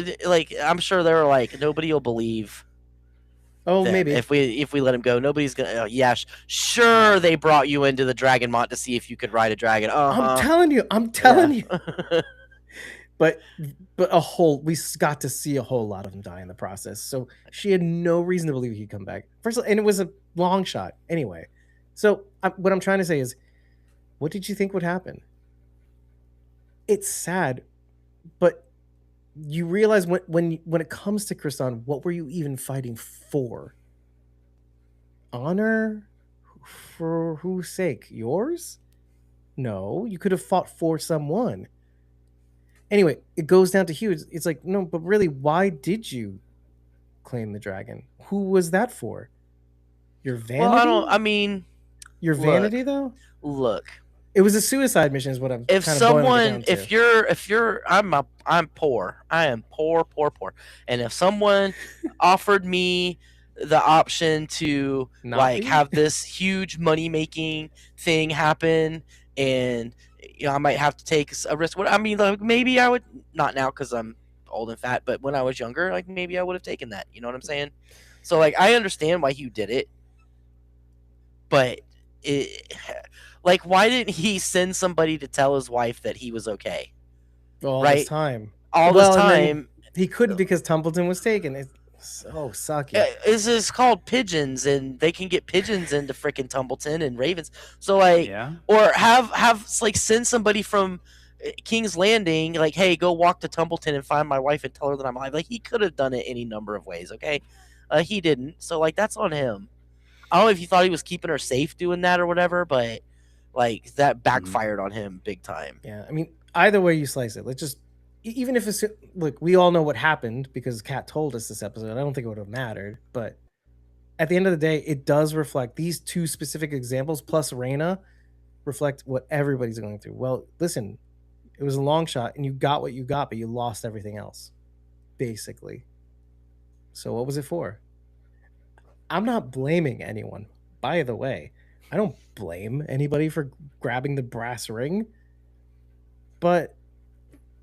I'm sure they were nobody will believe. Oh, maybe if we let him go, nobody's gonna. Sure, they brought you into the Dragonmont to see if you could ride a dragon. I'm telling you. But we got to see a whole lot of them die in the process. So she had no reason to believe he'd come back. First of all, and it was a long shot anyway. So what I'm trying to say is, what did you think would happen? It's sad, but you realize when it comes to Kriston, what were you even fighting for? Honor? For whose sake? Yours? No, you could have fought for someone. Anyway, it goes down to Hugh. It's no, but really, why did you claim the dragon? Who was that for? Your vanity? Well, your vanity, though? Look. It was a suicide mission is what I'm if kind someone of if you're I'm poor. I am poor. And if someone offered me the option to have this huge money making thing happen, and I might have to take a risk. Maybe I would, not now because I'm old and fat, but when I was younger, maybe I would have taken that. You know what I'm saying? So I understand why Hugh did it, but why didn't he send somebody to tell his wife that he was okay? All this time. This time. He couldn't because Templeton was taken. It's so sucky. This is called pigeons, and they can get pigeons into frickin' Templeton and ravens. So or have send somebody from King's Landing, hey, go walk to Templeton and find my wife and tell her that I'm alive. He could have done it any number of ways, okay? He didn't. So that's on him. I don't know if he thought he was keeping her safe doing that or whatever, but that backfired on him big time. Yeah, I mean, either way you slice it, let's just, even if it's, look, we all know what happened because Kat told us this episode. I don't think it would have mattered, but at the end of the day, it does reflect these 2 specific examples plus Rhaenyra reflect what everybody's going through. Well, listen, it was a long shot and you got what you got, but you lost everything else, basically. So what was it for? I'm not blaming anyone, by the way. I don't blame anybody for grabbing the brass ring, but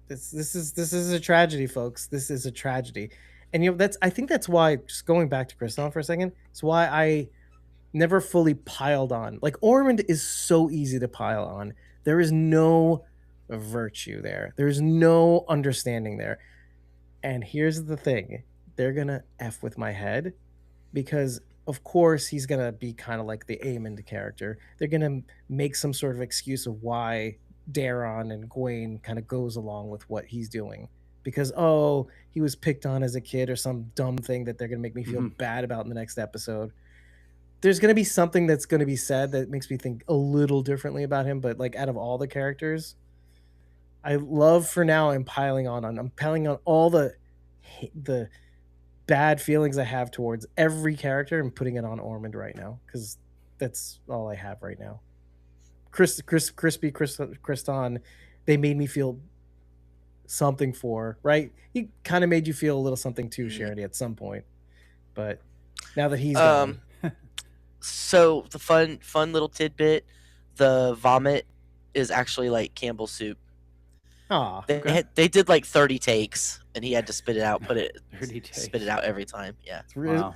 this is a tragedy, folks. This is a tragedy, and that's I think that's why. Just going back to Kristen for a second, it's why I never fully piled on. Like Ormond is so easy to pile on. There is no virtue there. There's no understanding there. And here's the thing: they're gonna f with my head because of course he's gonna be kind of like the Aemond character. They're gonna make some sort of excuse of why Daeron and Gwaine kind of goes along with what he's doing because he was picked on as a kid or some dumb thing that they're gonna make me feel bad about in the next episode. There's gonna be something that's gonna be said that makes me think a little differently about him, but like out of all the characters, I love for now I'm piling on I'm piling on all the bad feelings I have towards every character and putting it on Ormond right now because that's all I have right now. Kriston, they made me feel something for, right? He kind of made you feel a little something too, Charity, at some point. But now that he's gone. So the fun little tidbit, the vomit is actually like Campbell's soup. Aw. They did like 30 takes, and he had to spit it out, 30 takes. spit it out every time. Yeah. Wow.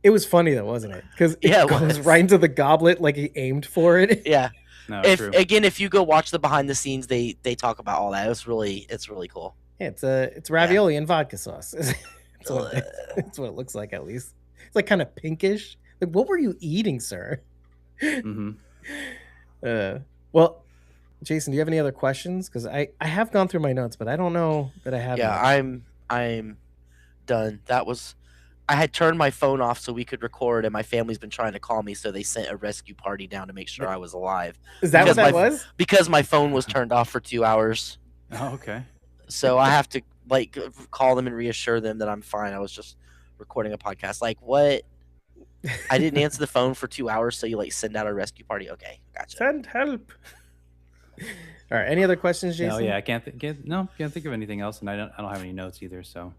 It was funny though, wasn't it? Because it Yeah, it goes was. right into the goblet like he aimed for it. Yeah. No, If true. again, if you go watch the behind the scenes, they talk about all that. It's really cool. Yeah, it's ravioli and vodka sauce. That's what it looks like, at least. It's like kind of pinkish. Like, what were you eating, sir? Mm-hmm. Well, Jason, do you have any other questions? Because I have gone through my notes, but I don't know that I have. Yeah, I'm done. I had turned my phone off so we could record, and my family's been trying to call me, so they sent a rescue party down to make sure I was alive. Is that Because what that was? Because my phone was turned off for 2 hours. Oh, okay. So I have to like call them and reassure them that I'm fine. I was just recording a podcast. Like, what? I didn't answer the phone for 2 hours, so you like send out a rescue party. Okay, gotcha. Send help. All right. Any other questions, Jason? No, yeah, I can't think of anything else, and I don't have any notes either. So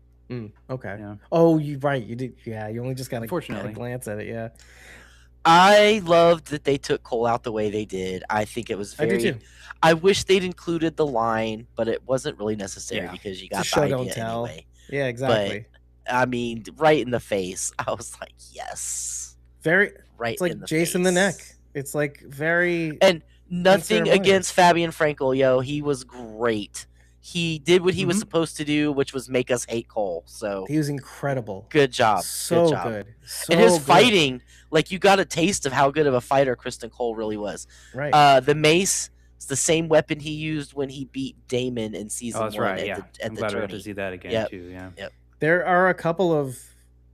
okay. yeah. Oh, you you did. Yeah, you only just got Unfortunately. to glance at it. Yeah. I loved that they took Cole out the way they did. I think it was I do very. too. I wish they'd included the line, but it wasn't really necessary because you got It's a the show, don't idea tell. anyway. Yeah, exactly. I mean, right in the face. I was like, yes. Very. Right. It's like in the Jason face. the neck. It's like very. And nothing unceremonious. against Fabian Frankel, yo. He was great. He did what he was supposed to do, which was make us hate Cole. So he was incredible. good job. So good job. good. So and his good. fighting, like you got a taste of how good of a fighter Kristen Cole really was. Right. The mace is the same weapon he used when he beat Daemon in season 1 right. at I'm the glad we tourney. got to see that again too. Yeah. Yep. There are a couple of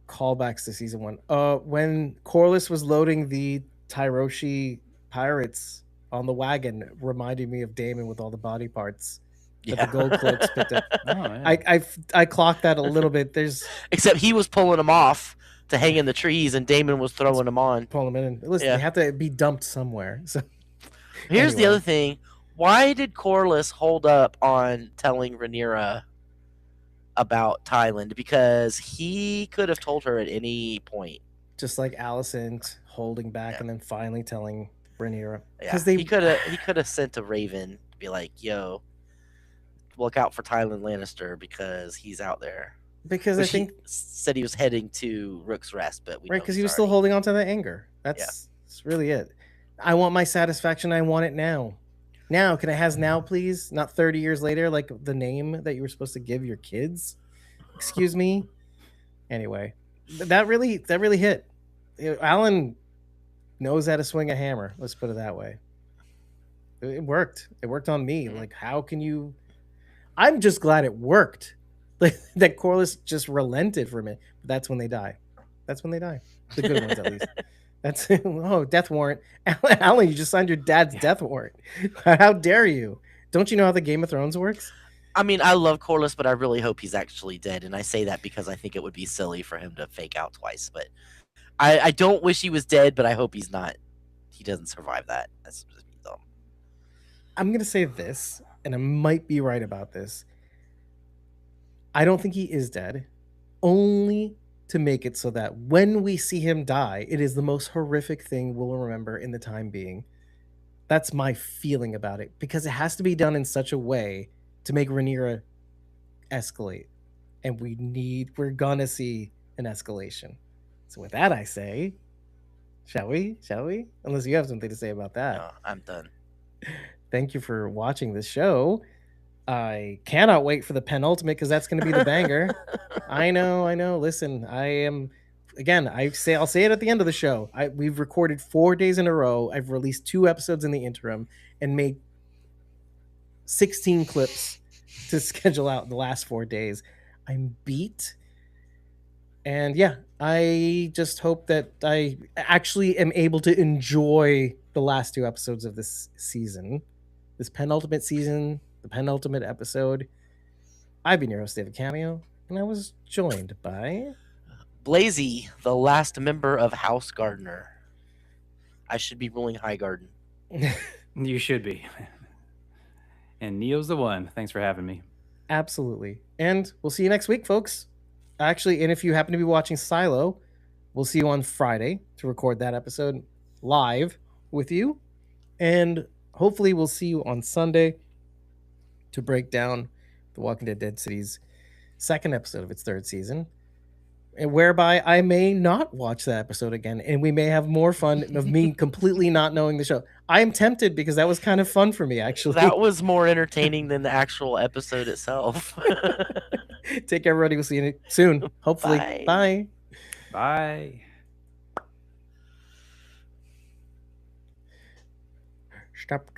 callbacks to season 1. When Corlys was loading the Tyroshi pirates on the wagon, reminded me of Daemon with all the body parts. That the gold cloaks picked up. Oh, yeah. I clocked that a little bit. Except he was pulling them off to hang in the trees, and Daemon was throwing them on. Pulling them in. Listen, they have to be dumped somewhere. So here's the other thing: why did Corlys hold up on telling Rhaenyra about Thailand? Because he could have told her at any point. Just like Alicent holding back and then finally telling Rhaenyra. Yeah, he could have sent a raven to be like, "Yo, look out for Tywin Lannister because he's out there." Because I think he said he was heading to Rook's Rest, but because he was still holding on to that anger. That's really it. I want my satisfaction. I want it now. Now, can I has now, please? Not 30 years later, like the name that you were supposed to give your kids. Excuse me. Anyway, that really hit. Alan knows how to swing a hammer. Let's put it that way. It worked. It worked on me. Like, how can you? I'm just glad it worked. Like that Corlys just relented for a minute. But that's when they die. That's when they die. The good ones, at least. That's death warrant. Alan, you just signed your dad's death warrant. How dare you? Don't you know how the Game of Thrones works? I mean, I love Corlys, but I really hope he's actually dead. And I say that because I think it would be silly for him to fake out twice. But I don't wish he was dead, but I hope he's not. He doesn't survive that. That's just dumb. I'm going to say this, and I might be right about this. I don't think he is dead, only to make it so that when we see him die, it is the most horrific thing we'll remember in the time being. That's my feeling about it, because it has to be done in such a way to make Rhaenyra escalate. And we're gonna see an escalation. So with that, I say, shall we? Unless you have something to say about that. No, I'm done. Thank you for watching this show. I cannot wait for the penultimate, because that's going to be the banger. I know. Listen, I'll say it at the end of the show. We've recorded 4 days in a row. I've released 2 episodes in the interim and made 16 clips to schedule out the last 4 days. I'm beat. And yeah, I just hope that I actually am able to enjoy the last 2 episodes of this season, this penultimate season, the penultimate episode. I've been your host, David Cameo, and I was joined by Blazy, the last member of House Gardener. I should be ruling High Garden. You should be. And Neo's the one. Thanks for having me. Absolutely. And we'll see you next week, folks. Actually, and if you happen to be watching Silo, we'll see you on Friday to record that episode live with you. And hopefully we'll see you on Sunday to break down The Walking Dead Dead City's 2nd episode of its 3rd season, and whereby I may not watch that episode again, and we may have more fun of me completely not knowing the show. I am tempted, because that was kind of fun for me, actually. That was more entertaining than the actual episode itself. Take care, everybody. We'll see you soon. Hopefully. Bye. Bye. Stop